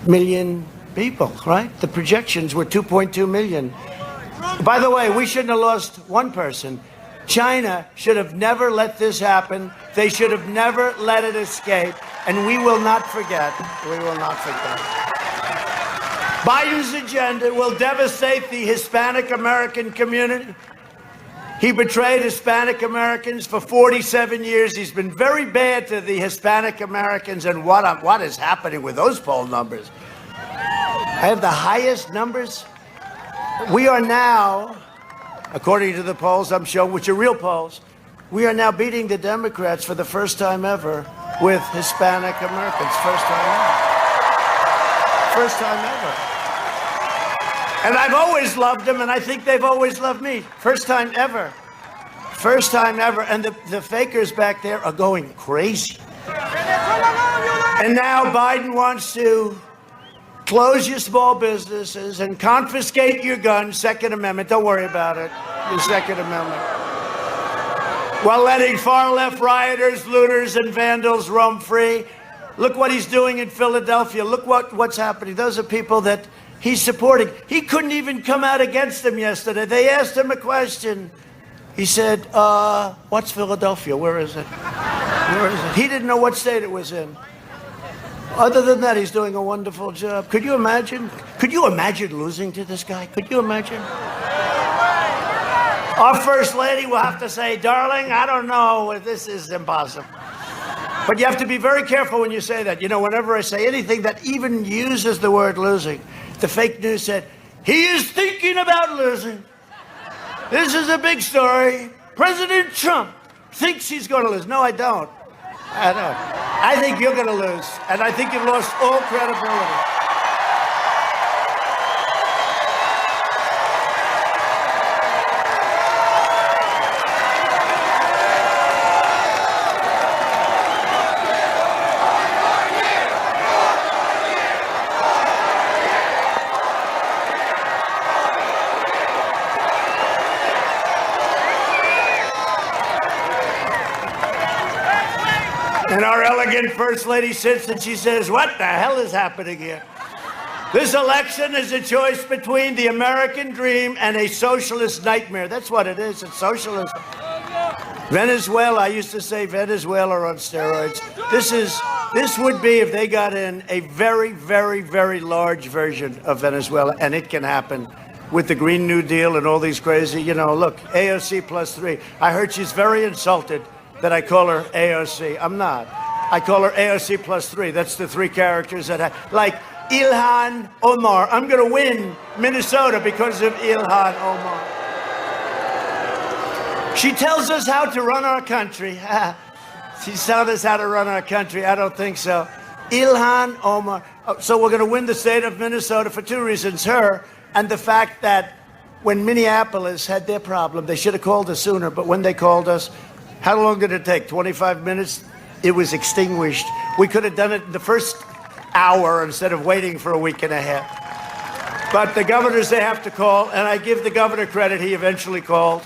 million people, right? The projections were 2.2 million. By the way, we shouldn't have lost one person. China should have never let this happen. They should have never let it escape. And we will not forget. We will not forget. Biden's agenda will devastate the Hispanic American community. He betrayed Hispanic Americans for 47 years. He's been very bad to the Hispanic Americans. And what is happening with those poll numbers? I have the highest numbers. We are now, according to the polls I'm showing, which are real polls, we are now beating the Democrats for the first time ever with Hispanic Americans. First time ever. First time ever. And I've always loved them, and I think they've always loved me. First time ever. First time ever. And the fakers back there are going crazy. And now Biden wants to close your small businesses and confiscate your guns. Second Amendment. Don't worry about it. The Second Amendment. While letting far-left rioters, looters, and vandals roam free. Look what he's doing in Philadelphia. Look what's happening. Those are people that he's supporting. He couldn't even come out against them yesterday. They asked him a question. He said, what's Philadelphia? Where is it? Where is it? He didn't know what state it was in. Other than that, he's doing a wonderful job. Could you imagine? Could you imagine losing to this guy? Could you imagine? Our First Lady will have to say, darling, I don't know. This is impossible. But you have to be very careful when you say that. You know, whenever I say anything that even uses the word losing, the fake news said, he is thinking about losing. This is a big story. President Trump thinks he's going to lose. No, I don't. I don't. I think you're going to lose. And I think you've lost all credibility. And our elegant First Lady sits and she says, what the hell is happening here? This election is a choice between the American dream and a socialist nightmare. That's what it is. It's socialism. Venezuela, I used to say Venezuela on steroids. This would be, if they got in, a very, very, very large version of Venezuela. And it can happen with the Green New Deal and all these crazy, you know, look, AOC +3. I heard she's very insulted that I call her AOC. I'm not. I call her AOC +3. That's the three characters that like Ilhan Omar. I'm going to win Minnesota because of Ilhan Omar. She tells us how to run our country. She's telling us how to run our country. I don't think so. Ilhan Omar. So we're going to win the state of Minnesota for two reasons. Her and the fact that when Minneapolis had their problem, they should have called us sooner. But when they called us, how long did it take? 25 minutes? It was extinguished. We could have done it in the first hour instead of waiting for a week and a half. But the governors, they have to call, and I give the governor credit. He eventually called.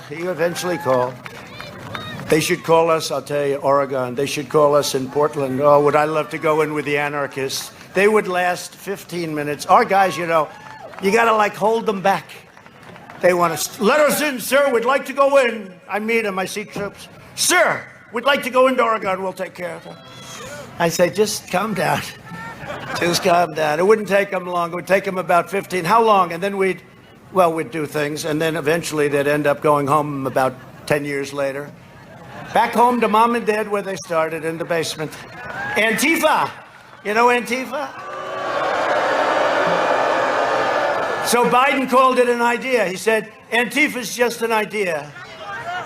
They should call us, I'll tell you, Oregon. They should call us in Portland. Oh, would I love to go in with the anarchists. They would last 15 minutes. Our guys, you know, you got to, like, hold them back. They want to, let us in, sir. We'd like to go in. I meet them. I see troops. Sir, we'd like to go into Oregon. We'll take care of it. I say, just calm down. Just calm down. It wouldn't take them long. It would take them about 15. How long? And then we'd do things. And then eventually they'd end up going home about 10 years later. Back home to mom and dad where they started, in the basement. Antifa. You know Antifa? So Biden called it an idea. He said, Antifa's just an idea.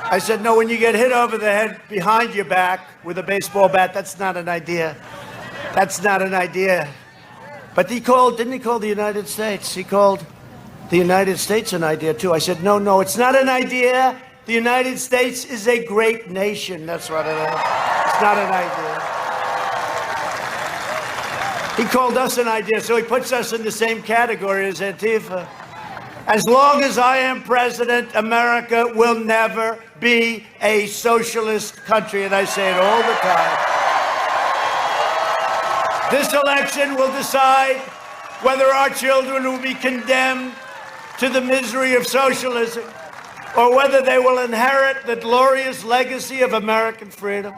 I said, no, when you get hit over the head behind your back with a baseball bat, that's not an idea. That's not an idea. But didn't he call the United States? He called the United States an idea too. I said, no, it's not an idea. The United States is a great nation. That's what it is. It's not an idea. He called us an idea, so he puts us in the same category as Antifa. As long as I am president, America will never be a socialist country, and I say it all the time. This election will decide whether our children will be condemned to the misery of socialism or whether they will inherit the glorious legacy of American freedom.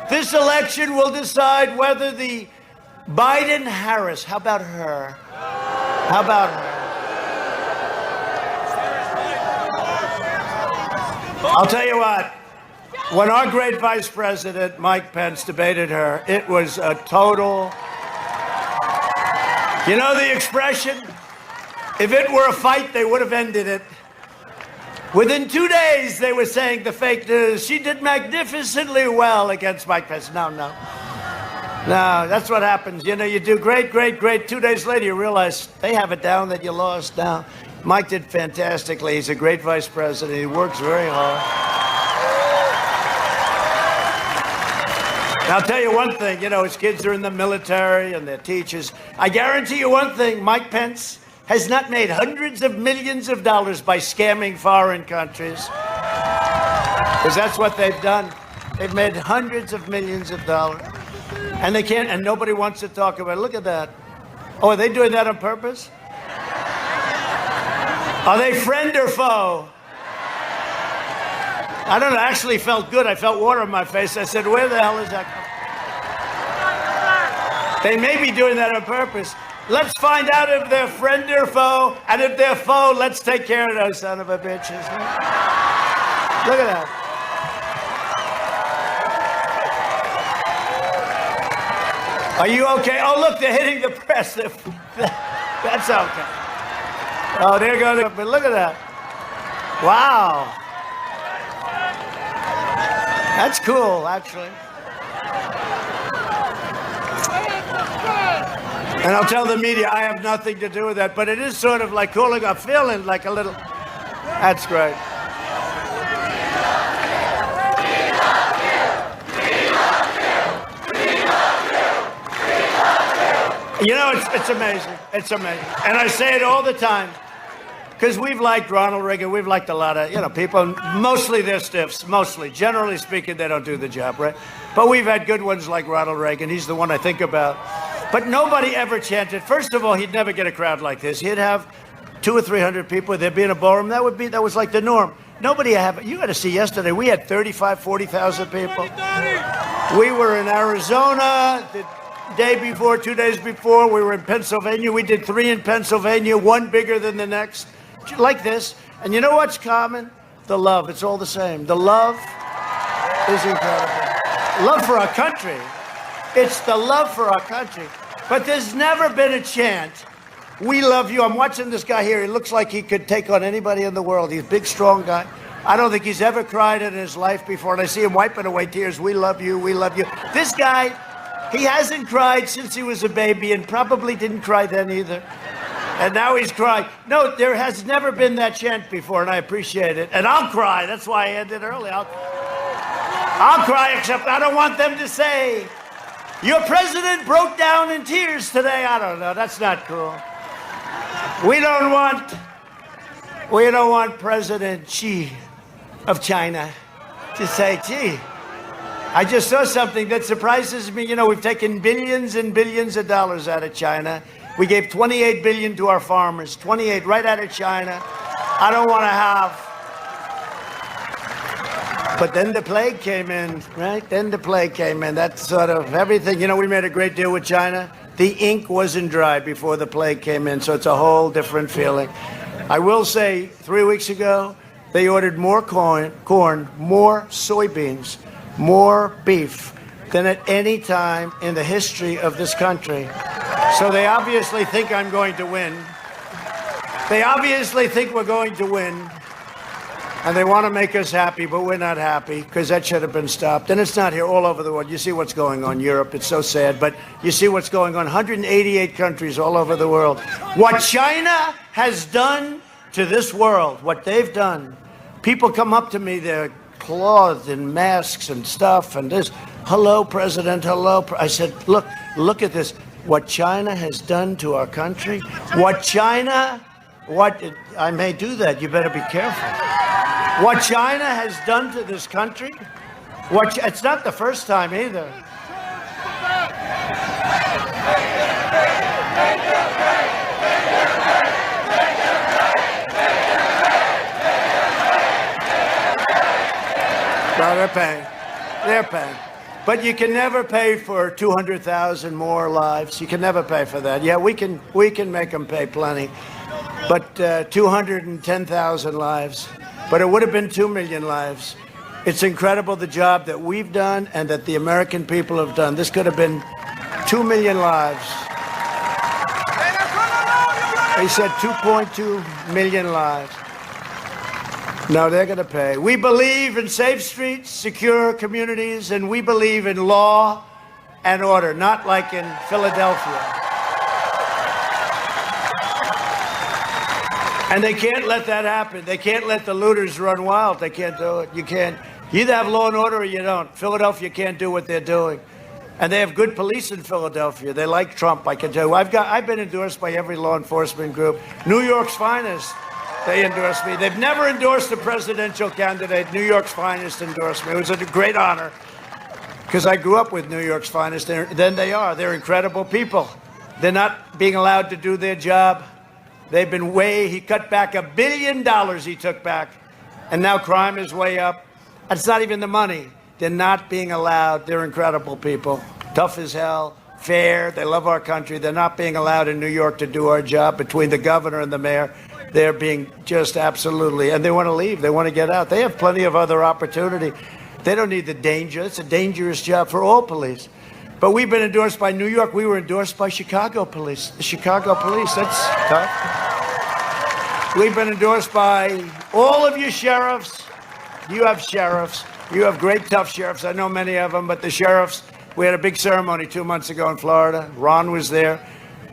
This election will decide whether the Biden-Harris, how about her? How about her? I'll tell you what, when our great Vice President, Mike Pence, debated her, it was a total, you know the expression? If it were a fight, they would have ended it. Within 2 days, they were saying the fake news. She did magnificently well against Mike Pence. No, that's what happens. You know, you do great. 2 days later, you realize they have it down that you lost now. Mike did fantastically. He's a great vice president. He works very hard. Now, I'll tell you one thing. You know, his kids are in the military and they're teachers. I guarantee you one thing. Mike Pence has not made hundreds of millions of dollars by scamming foreign countries. Because that's what they've done. They've made hundreds of millions of dollars. And they can't, and nobody wants to talk about it. Look at that. Oh, are they doing that on purpose? Are they friend or foe? I don't know, I actually felt good. I felt water in my face. I said, where the hell is that coming? They may be doing that on purpose. Let's find out if they're friend or foe, and if they're foe, let's take care of those son of a bitches. Look at that. Are you okay? Oh, look, they're hitting the press. That's okay. Oh, they're going to, but look at that. Wow. That's cool, actually. And I'll tell the media I have nothing to do with that, but it is sort of like calling a feeling like a little. That's great. You know, it's amazing. It's amazing. And I say it all the time. Because we've liked Ronald Reagan. We've liked a lot of, people. Mostly they're stiffs. Mostly. Generally speaking, they don't do the job, right? But we've had good ones like Ronald Reagan. He's the one I think about. But nobody ever chanted. First of all, he'd never get a crowd like this. He'd have 200 or 300 people. There'd be in a ballroom. That was like the norm. Nobody you got to see yesterday. We had 35, 40,000 people. We were in Arizona. Day before, 2 days before, we were in Pennsylvania. We did 3 in Pennsylvania, one bigger than the next, like this. And you know what's common? The love. It's all the same. The love is incredible. Love for our country. It's the love for our country. But there's never been a chant, we love you. I'm watching this guy here. He looks like he could take on anybody in the world. He's a big, strong guy. I don't think he's ever cried in his life before. And I see him wiping away tears. We love you. We love you. This guy, he hasn't cried since he was a baby and probably didn't cry then either. And now he's crying. No, there has never been that chant before, and I appreciate it. And I'll cry. That's why I ended early. I'll cry, except I don't want them to say, your president broke down in tears today. I don't know. That's not cool. We don't want President Xi of China to say, gee, I just saw something that surprises me. We've taken billions and billions of dollars out of China. We gave $28 billion to our farmers, 28 right out of China. I don't want to have But then the plague came in, right? Then the plague came in. That's sort of everything. You know, we made a great deal with China. The ink wasn't dry before the plague came in, so it's a whole different feeling. I will say, 3 weeks ago, they ordered more corn, more soybeans, more beef than at any time in the history of this country. So they obviously think I'm going to win. They obviously think we're going to win. And they want to make us happy, but we're not happy because that should have been stopped. And it's not here, all over the world. You see what's going on in Europe. It's so sad. But you see what's going on. 188 countries all over the world. What China has done to this world, what they've done. People come up to me, they're clothed in masks and stuff, and this, hello, President, hello. I said, look at this. What China has done to our country. I may do that. You better be careful. What China has done to this country, it's not the first time either. No, they're paying. But you can never pay for 200,000 more lives. You can never pay for that. Yeah, we can make them pay plenty. But 210,000 lives. But it would have been 2 million lives. It's incredible the job that we've done and that the American people have done. This could have been 2 million lives. They said 2.2 million lives. No, they're going to pay. We believe in safe streets, secure communities, and we believe in law and order, not like in Philadelphia. And they can't let that happen. They can't let the looters run wild. They can't do it. You can't. You either have law and order or you don't. Philadelphia can't do what they're doing. And they have good police in Philadelphia. They like Trump, I can tell you. I've been endorsed by every law enforcement group. New York's finest, they endorsed me. They've never endorsed a presidential candidate. New York's finest endorsed me. It was a great honor because I grew up with New York's finest. They're incredible people. They're not being allowed to do their job. They've been he cut back $1 billion he took back. And now crime is way up. It's not even the money. They're not being allowed. They're incredible people. Tough as hell, fair. They love our country. They're not being allowed in New York to do our job between the governor and the mayor. They're being just absolutely, and they want to leave. They want to get out. They have plenty of other opportunity. They don't need the danger. It's a dangerous job for all police. But we've been endorsed by New York. We were endorsed by Chicago police. The Chicago police, that's tough. We've been endorsed by all of you sheriffs. You have sheriffs. You have great, tough sheriffs. I know many of them, but the sheriffs, we had a big ceremony 2 months ago in Florida. Ron was there.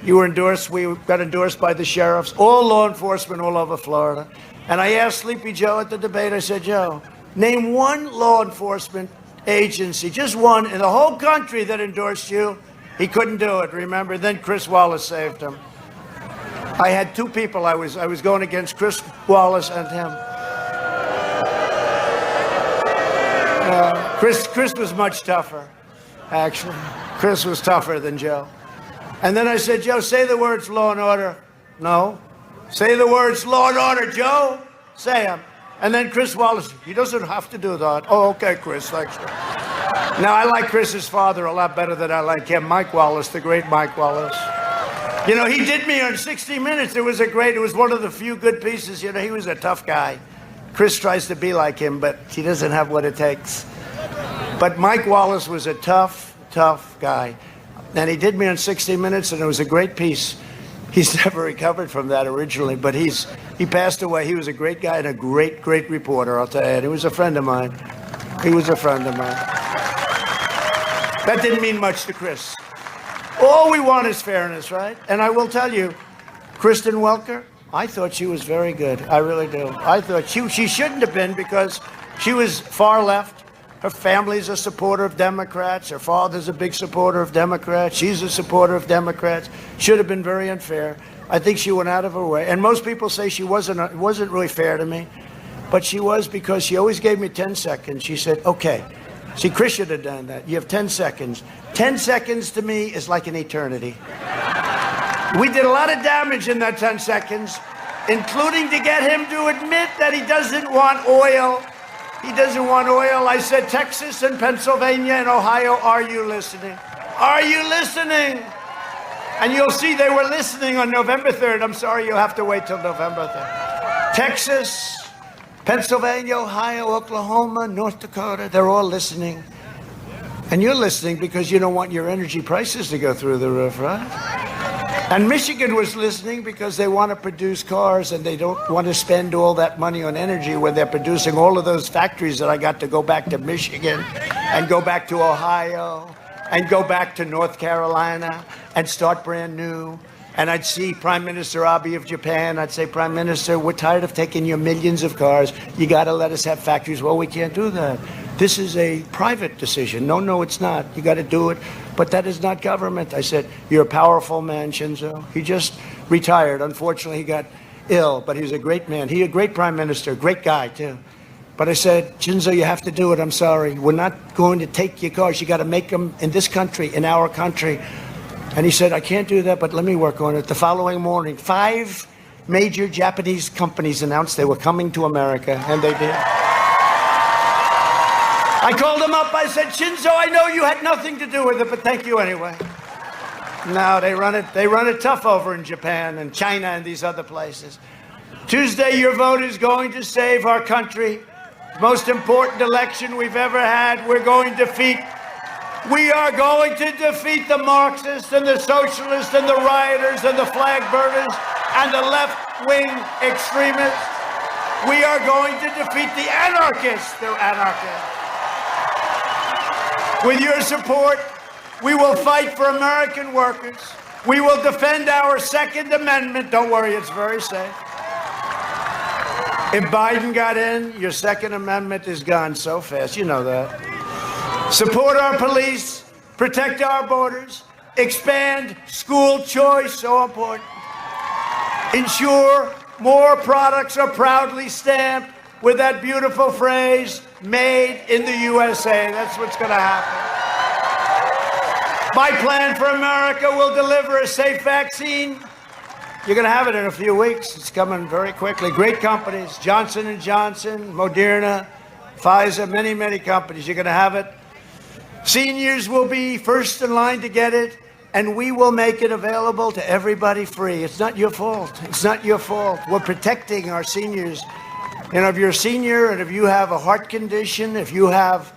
You were endorsed. We got endorsed by the sheriffs, all law enforcement all over Florida. And I asked Sleepy Joe at the debate, I said, Joe, name one law enforcement agency, just one in the whole country that endorsed you. He couldn't do it, remember? Then Chris Wallace saved him. I had two people. I was going against Chris Wallace and him. Chris was much tougher, actually. Chris was tougher than Joe. And then I said, Joe, say the words law and order. No. Say the words law and order, Joe. Say them. And then Chris Wallace, he doesn't have to do that. Oh, okay, Chris, thanks. Now, I like Chris's father a lot better than I like him, Mike Wallace, the great Mike Wallace. You know, he did me on 60 Minutes. It was one of the few good pieces. You know, he was a tough guy. Chris tries to be like him, but he doesn't have what it takes. But Mike Wallace was a tough, tough guy. And he did me on 60 Minutes, and it was a great piece. He's never recovered from that originally, but he passed away. He was a great guy and a great, great reporter, I'll tell you. And he was a friend of mine. He was a friend of mine. That didn't mean much to Chris. All we want is fairness, right? And I will tell you, Kristen Welker, I thought she was very good. I really do. I thought she shouldn't have been because she was far left. Her family's a supporter of Democrats. Her father's a big supporter of Democrats. She's a supporter of Democrats. Should have been very unfair. I think she went out of her way. And most people say she wasn't really fair to me. But she was because she always gave me 10 seconds. She said, okay. See, Chris should have done that. You have 10 seconds. 10 seconds to me is like an eternity. We did a lot of damage in that 10 seconds, including to get him to admit that he doesn't want oil. He doesn't want oil. I said, Texas and Pennsylvania and Ohio, are you listening? Are you listening? And you'll see they were listening on November 3rd. I'm sorry, you'll have to wait till November 3rd. Texas, Pennsylvania, Ohio, Oklahoma, North Dakota, they're all listening. And you're listening because you don't want your energy prices to go through the roof, right? And Michigan was listening because they want to produce cars and they don't want to spend all that money on energy when they're producing all of those factories that I got to go back to Michigan and go back to Ohio and go back to North Carolina and start brand new. And I'd see Prime Minister Abe of Japan. I'd say, Prime Minister, we're tired of taking your millions of cars. You got to let us have factories. Well, we can't do that. This is a private decision. No, it's not. You got to do it. But that is not government. I said, you're a powerful man, Shinzo. He just retired. Unfortunately, he got ill, but he was a great man. He a great prime minister, great guy, too. But I said, Shinzo, you have to do it. I'm sorry. We're not going to take your cars. You got to make them in this country, in our country. And he said, I can't do that, but let me work on it. The following morning, 5 major Japanese companies announced they were coming to America, and they did. I called him up. I said, Shinzo, I know you had nothing to do with it, but thank you anyway. No, they run it tough over in Japan and China and these other places. Tuesday, your vote is going to save our country. Most important election we've ever had. We are going to defeat the Marxists and the socialists and the rioters and the flag burners and the left-wing extremists. We are going to defeat the anarchists. They're anarchists. With your support, we will fight for American workers. We will defend our Second Amendment. Don't worry, it's very safe. If Biden got in, your Second Amendment is gone so fast. You know that. Support our police, protect our borders, expand school choice, so important. Ensure more products are proudly stamped with that beautiful phrase, made in the USA. That's what's going to happen. My plan for America will deliver a safe vaccine. You're going to have it in a few weeks. It's coming very quickly. Great companies, Johnson & Johnson, Moderna, Pfizer, many, many companies. You're going to have it. Seniors will be first in line to get it, and we will make it available to everybody free. It's not your fault. It's not your fault. We're protecting our seniors. And if you're a senior and if you have a heart condition, if you have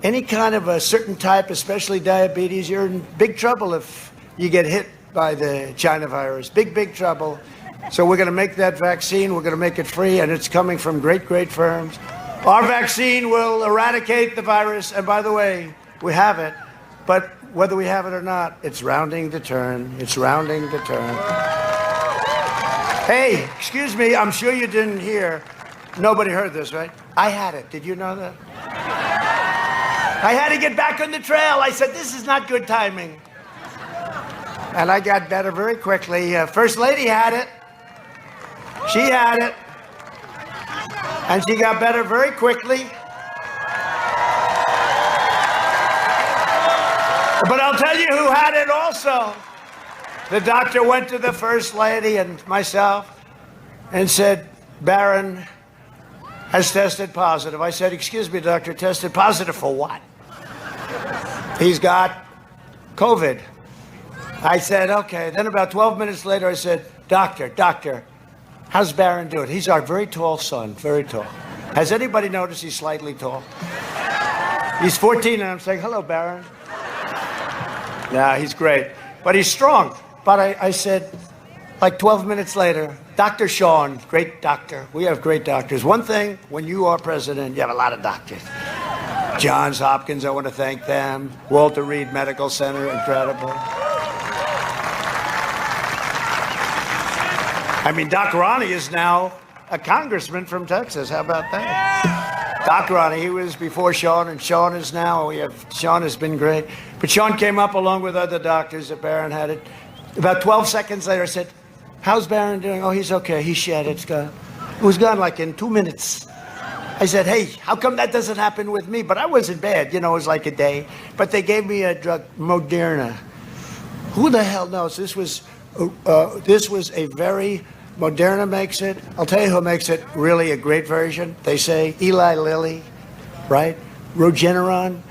any kind of a certain type, especially diabetes, you're in big trouble if you get hit by the China virus. Big, big trouble. So we're going to make that vaccine. We're going to make it free, and it's coming from great, great firms. Our vaccine will eradicate the virus. And by the way, we have it. But whether we have it or not, it's rounding the turn. It's rounding the turn. Hey, excuse me. I'm sure you didn't hear. Nobody heard this, right? I had it. Did you know that? I had to get back on the trail. I said, this is not good timing. And I got better very quickly. First Lady had it. She had it. And she got better very quickly. But I'll tell you who had it also. The doctor went to the First Lady and myself and said, Barron has tested positive. I said, excuse me, doctor, tested positive for what? He's got COVID. I said, okay. Then about 12 minutes later, I said, doctor, how's Barron doing? He's our very tall son, very tall. Has anybody noticed he's slightly tall? He's 14, and I'm saying, hello, Barron. Yeah, he's great. But he's strong. But I said, like 12 minutes later, Dr. Sean, great doctor. We have great doctors. One thing, when you are president, you have a lot of doctors. Johns Hopkins, I want to thank them. Walter Reed Medical Center, incredible. I mean, Doc Ronnie is now a congressman from Texas. How about that? Doc Ronnie, he was before Sean, and Sean is now. Sean has been great. But Sean came up along with other doctors that Barron had it. About 12 seconds later, I said, how's Barron doing? Oh, he's okay. He shed it. It's gone. It was gone like in 2 minutes. I said, hey, how come that doesn't happen with me? But I wasn't bad. You know, it was like a day. But they gave me a drug, Moderna. Who the hell knows? This was a very Moderna makes it. I'll tell you who makes it really a great version. They say Eli Lilly, right? Regeneron.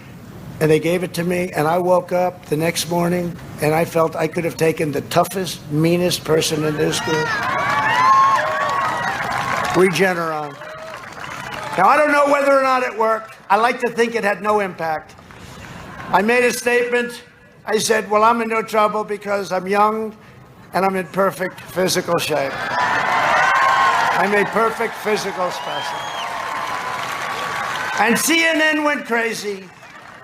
And they gave it to me, and I woke up the next morning, and I felt I could have taken the toughest, meanest person in this group. Regeneron. Now, I don't know whether or not it worked. I like to think it had no impact. I made a statement. I said, well, I'm in no trouble because I'm young and I'm in perfect physical shape. I'm a perfect physical specimen. And CNN went crazy.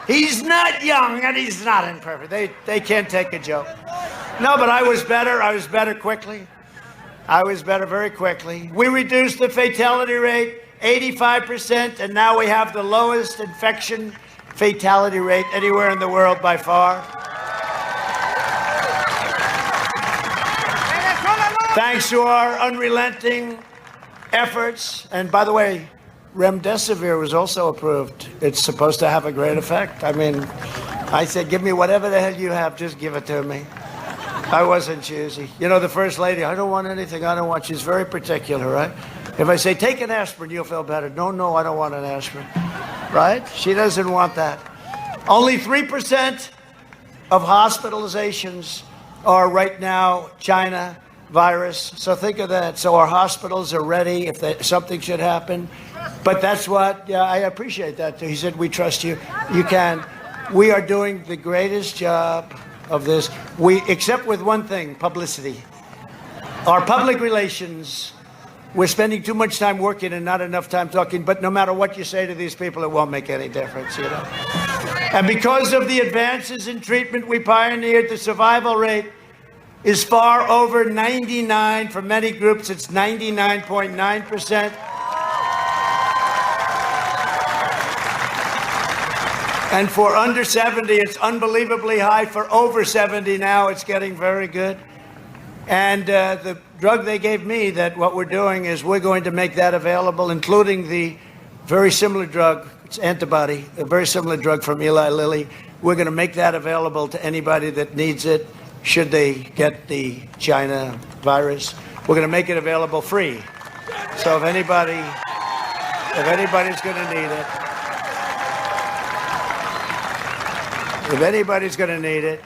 He's not young and he's not in perfect. They can't take a joke. No, but I was better. I was better quickly. I was better very quickly. We reduced the fatality rate 85%, and now we have the lowest infection fatality rate anywhere in the world by far. Thanks to our unrelenting efforts. And by the way, remdesivir was also approved. It's supposed to have a great effect. I mean, I said, give me whatever the hell you have, just give it to me. I wasn't choosy. You know, the First Lady, I don't want anything, I don't want, she's very particular, right? If I say, take an aspirin, you'll feel better. No, I don't want an aspirin, right? She doesn't want that. Only 3% of hospitalizations are right now China virus. So think of that. So our hospitals are ready if something should happen. But that's what, yeah, I appreciate that. He said, we trust you. You can. We are doing the greatest job of this. Except with one thing, publicity. Our public relations, we're spending too much time working and not enough time talking. But no matter what you say to these people, it won't make any difference, you know. And because of the advances in treatment we pioneered, the survival rate is far over 99. For many groups, it's 99.9%. And for under 70, it's unbelievably high. For over 70 now, it's getting very good. And the drug they gave me, that what we're doing is we're going to make that available, including the very similar drug, it's antibody, a very similar drug from Eli Lilly. We're going to make that available to anybody that needs it, should they get the China virus. We're going to make it available free. So if anybody's going to need it,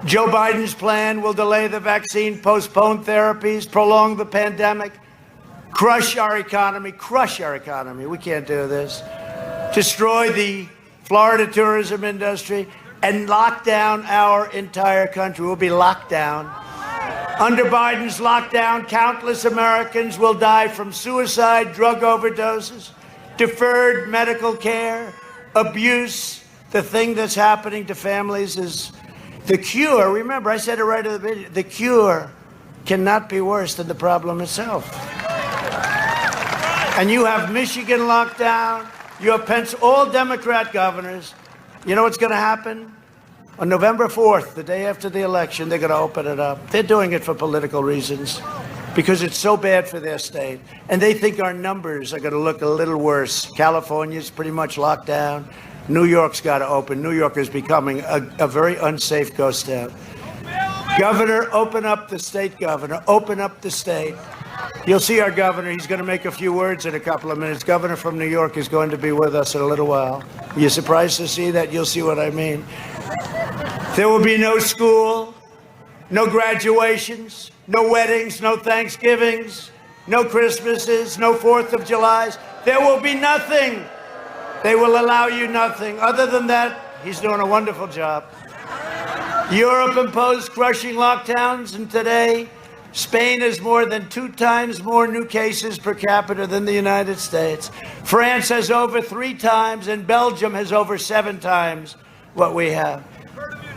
Joe Biden's plan will delay the vaccine, postpone therapies, prolong the pandemic, crush our economy. We can't do this. Destroy the Florida tourism industry and lock down our entire country. We'll be locked down. Under Biden's lockdown, countless Americans will die from suicide, drug overdoses, deferred medical care, abuse. The thing that's happening to families is the cure. Remember, I said it right at the beginning. The cure cannot be worse than the problem itself. And you have Michigan locked down. You have all Democrat governors. You know what's going to happen? On November 4th, the day after the election, they're going to open it up. They're doing it for political reasons because it's so bad for their state. And they think our numbers are going to look a little worse. California's pretty much locked down. New York's got to open. New York is becoming a very unsafe ghost town. Governor, open up the state, governor. Open up the state. You'll see our governor. He's going to make a few words in a couple of minutes. Governor from New York is going to be with us in a little while. You're surprised to see that? You'll see what I mean. There will be no school, no graduations, no weddings, no Thanksgivings, no Christmases, no 4th of Julys. There will be nothing. They will allow you nothing. Other than that, he's doing a wonderful job. Europe imposed crushing lockdowns, and today, Spain has more than 2 times more new cases per capita than the United States. France has over 3 times, and Belgium has over 7 times what we have.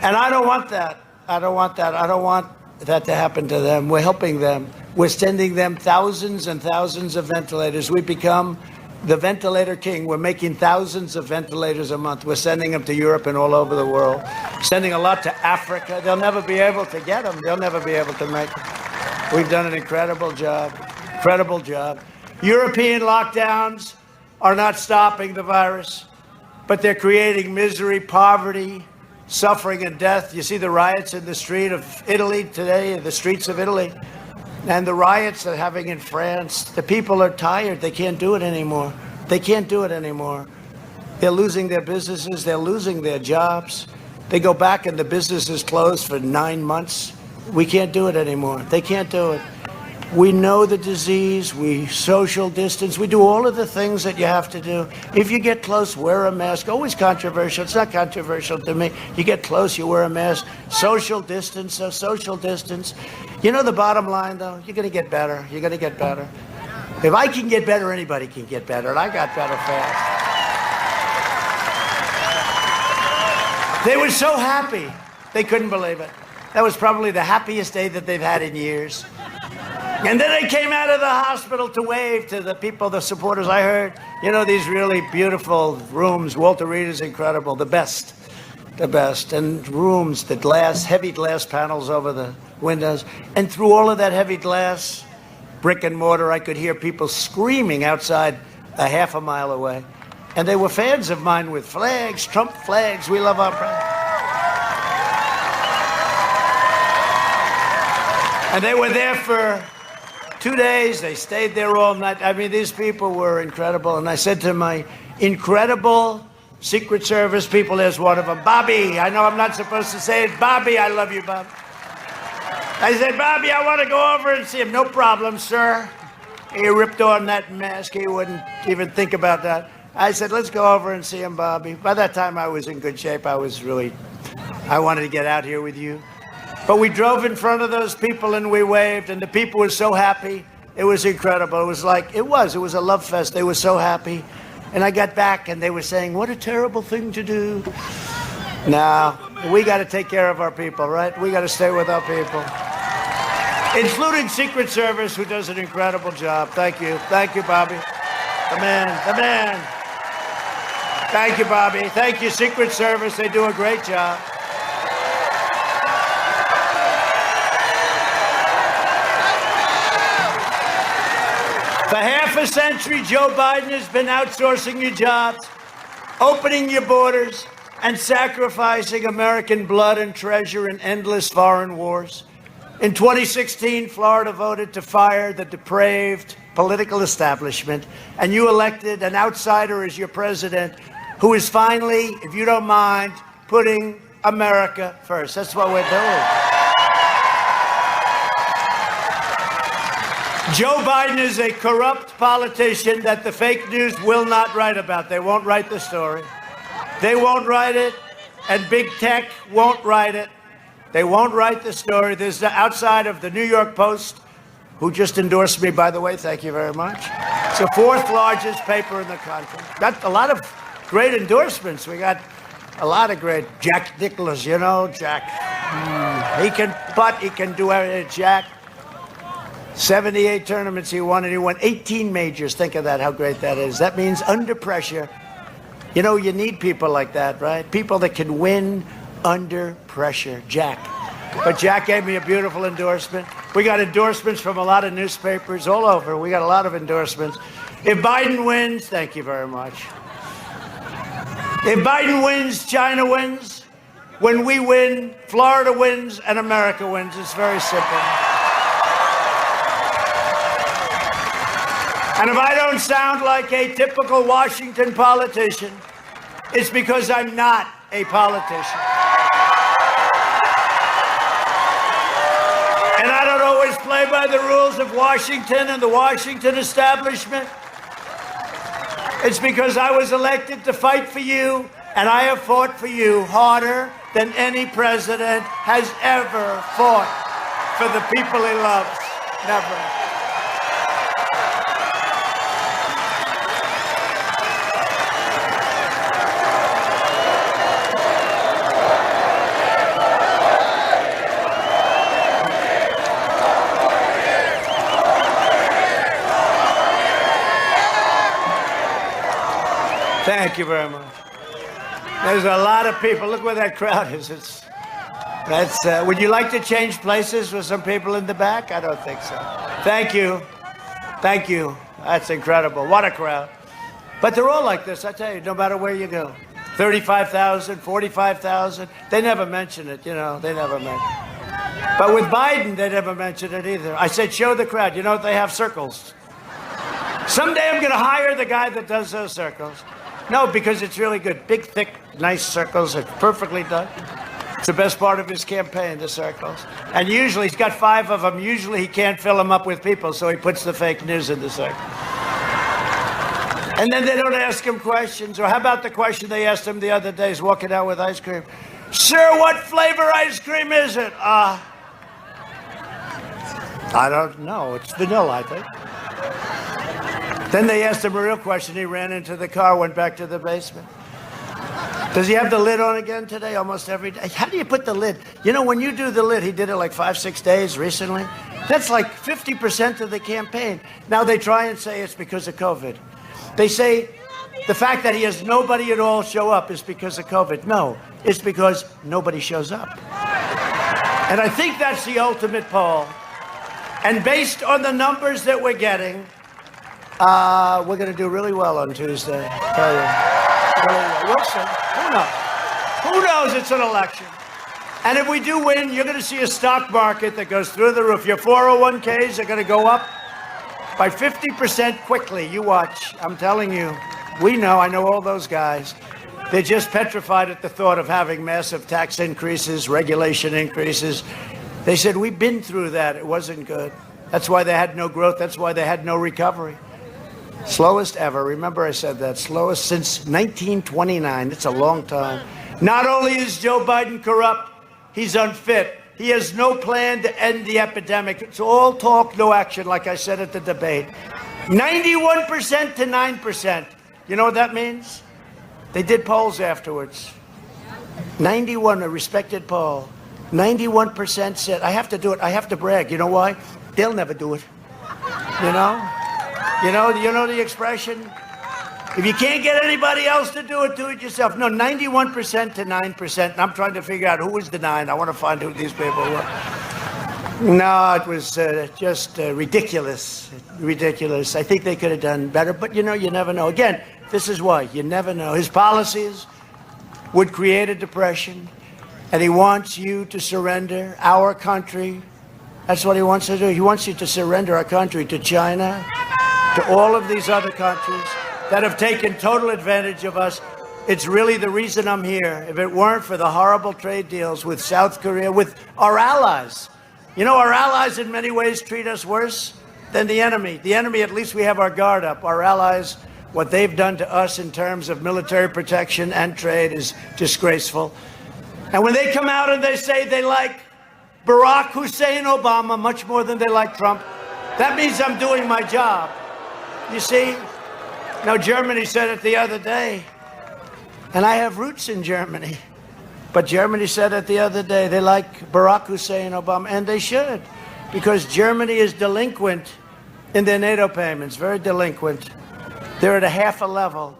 And I don't want that. I don't want that to happen to them. We're helping them. We're sending them thousands and thousands of ventilators. We've become the ventilator king. We're making thousands of ventilators a month. We're sending them to Europe and all over the world. Sending a lot to Africa. They'll never be able to get them. They'll never be able to make them. We've done an incredible job. Incredible job. European lockdowns are not stopping the virus, but they're creating misery, poverty, suffering, and death. You see the riots in the street of Italy today, in the streets of Italy. And the riots they're having in France, the people are tired. They can't do it anymore. They can't do it anymore. They're losing their businesses. They're losing their jobs. They go back and the business is closed for 9 months. We can't do it anymore. They can't do it. We know the disease. We social distance. We do all of the things that you have to do. If you get close, wear a mask. Always controversial. It's not controversial to me. You get close, you wear a mask. Social distance, social distance. You know the bottom line, though? You're going to get better. You're going to get better. If I can get better, anybody can get better. And I got better fast. They were so happy. They couldn't believe it. That was probably the happiest day that they've had in years. And then they came out of the hospital to wave to the people, the supporters. I heard, you know, these really beautiful rooms. Walter Reed is incredible. The best. And rooms, the glass, heavy glass panels over the windows. And through all of that heavy glass, brick and mortar, I could hear people screaming outside a half a mile away. And they were fans of mine with flags, Trump flags. We love our president. And they were there for 2 days. They stayed there all night. I mean, these people were incredible. And I said to my incredible Secret Service people, there's one of them, Bobby. I know I'm not supposed to say it. Bobby, I love you, Bob. I said, Bobby, I want to go over and see him. No problem, sir. He ripped on that mask. He wouldn't even think about that. I said, let's go over and see him, Bobby. By that time, I was in good shape. I wanted to get out here with you. But we drove in front of those people and we waved, and the people were so happy. It was incredible. It was a love fest. They were so happy. And I got back and they were saying, what a terrible thing to do. Now, we got to take care of our people, right? We got to stay with our people. Including Secret Service, who does an incredible job. Thank you. Thank you, Bobby. The man. Thank you, Bobby. Thank you, Secret Service. They do a great job. For half a century, Joe Biden has been outsourcing your jobs, opening your borders, and sacrificing American blood and treasure in endless foreign wars. In 2016, Florida voted to fire the depraved political establishment, and you elected an outsider as your president who is finally, if you don't mind, putting America first. That's what we're doing. Joe Biden is a corrupt politician that the fake news will not write about. They won't write the story. They won't write it, and big tech won't write it. They won't write the story. There's outside of the New York Post, who just endorsed me, by the way. Thank you very much. It's the fourth largest paper in the country. Got a lot of great endorsements. We got a lot of great. Jack Nicklaus, you know, Jack. He can do everything. Jack. 78 tournaments he won, and he won 18 majors. Think of that, how great that is. That means under pressure. You know, you need people like that, right? People that can win under pressure. Jack. But Jack gave me a beautiful endorsement. We got endorsements from a lot of newspapers all over. We got a lot of endorsements. If Biden wins, thank you very much. If Biden wins, China wins. When we win, Florida wins, and America wins. It's very simple. And if I don't sound like a typical Washington politician, it's because I'm not a politician. And I don't always play by the rules of Washington and the Washington establishment. It's because I was elected to fight for you, and I have fought for you harder than any president has ever fought for the people he loves. Never. Thank you very much. There's a lot of people. Look where that crowd is. Would you like to change places with some people in the back? I don't think so. Thank you. Thank you. That's incredible. What a crowd. But they're all like this, I tell you, no matter where you go. 35,000, 45,000. They never mention it, you know. They never mention it. But with Biden, they never mentioned it either. I said, show the crowd. You know what? They have circles. Someday I'm going to hire the guy that does those circles. No, because it's really good. Big, thick, nice circles. It's perfectly done. It's the best part of his campaign, the circles. And usually, he's got 5 of them. Usually, he can't fill them up with people, so he puts the fake news in the circle. And then they don't ask him questions. Or how about the question they asked him the other day? He's walking out with ice cream. Sir, what flavor ice cream is it? I don't know. It's vanilla, I think. Then they asked him a real question. He ran into the car, went back to the basement. Does he have the lid on again today? Almost every day. How do you put the lid? You know, when you do the lid, he did it like 5-6 days recently. That's like 50% of the campaign. Now they try and say it's because of COVID. They say the fact that he has nobody at all show up is because of COVID. No, it's because nobody shows up. And I think that's the ultimate poll. And based on the numbers that we're getting, we're going to do really well on Tuesday. Tell you. We'll see. Who knows? Who knows? It's an election. And if we do win, you're going to see a stock market that goes through the roof. Your 401ks are going to go up by 50% quickly. You watch. I'm telling you. We know. I know all those guys. They're just petrified at the thought of having massive tax increases, regulation increases. They said, we've been through that. It wasn't good. That's why they had no growth. That's why they had no recovery. Slowest ever. Remember I said that. Slowest since 1929. It's a long time. Not only is Joe Biden corrupt, he's unfit. He has no plan to end the epidemic. It's all talk, no action, like I said at the debate. 91% to 9%. You know what that means? They did polls afterwards. 91, a respected poll. 91% said, I have to do it. I have to brag. You know why? They'll never do it. You know? You know the expression? If you can't get anybody else to do it yourself. No, 91% to 9%. And I'm trying to figure out who was the 9. I want to find who these people were. No, it was just ridiculous. Ridiculous. I think they could have done better. But, you never know. Again, this is why. You never know. His policies would create a depression. And he wants you to surrender our country. That's what he wants to do. He wants you to surrender our country to China, to all of these other countries that have taken total advantage of us. It's really the reason I'm here. If it weren't for the horrible trade deals with South Korea, with our allies. Our allies in many ways treat us worse than the enemy. The enemy, at least we have our guard up. Our allies, what they've done to us in terms of military protection and trade is disgraceful. And when they come out and they say they like Barack Hussein Obama much more than they like Trump, that means I'm doing my job. You see? Now, Germany said it the other day, and I have roots in Germany. But Germany said it the other day, they like Barack Hussein Obama, and they should, because Germany is delinquent in their NATO payments, very delinquent. They're at a half a level,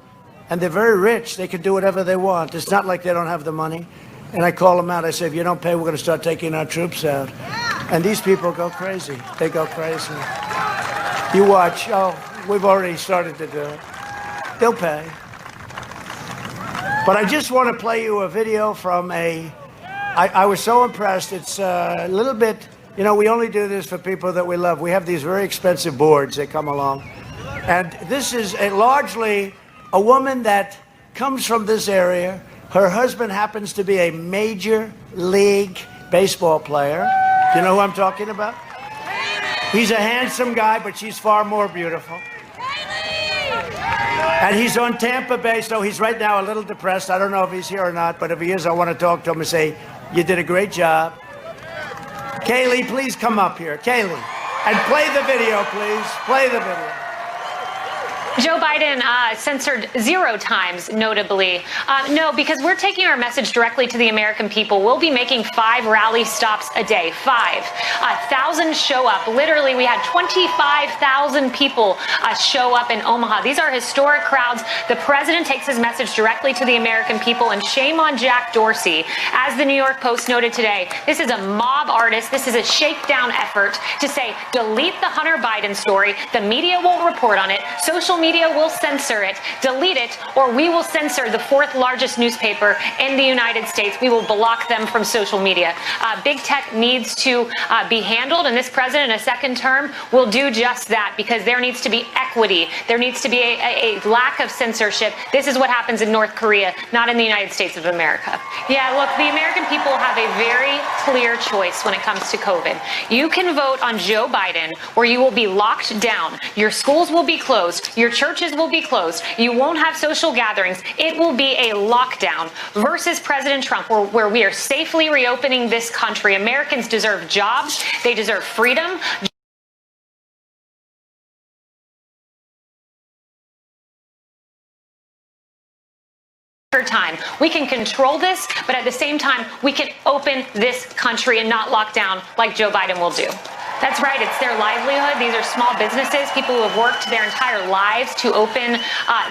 and they're very rich. They can do whatever they want. It's not like they don't have the money. And I call them out. I say, if you don't pay, we're going to start taking our troops out. And these people go crazy. They go crazy. You watch. Oh, we've already started to do it. They'll pay. But I just want to play you a video from I was so impressed. It's a little bit, we only do this for people that we love. We have these very expensive boards that come along. And this is largely a woman that comes from this area. Her husband happens to be a major league baseball player. Do you know who I'm talking about? He's a handsome guy, but she's far more beautiful. And he's on Tampa Bay, so he's right now a little depressed. I don't know if he's here or not, but if he is, I want to talk to him and say, you did a great job. Kaylee, please come up here. Kaylee. And play the video, please. Play the video. Joe Biden censored 0 times, notably. No, because we're taking our message directly to the American people. We'll be making 5 rally stops a day. 5. 1,000 show up. Literally, we had 25,000 people show up in Omaha. These are historic crowds. The president takes his message directly to the American people, and shame on Jack Dorsey. As the New York Post noted today, this is a mob artist. This is a shakedown effort to say, delete the Hunter Biden story. The media won't report on it. Social media media will censor it, delete it, or we will censor the fourth largest newspaper in the United States. We will block them from social media. Big tech needs to be handled, and this president in a second term will do just that, because there needs to be equity. There needs to be a lack of censorship. This is what happens in North Korea, not in the United States of America. Yeah, look, the American people have a very clear choice when it comes to COVID. You can vote on Joe Biden, where you will be locked down. Your schools will be closed. Your churches will be closed. You won't have social gatherings. It will be a lockdown, versus President Trump, where we are safely reopening this country. Americans deserve jobs. They deserve freedom. Time. We can control this, but at the same time, we can open this country and not lock down like Joe Biden will do. That's right. It's their livelihood. These are small businesses, people who have worked their entire lives to open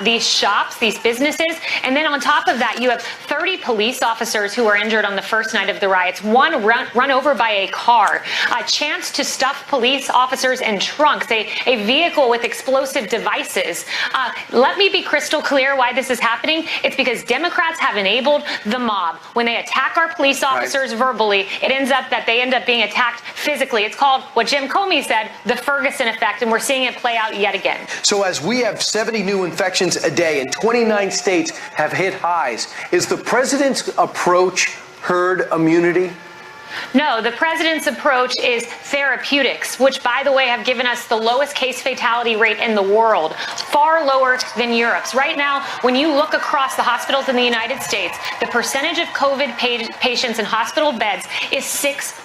these shops, these businesses. And then on top of that, you have 30 police officers who were injured on the first night of the riots, one run over by a car, a chance to stuff police officers in trunks, a vehicle with explosive devices. Let me be crystal clear why this is happening. It's because Democrats have enabled the mob. When they attack our police officers verbally, it ends up that they end up being attacked physically. It's called what Jim Comey said, the Ferguson effect, and we're seeing it play out yet again. So as we have 70 new infections a day and 29 states have hit highs, is the president's approach herd immunity? No, the president's approach is therapeutics, which, by the way, have given us the lowest case fatality rate in the world, far lower than Europe's. Right now, when you look across the hospitals in the United States, the percentage of COVID patients in hospital beds is 6%.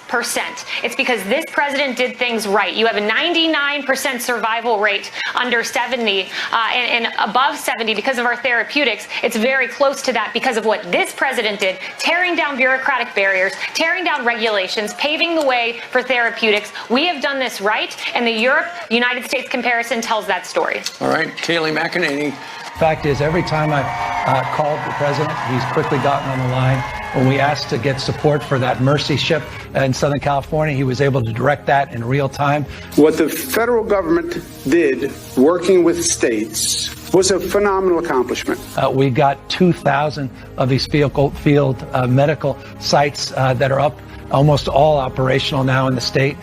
It's because this president did things right. You have a 99% survival rate under 70 and above 70 because of our therapeutics. It's very close to that because of what this president did, tearing down bureaucratic barriers, tearing down regulations, paving the way for therapeutics. We have done this right, and the Europe-United States comparison tells that story. All right, Kayleigh McEnany. Fact is, every time I've called the president, he's quickly gotten on the line. When we asked to get support for that Mercy ship in Southern California, he was able to direct that in real time. What the federal government did, working with states, was a phenomenal accomplishment. We got 2,000 of these field medical sites that are up, almost all operational now in the state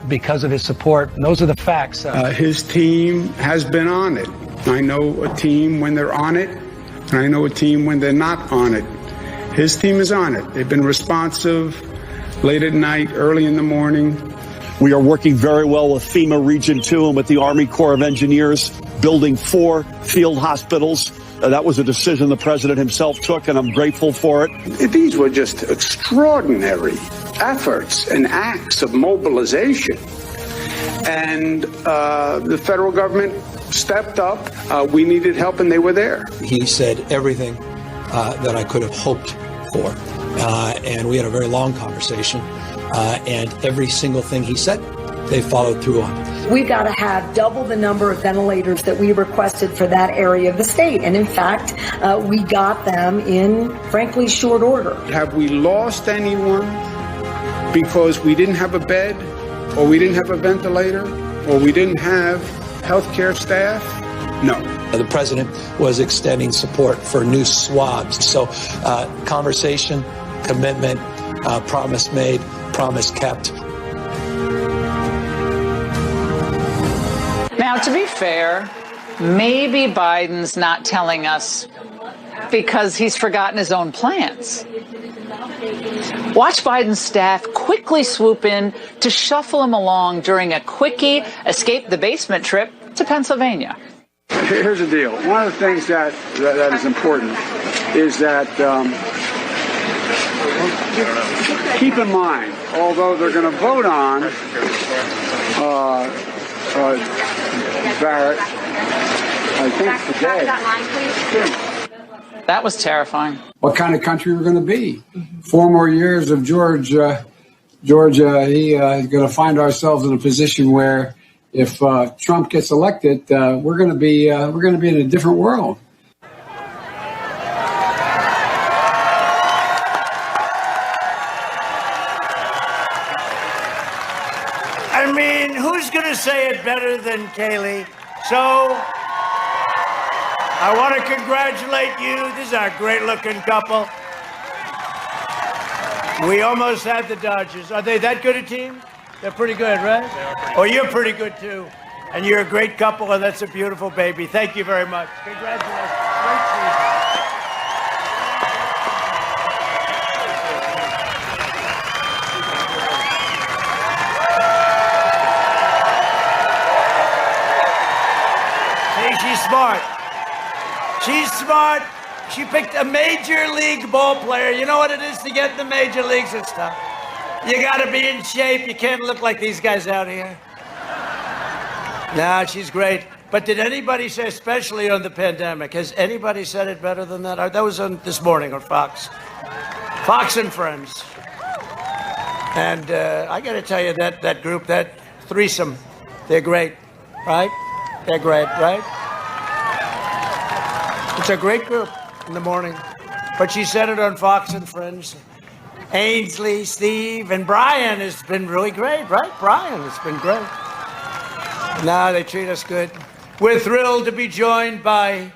because of his support. And those are the facts. His team has been on it. I know a team when they're on it, and I know a team when they're not on it. His team is on it. They've been responsive late at night, early in the morning. We are working very well with FEMA Region 2 and with the Army Corps of Engineers, building 4 field hospitals. That was a decision the president himself took, and I'm grateful for it. These were just extraordinary efforts and acts of mobilization. And the federal government stepped up. We needed help, and they were there. He said everything that I could have hoped for. And we had a very long conversation. And every single thing he said, they followed through on. We've got to have double the number of ventilators that we requested for that area of the state. And in fact, we got them in, frankly, short order. Have we lost anyone because we didn't have a bed, or we didn't have a ventilator, or we didn't have healthcare staff? No. The president was extending support for new swabs. So conversation, commitment, promise made, promise kept. Now, to be fair, maybe Biden's not telling us because he's forgotten his own plans. Watch Biden's staff quickly swoop in to shuffle him along during a quickie escape the basement trip to Pennsylvania. Here's the deal. One of the things that is important is that keep in mind, although they're going to vote on Barrett, I think today. That was terrifying. What kind of country we're going to be? 4 more years of Georgia, he's going to find ourselves in a position where if Trump gets elected, we're going to be in a different world. I mean, who's going to say it better than Kayleigh? So I want to congratulate you. This is a great-looking couple. We almost had the Dodgers. Are they that good a team? They're pretty good, right? Oh, you're pretty good, too. And you're a great couple, and that's a beautiful baby. Thank you very much. Congratulations. Great season. See, she's smart. She's smart. She picked a major league ball player. You know what it is to get in the major leagues? It's tough. You got to be in shape. You can't look like these guys out here. No, she's great. But did anybody say, especially on the pandemic, has anybody said it better than that? That was on this morning on Fox. Fox and Friends. And I got to tell you, that group, that threesome, they're great, right? They're great, right? It's a great group in the morning. But she said it on Fox and Friends. Ainsley, Steve, and Brian has been really great, right? Brian has been great. No, they treat us good. We're thrilled to be joined by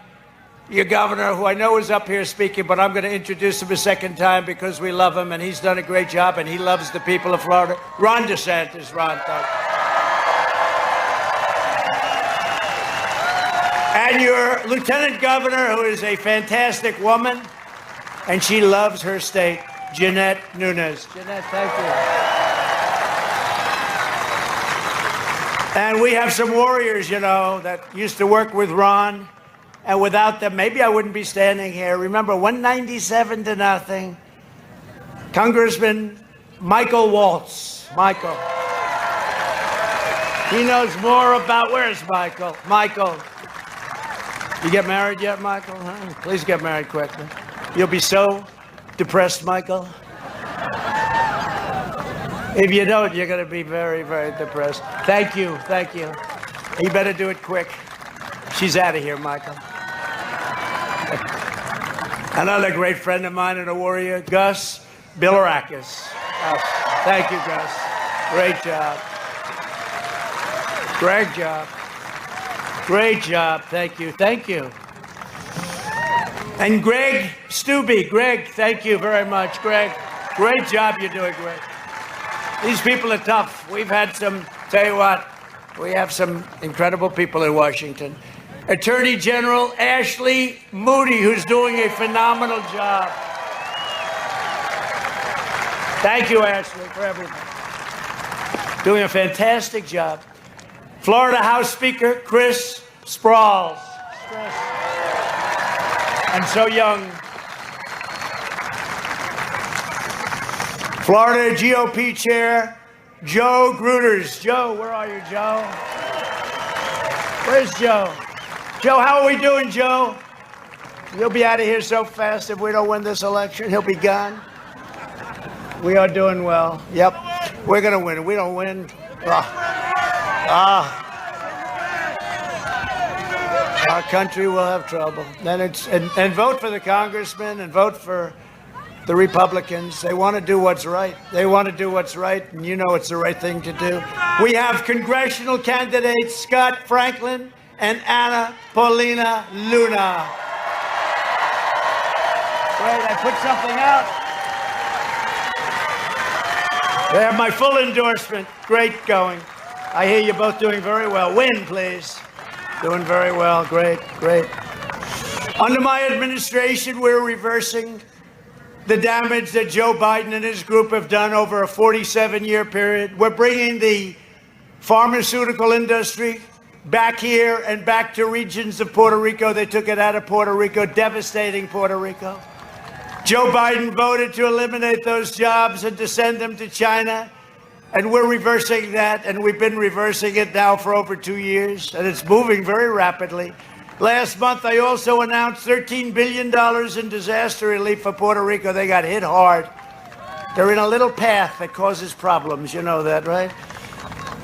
your governor, who I know is up here speaking, but I'm going to introduce him a second time because we love him, and he's done a great job, and he loves the people of Florida. Ron DeSantis. Ron, thank you. And your lieutenant governor, who is a fantastic woman, and she loves her state, Jeanette Nunez. Jeanette, thank you. And we have some warriors, you know, that used to work with Ron, and without them, maybe I wouldn't be standing here. Remember, 197-0. Congressman Michael Waltz. Michael. He knows more about, where's Michael? Michael. You get married yet, Michael? Huh? Please get married quickly. You'll be so depressed, Michael. If you don't, you're going to be very, very depressed. Thank you. Thank you. You better do it quick. She's out of here, Michael. Another great friend of mine and a warrior, Gus Bilirakis. Thank you, Gus. Great job. Great job. Great job. Thank you. Thank you. And Greg Steube. Greg, thank you very much, Greg. Great job you're doing, Greg. These people are tough. We've had some, tell you what, we have some incredible people in Washington. Attorney General Ashley Moody, who's doing a phenomenal job. Thank you, Ashley, for everything. Doing a fantastic job. Florida House Speaker Chris Sprawls. And so young. Florida GOP Chair Joe Gruters. Joe, where are you, Joe? Where's Joe? Joe, how are we doing, Joe? You'll be out of here so fast if we don't win this election. He'll be gone. We are doing well. Yep. We're going to win. If we don't win, our country will have trouble. Then and vote for the congressman and vote for the Republicans. They want to do what's right. They want to do what's right, and you know it's the right thing to do. We have congressional candidates Scott Franklin and Paulina Luna. Wait, I put something out. They have my full endorsement. Great going. I hear you're both doing very well. Win, please. Doing very well. Great, great. Under my administration, we're reversing the damage that Joe Biden and his group have done over a 47-year period. We're bringing the pharmaceutical industry back here and back to regions of Puerto Rico. They took it out of Puerto Rico, devastating Puerto Rico. Joe Biden voted to eliminate those jobs and to send them to China. And we're reversing that, and we've been reversing it now for over 2 years, and it's moving very rapidly. Last month, I also announced $13 billion in disaster relief for Puerto Rico. They got hit hard. They're in a little path that causes problems. You know that, right?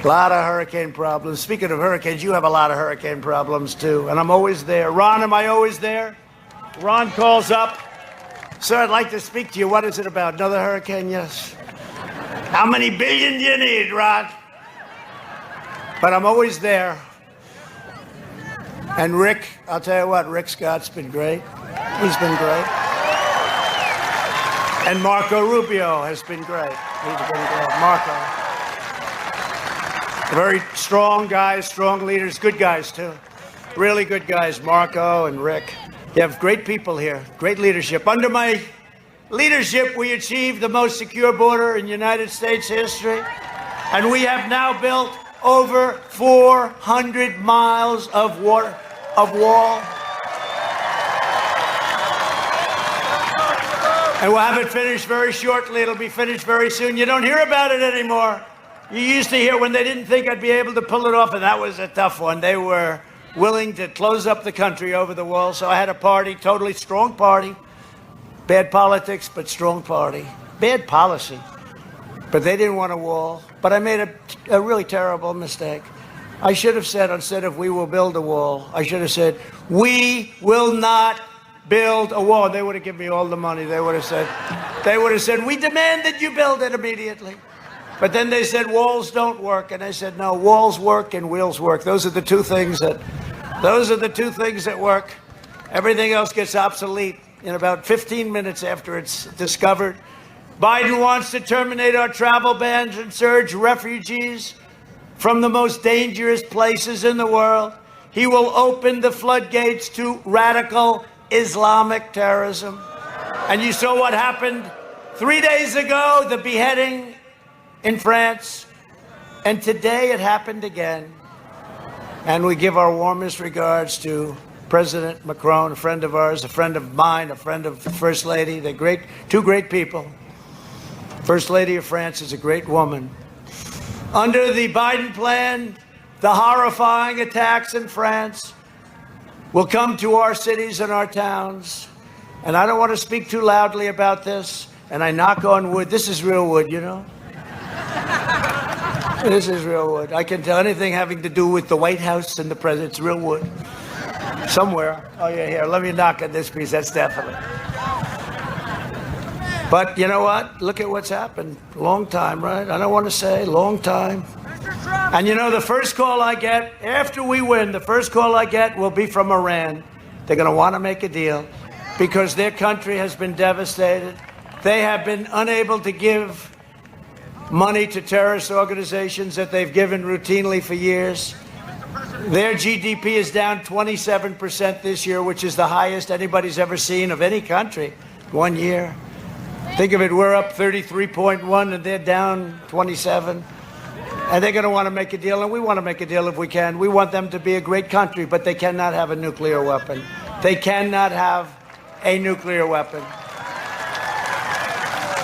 A lot of hurricane problems. Speaking of hurricanes, you have a lot of hurricane problems, too, and I'm always there. Ron, am I always there? Ron calls up. Sir, I'd like to speak to you. What is it about? Another hurricane? Yes. How many billion do you need, Ron? But I'm always there. And Rick, I'll tell you what, Rick Scott's been great. He's been great. And Marco Rubio has been great. He's been great. Marco. Very strong guys, strong leaders, good guys too. Really good guys, Marco and Rick. You have great people here, great leadership. Under my leadership, we achieved the most secure border in United States history. And we have now built over 400 miles of wall. And we'll have it finished very shortly. It'll be finished very soon. You don't hear about it anymore. You used to hear when they didn't think I'd be able to pull it off, and that was a tough one. They were willing to close up the country over the wall. So I had a party, totally strong party. Bad politics, but strong party. Bad policy. But they didn't want a wall. But I made a really terrible mistake. I should have said, instead of we will build a wall, I should have said, we will not build a wall. They would have given me all the money. They would have said, we demand that you build it immediately. But then they said, walls don't work. And I said, no, walls work and wheels work. Those are the two things that work. Everything else gets obsolete in about 15 minutes after it's discovered. Biden wants to terminate our travel bans and surge refugees from the most dangerous places in the world. He will open the floodgates to radical Islamic terrorism. And you saw what happened 3 days ago, the beheading in France. And today it happened again. And we give our warmest regards to President Macron, a friend of ours, a friend of mine, a friend of the First Lady. They're great, two great people. First Lady of France is a great woman. Under the Biden plan, the horrifying attacks in France will come to our cities and our towns. And I don't want to speak too loudly about this, and I knock on wood. This is real wood, you know? This is real wood. I can tell anything having to do with the White House and the president. It's real wood. Somewhere. Oh, yeah, here. Let me knock on this piece. That's definitely. But you know what? Look at what's happened. Long time, right? I don't want to say long time. And you know, the first call I get, after we win, the first call I get will be from Iran. They're going to want to make a deal because their country has been devastated. They have been unable to give money to terrorist organizations that they've given routinely for years. Their GDP is down 27% this year, which is the highest anybody's ever seen of any country 1 year. Think of it, we're up 33.1 and they're down 27. And they're going to want to make a deal, and we want to make a deal if we can. We want them to be a great country, but they cannot have a nuclear weapon. They cannot have a nuclear weapon.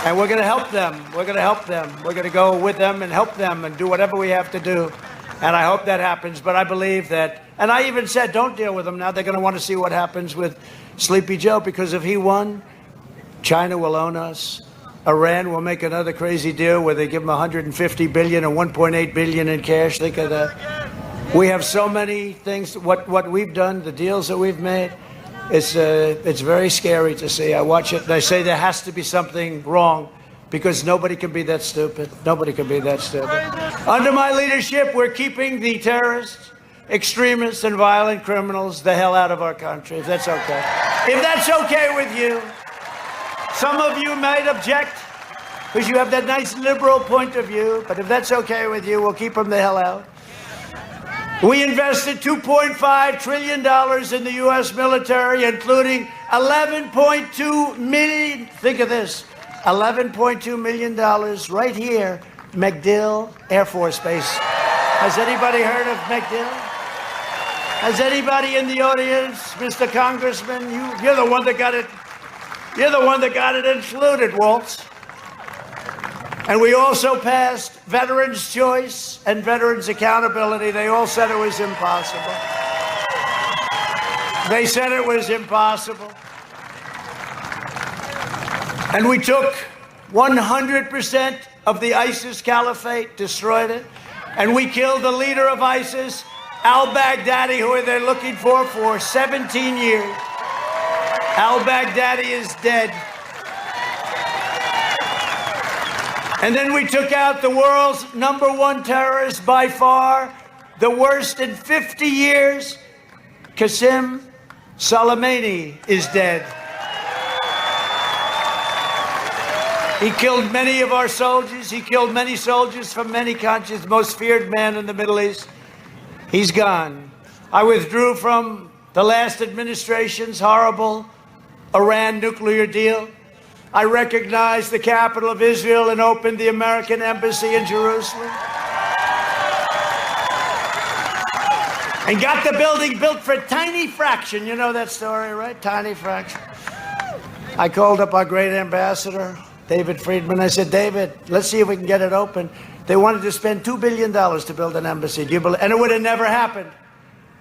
And we're going to help them. We're going to help them. We're going to go with them and help them and do whatever we have to do. And I hope that happens. But I believe that, and I even said, don't deal with them now. They're going to want to see what happens with Sleepy Joe, because if he won, China will own us. Iran will make another crazy deal where they give them $150 billion and $1.8 billion in cash. Think of that. We have so many things. What we've done, the deals that we've made, it's very scary to see. I watch it and I say there has to be something wrong because nobody can be that stupid. Nobody can be that stupid. Under my leadership, we're keeping the terrorists, extremists, and violent criminals the hell out of our country, if that's okay. If that's okay with you. Some of you might object because you have that nice liberal point of view, but if that's okay with you, we'll keep them the hell out. We invested $2.5 trillion in the U.S. military, including $11.2 million. Think of this, $11.2 million right here, MacDill Air Force Base. Has anybody heard of MacDill? Has anybody in the audience, Mr. Congressman? You're the one that got it. You're the one that got it included, Waltz. And we also passed Veterans' Choice and Veterans' Accountability. They all said it was impossible. They said it was impossible. And we took 100% of the ISIS caliphate, destroyed it, and we killed the leader of ISIS, al-Baghdadi, who they're looking for 17 years. Al-Baghdadi is dead. And then we took out the world's #1 terrorist by far, the worst in 50 years, Qasem Soleimani is dead. He killed many of our soldiers. He killed many soldiers from many countries, the most feared man in the Middle East. He's gone. I withdrew from the last administration's horrible Iran nuclear deal. I recognized the capital of Israel and opened the American embassy in Jerusalem. And got the building built for a tiny fraction. You know that story, right? Tiny fraction. I called up our great ambassador, David Friedman. I said, David, let's see if we can get it open. They wanted to spend $2 billion to build an embassy. Do you believe? And it would have never happened.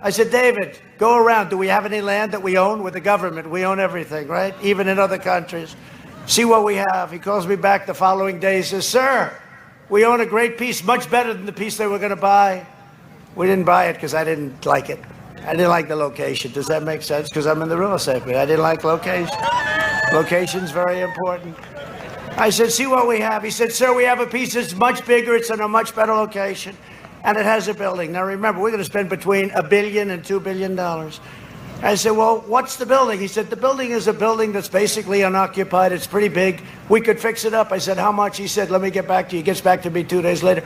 I said, David, go around. Do we have any land that we own? With the government, we own everything, right? Even in other countries. See what we have. He calls me back the following day. He says, sir, we own a great piece, much better than the piece they were going to buy. We didn't buy it because I didn't like it. I didn't like the location. Does that make sense? Because I'm in the real estate. I didn't like location. Location's very important. I said, see what we have. He said, sir, we have a piece that's much bigger. It's in a much better location. And it has a building. Now, remember, we're going to spend between $1 billion and $2 billion. I said, well, what's the building? He said, the building is a building that's basically unoccupied. It's pretty big. We could fix it up. I said, how much? He said, let me get back to you. He gets back to me 2 days later.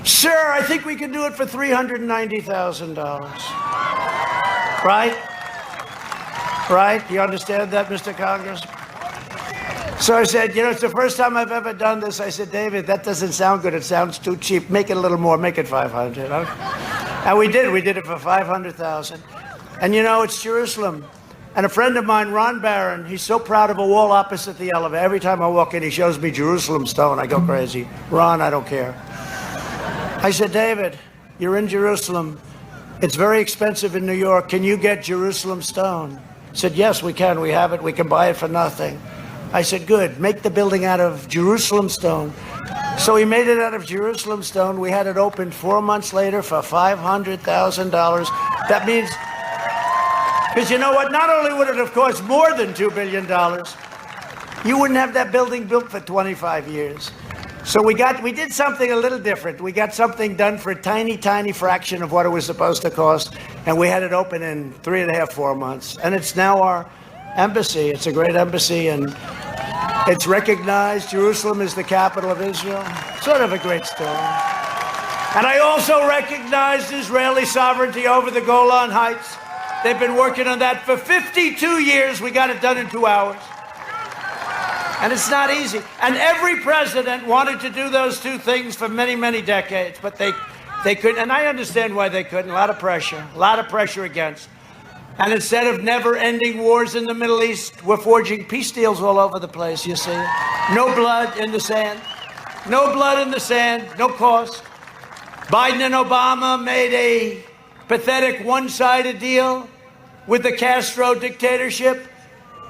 Sir, I think we can do it for $390,000. Right? Right? You understand that, Mr. Congressman? So I said, you know, it's the first time I've ever done this. I said, David, that doesn't sound good. It sounds too cheap. Make it a little more. Make it 500. Okay? And we did. We did it for 500,000. And you know, it's Jerusalem. And a friend of mine, Ron Barron, he's so proud of a wall opposite the elevator. Every time I walk in, he shows me Jerusalem stone. I go crazy. Ron, I don't care. I said, David, you're in Jerusalem. It's very expensive in New York. Can you get Jerusalem stone? He said, yes, we can. We have it. We can buy it for nothing. I said, good. Make the building out of Jerusalem stone. So he made it out of Jerusalem stone. We had it opened 4 months later for $500,000. That means, because you know what? Not only would it have cost more than $2 billion, you wouldn't have that building built for 25 years. So we did something a little different. We got something done for a tiny, tiny fraction of what it was supposed to cost. And we had it open in 3.5, 4 months. And it's now our embassy. It's a great embassy, and it's recognized. Jerusalem is the capital of Israel. Sort of a great story. And I also recognized Israeli sovereignty over the Golan Heights. They've been working on that for 52 years. We got it done in 2 hours. And it's not easy. And every president wanted to do those two things for many, many decades, but they couldn't. And I understand why they couldn't. A lot of pressure against. And instead of never-ending wars in the Middle East, we're forging peace deals all over the place, you see. No blood in the sand. No blood in the sand, no cost. Biden and Obama made a pathetic one-sided deal with the Castro dictatorship.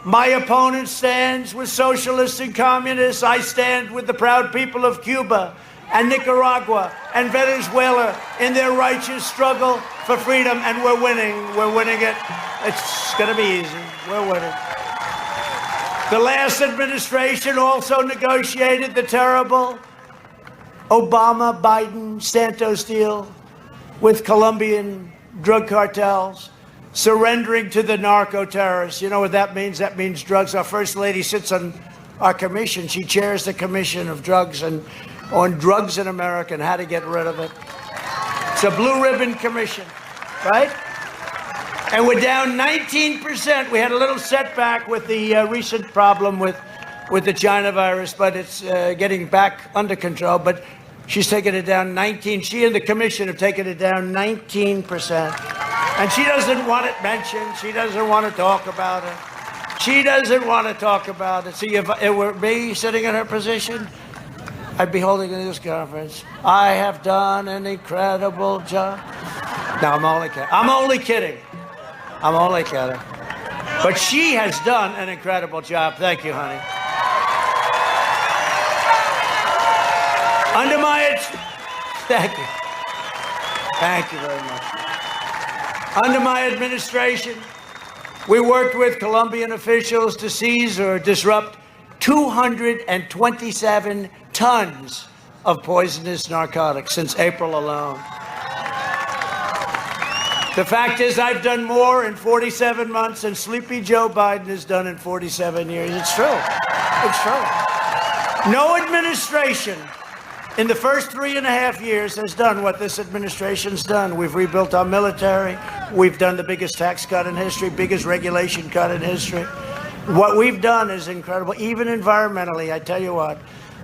My opponent stands with socialists and communists. I stand with the proud people of Cuba and Nicaragua and Venezuela in their righteous struggle for freedom, and we're winning. We're winning it. It's going to be easy. We're winning. The last administration also negotiated the terrible Obama-Biden-Santos deal with Colombian drug cartels, surrendering to the narco-terrorists. You know what that means? That means drugs. Our First Lady sits on our commission. She chairs the Commission of Drugs and on drugs in America and how to get rid of it. It's a blue ribbon commission, right? And we're down 19%. We had a little setback with the recent problem with the China virus, but it's getting back under control. But she's taken it down 19. She and the commission have taken it down 19%. And she doesn't want it mentioned. She doesn't want to talk about it. She doesn't want to talk about it. See, if it were me sitting in her position, I'd be holding a news conference. I have done an incredible job. No, I'm only kidding. I'm only kidding. I'm only kidding. But she has done an incredible job. Thank you, honey. Under my... Thank you. Thank you very much. Under my administration, we worked with Colombian officials to seize or disrupt 227 tons of poisonous narcotics since April alone. The fact is, I've done more in 47 months than Sleepy Joe Biden has done in 47 years. It's true. It's true. No administration in the first 3.5 years has done what this administration's done. We've rebuilt our military. We've done the biggest tax cut in history, biggest regulation cut in history. What we've done is incredible, even environmentally. I tell you what,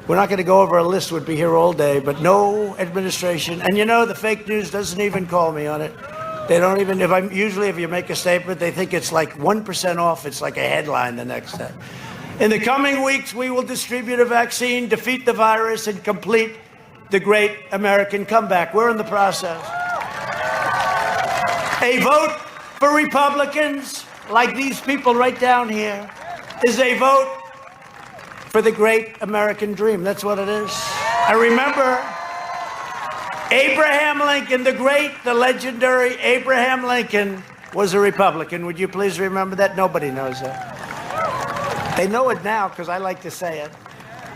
we're not going to go over a list, would be here all day, but no administration. And you know, the fake news doesn't even call me on it. They don't even, if you make a statement, they think it's like 1% off. It's like a headline the next day. In the coming weeks, we will distribute a vaccine, defeat the virus, and complete the great American comeback. We're in the process. A vote for Republicans, like these people right down here, is a vote for the great American dream. That's what it is. I remember Abraham Lincoln, the legendary Abraham Lincoln, was a Republican. Would you please remember that? Nobody knows that. They know it now because I like to say it.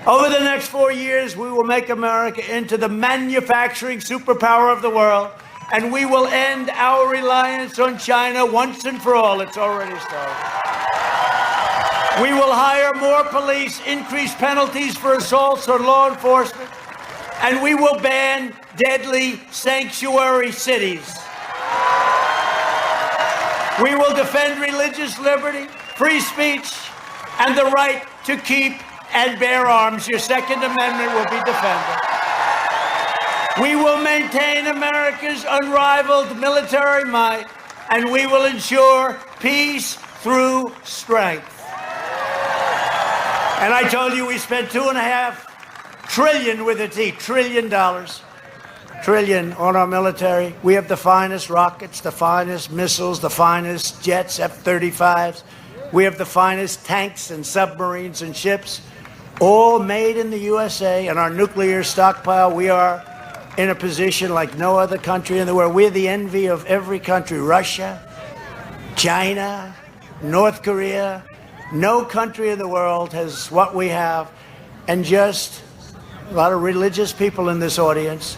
Over the next 4 years, we will make America into the manufacturing superpower of the world, and we will end our reliance on China once and for all. It's already started. We will hire more police, increase penalties for assaults on law enforcement, and we will ban deadly sanctuary cities. We will defend religious liberty, free speech, and the right to keep and bear arms. Your Second Amendment will be defended. We will maintain America's unrivaled military might, and we will ensure peace through strength. And I told you we spent $2.5 trillion with a T, $1 trillion on our military. We have the finest rockets, the finest missiles, the finest jets, F-35s. We have the finest tanks and submarines and ships, all made in the USA. And our nuclear stockpile, we are in a position like no other country in the world. We're the envy of every country. Russia, China, North Korea. No country in the world has what we have. And just a lot of religious people in this audience.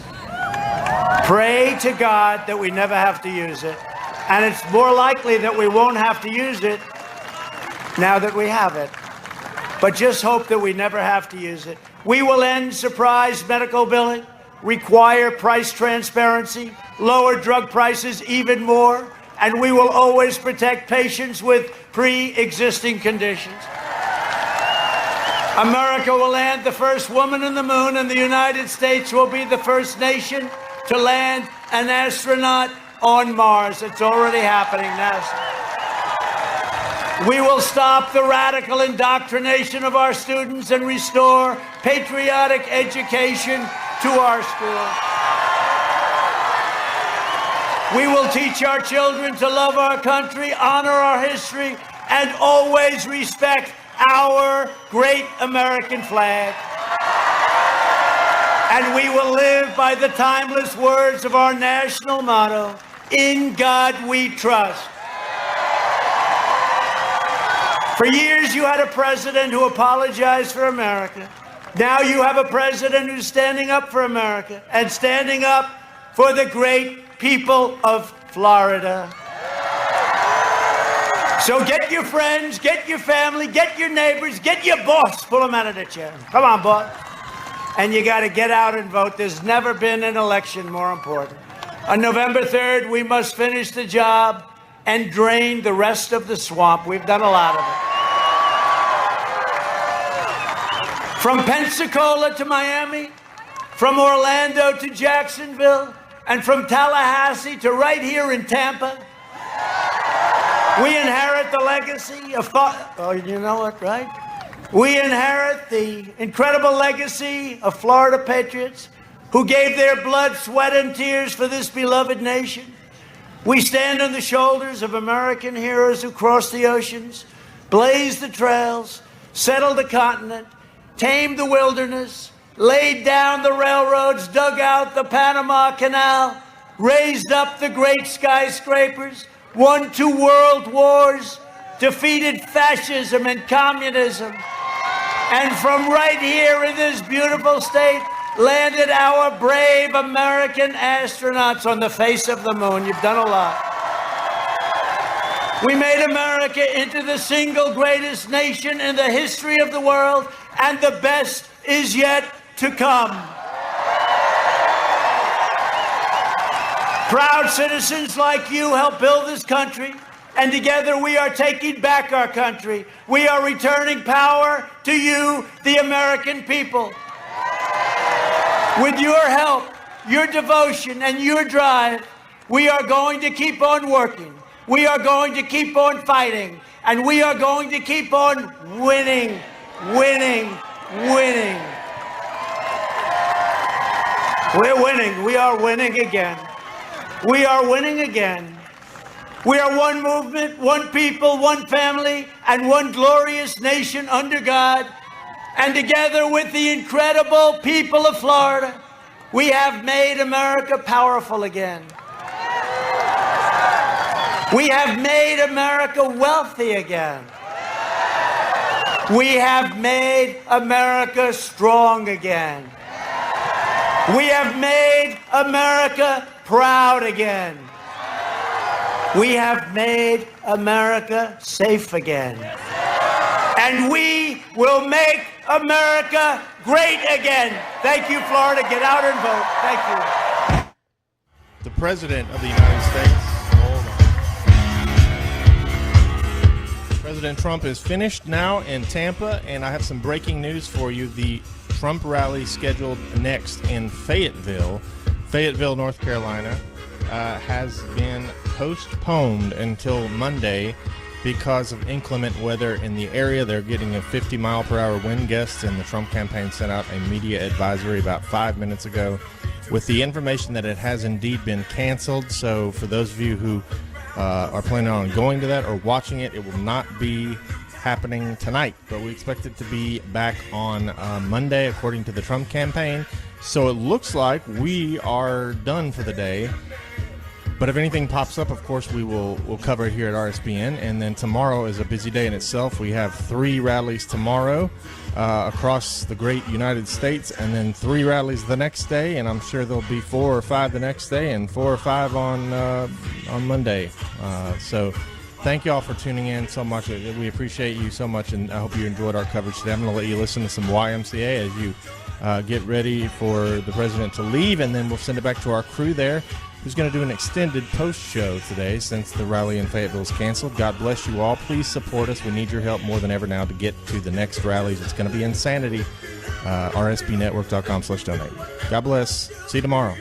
Pray to God that we never have to use it. And it's more likely that we won't have to use it now that we have it. But just hope that we never have to use it. We will end surprise medical billing, require price transparency, lower drug prices even more, and we will always protect patients with pre-existing conditions. America will land the first woman on the moon, and the United States will be the first nation to land an astronaut on Mars. It's already happening, NASA. We will stop the radical indoctrination of our students and restore patriotic education to our schools. We will teach our children to love our country, honor our history, and always respect our great American flag. And we will live by the timeless words of our national motto, "In God we trust." For years, you had a president who apologized for America. Now you have a president who's standing up for America and standing up for the great people of Florida. So get your friends, get your family, get your neighbors, get your boss. Pull them out of the chair. Come on, boss. And you got to get out and vote. There's never been an election more important. On November 3rd, we must finish the job and drain the rest of the swamp. We've done a lot of it. From Pensacola to Miami, from Orlando to Jacksonville, and from Tallahassee to right here in Tampa, we inherit the legacy of, you know what, right? We inherit the incredible legacy of Florida patriots who gave their blood, sweat, and tears for this beloved nation. We stand on the shoulders of American heroes who crossed the oceans, blazed the trails, settled the continent, tamed the wilderness, laid down the railroads, dug out the Panama Canal, raised up the great skyscrapers, won 2 world wars, defeated fascism and communism, and from right here in this beautiful state, landed our brave American astronauts on the face of the moon. You've done a lot. We made America into the single greatest nation in the history of the world, and the best is yet to come. Proud citizens like you help build this country, and together we are taking back our country. We are returning power to you, the American people. With your help, your devotion, and your drive, we are going to keep on working. We are going to keep on fighting, and we are going to keep on winning, winning, winning. We're winning. We are winning again. We are winning again. We are one movement, one people, one family, and one glorious nation under God. And together with the incredible people of Florida, we have made America powerful again. We have made America wealthy again. We have made America strong again. We have made America proud again. We have made America safe again. And we will make America great again. Thank you, Florida. Get out and vote. Thank you. The President of the United States. President Trump is finished now in Tampa, and I have some breaking news for you. The Trump rally scheduled next in Fayetteville, North Carolina, has been postponed until Monday because of inclement weather in the area. They're getting a 50-mile-per-hour wind gusts, and the Trump campaign sent out a media advisory about 5 minutes ago with the information that it has indeed been canceled. So for those of you who are planning on going to that or watching it, it will not be happening tonight, but we expect it to be back on Monday, according to the Trump campaign. So it looks like we are done for the day. But if anything pops up, of course, we'll cover it here at RSBN. And then tomorrow is a busy day in itself. We have 3 rallies tomorrow across the great United States, and then 3 rallies the next day. And I'm sure there'll be 4 or 5 the next day, and 4 or 5 on Monday. So thank you all for tuning in so much. We appreciate you so much, and I hope you enjoyed our coverage today. I'm going to let you listen to some YMCA as you get ready for the president to leave, and then we'll send it back to our crew there, who's going to do an extended post show today since the rally in Fayetteville is canceled. God bless you all. Please support us. We need your help more than ever now to get to the next rallies. It's going to be insanity. rsbnetwork.com/donate. God bless. See you tomorrow.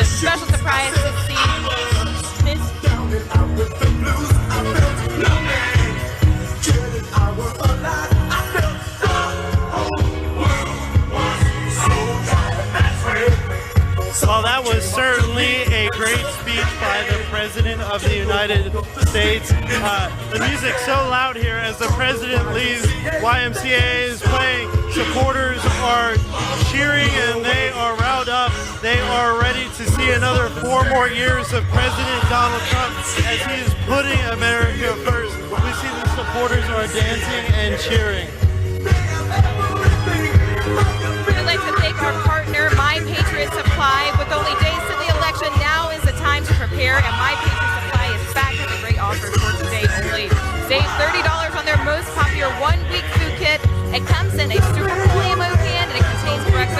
Special surprise to see Miss. Well, that was certainly a great speech by the President of the United States. The music's so loud here as the President leaves. YMCA is playing. Supporters are cheering and they are riled up. They are ready to see another 4 more years of President Donald Trump as he is putting America first. We see the supporters are dancing and cheering. We'd like to thank our partner, My Patriot Supply. With only days to the election, now is the time to prepare, and My Patriot Supply is back with a great offer for today only. Save $30 on their most popular 1-week food kit. It comes in a super cool ammo can, and it contains correct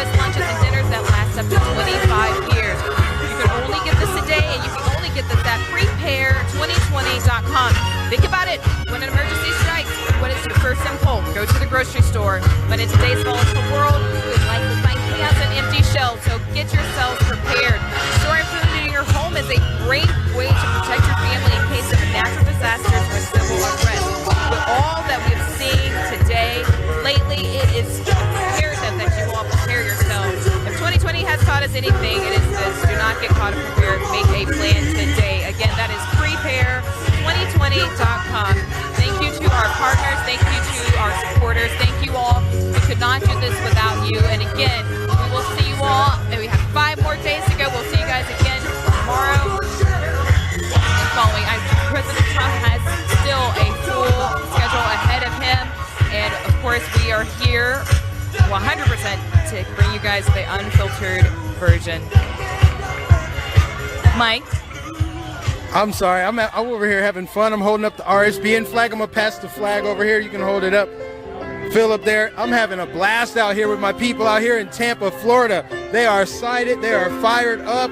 2020.com. Think about it. When an emergency strikes, what is your first impulse? Go to the grocery store. But in today's volatile world, we would like to find chaos and empty shelves, so get yourselves prepared. Storing food in your home is a great way to protect your family in case of natural disasters or civil unrest. With all that we've seen today, lately, it is imperative that you all prepare yourselves. If 2020 has taught us anything, it is this: do not get caught unprepared. Make a plan today. Again, that is prepare2020.com. Thank you to our partners. Thank you to our supporters. Thank you all. We could not do this without you. And again, we will see you all. And we have 5 more days to go. We'll see you guys again tomorrow. And following, President Trump has still a full schedule ahead of him. And of course, we are here 100% to bring you guys the unfiltered version. Mike? I'm sorry. I'm over here having fun. I'm holding up the RSBN flag. I'm going to pass the flag over here. You can hold it up. Phil up there. I'm having a blast out here with my people out here in Tampa, Florida. They are excited. They are fired up.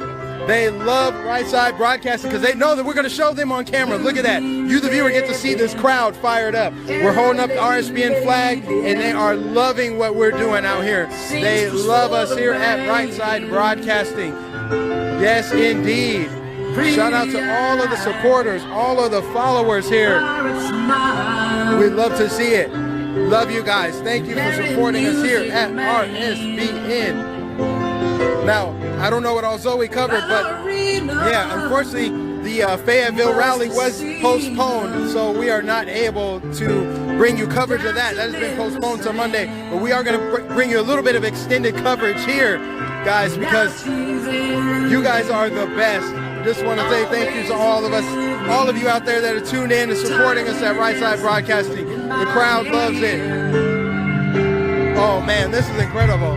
They love Right Side Broadcasting because they know that we're going to show them on camera. Look at that. You, the viewer, get to see this crowd fired up. We're holding up the RSBN flag, and they are loving what we're doing out here. They love us here at Right Side Broadcasting. Yes, indeed. Shout out to all of the supporters, all of the followers here. We'd love to see it. Love you guys. Thank you for supporting us here at RSBN. Now, I don't know what all Zoe covered, but yeah, unfortunately, the Fayetteville rally was postponed, so we are not able to bring you coverage of that. That has been postponed to Monday, but we are going to bring you a little bit of extended coverage here, guys, because you guys are the best. Just want to say thank you to all of us, all of you out there that are tuned in and supporting us at Right Side Broadcasting. The crowd loves it. Oh man, this is incredible.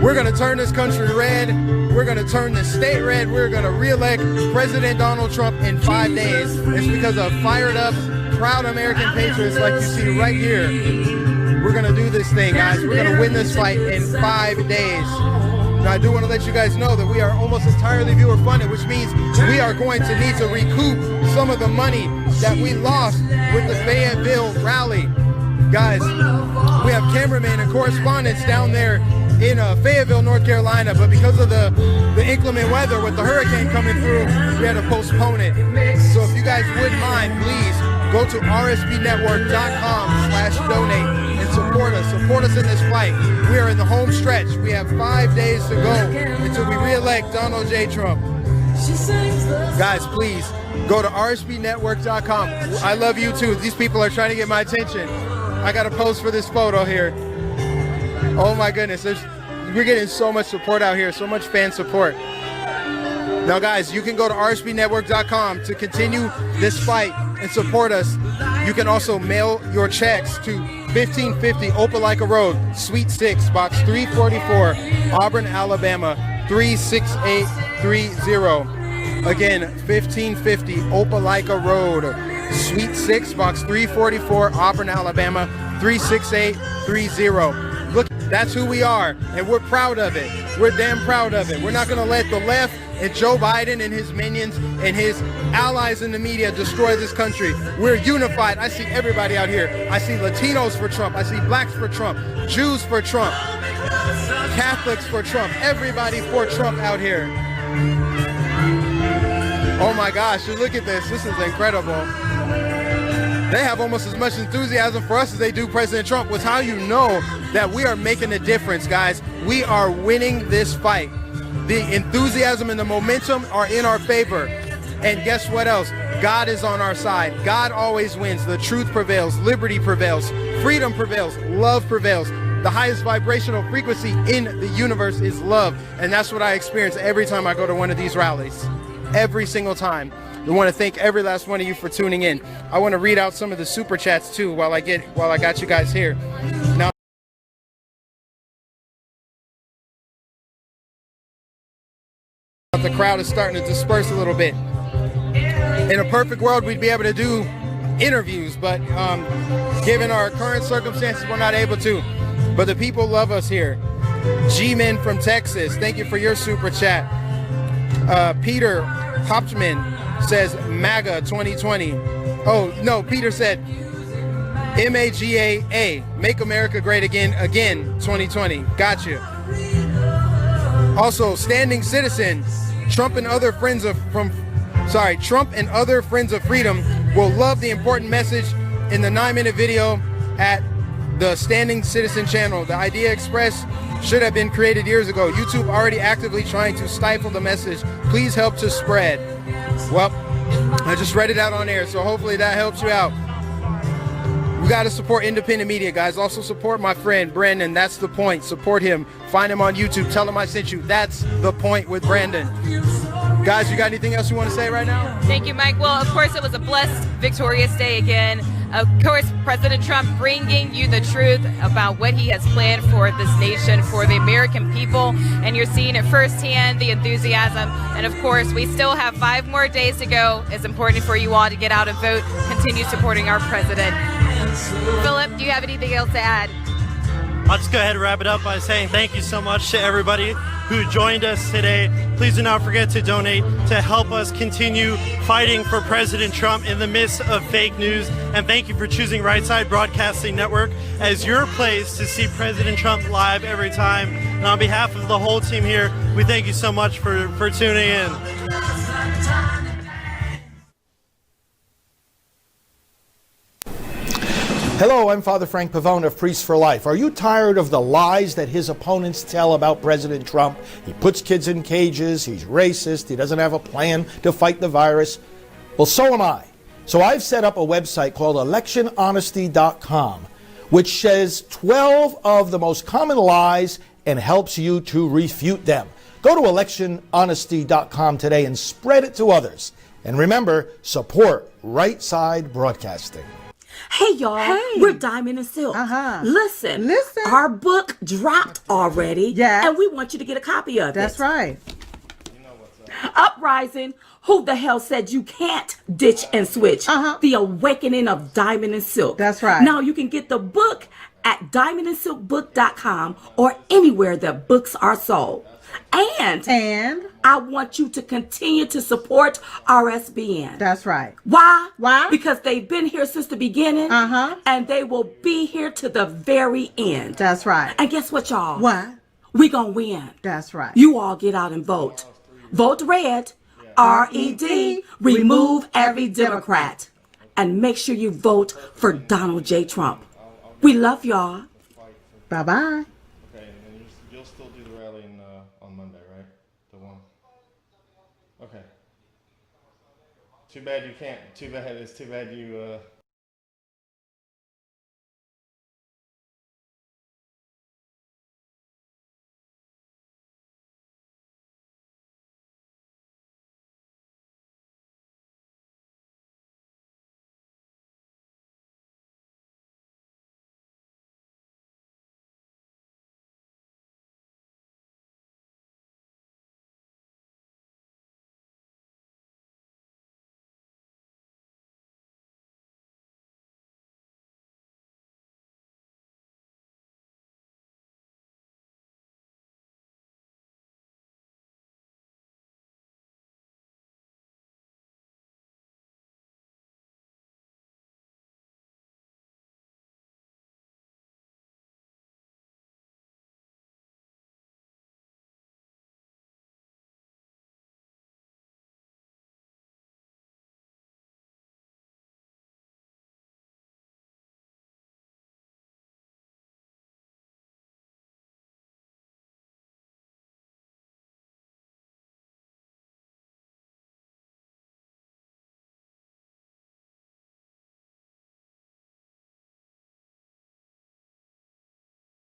We're going to turn this country red. We're going to turn this state red. We're going to re-elect President Donald Trump in 5 days. It's because of fired up, proud American patriots like you see right here. We're going to do this thing, guys. We're going to win this fight in 5 days. Now, I do want to let you guys know that we are almost entirely viewer funded, which means we are going to need to recoup some of the money that we lost with the Fayetteville rally. Guys, we have cameramen and correspondents down there in Fayetteville, North Carolina, but because of the inclement weather with the hurricane coming through, we had to postpone it. So if you guys wouldn't mind, please go to rsbnetwork.com/donate and support us. Support us in this fight. We are in the home stretch. We have 5 days to go until we re-elect Donald J. Trump. Guys, please go to rsbnetwork.com. I love you too. These people are trying to get my attention. I got to post for this photo here. Oh my goodness, we're getting so much support out here, so much fan support. Now guys, you can go to rsbnetwork.com to continue this fight and support us. You can also mail your checks to 1550 Opelika Road, Suite 6, Box 344, Auburn, Alabama 36830. Again, 1550 Opelika Road, Suite 6, Box 344, Auburn, Alabama 36830. Look, that's who we are, and we're proud of it. We're damn proud of it. We're not going to let the left and Joe Biden and his minions and his allies in the media destroy this country. We're unified. I see everybody out here. I see Latinos for Trump. I see blacks for Trump, Jews for Trump, Catholics for Trump, everybody for Trump out here. Oh my gosh, look at this. This is incredible. They have almost as much enthusiasm for us as they do President Trump, which how you know that we are making a difference, guys. We are winning this fight. The enthusiasm and the momentum are in our favor. And guess what else? God is on our side. God always wins. The truth prevails. Liberty prevails. Freedom prevails. Love prevails. The highest vibrational frequency in the universe is love. And that's what I experience every time I go to one of these rallies. Every single time. I want to thank every last one of you for tuning in. I want to read out some of the super chats too while I got you guys here. Now, the crowd is starting to disperse a little bit. In a perfect world, we'd be able to do interviews, but given our current circumstances, we're not able to. But the people love us here. G-Men from Texas, thank you for your super chat. Peter Hoptman says MAGA 2020. Oh, no, Peter said MAGA, Make America Great Again 2020. Gotcha. Also, Standing Citizen, Trump and other friends of freedom will love the important message in the 9-minute video at the Standing Citizen channel. The idea expressed should have been created years ago. YouTube already actively trying to stifle the message. Please help to spread. Well, I just read it out on air, so hopefully that helps you out. We got to support independent media, guys. Also support my friend Brandon. That's the point. Support him. Find him on YouTube. Tell him I sent you. That's the point with Brandon. Guys, you got anything else you want to say right now? Thank you, Mike. Well, of course, it was a blessed, victorious day again. Of course, President Trump bringing you the truth about what he has planned for this nation, for the American people. And you're seeing it firsthand, the enthusiasm. And of course, we still have 5 more days to go. It's important for you all to get out and vote. Continue supporting our president. Philip, do you have anything else to add? I'll just go ahead and wrap it up by saying thank you so much to everybody who joined us today. Please do not forget to donate to help us continue fighting for President Trump in the midst of fake news. And thank you for choosing Right Side Broadcasting Network as your place to see President Trump live every time. And on behalf of the whole team here, we thank you so much for tuning in. Hello, I'm Father Frank Pavone of Priests for Life. Are you tired of the lies that his opponents tell about President Trump? He puts kids in cages, he's racist, he doesn't have a plan to fight the virus. Well, so am I. So I've set up a website called electionhonesty.com, which says 12 of the most common lies and helps you to refute them. Go to electionhonesty.com today and spread it to others. And remember, support Right Side Broadcasting. Hey y'all, we're Diamond and Silk. Listen, our book dropped already, and we want you to get a copy of it. That's right. Uprising, who the hell said you can't ditch and switch? The Awakening of Diamond and Silk. That's right. Now you can get the book at diamondandsilkbook.com or anywhere that books are sold. And I want you to continue to support RSBN. That's right. Why? Because they've been here since the beginning. And they will be here to the very end. That's right. And guess what, y'all? What? We gonna win. That's right. You all get out and vote. Vote red. RED. Remove every Democrat. And make sure you vote for Donald J. Trump. We love y'all. Bye-bye. Okay, and then you'll still do the rally on Monday, right? The one. Okay. Too bad you can't. It's too bad you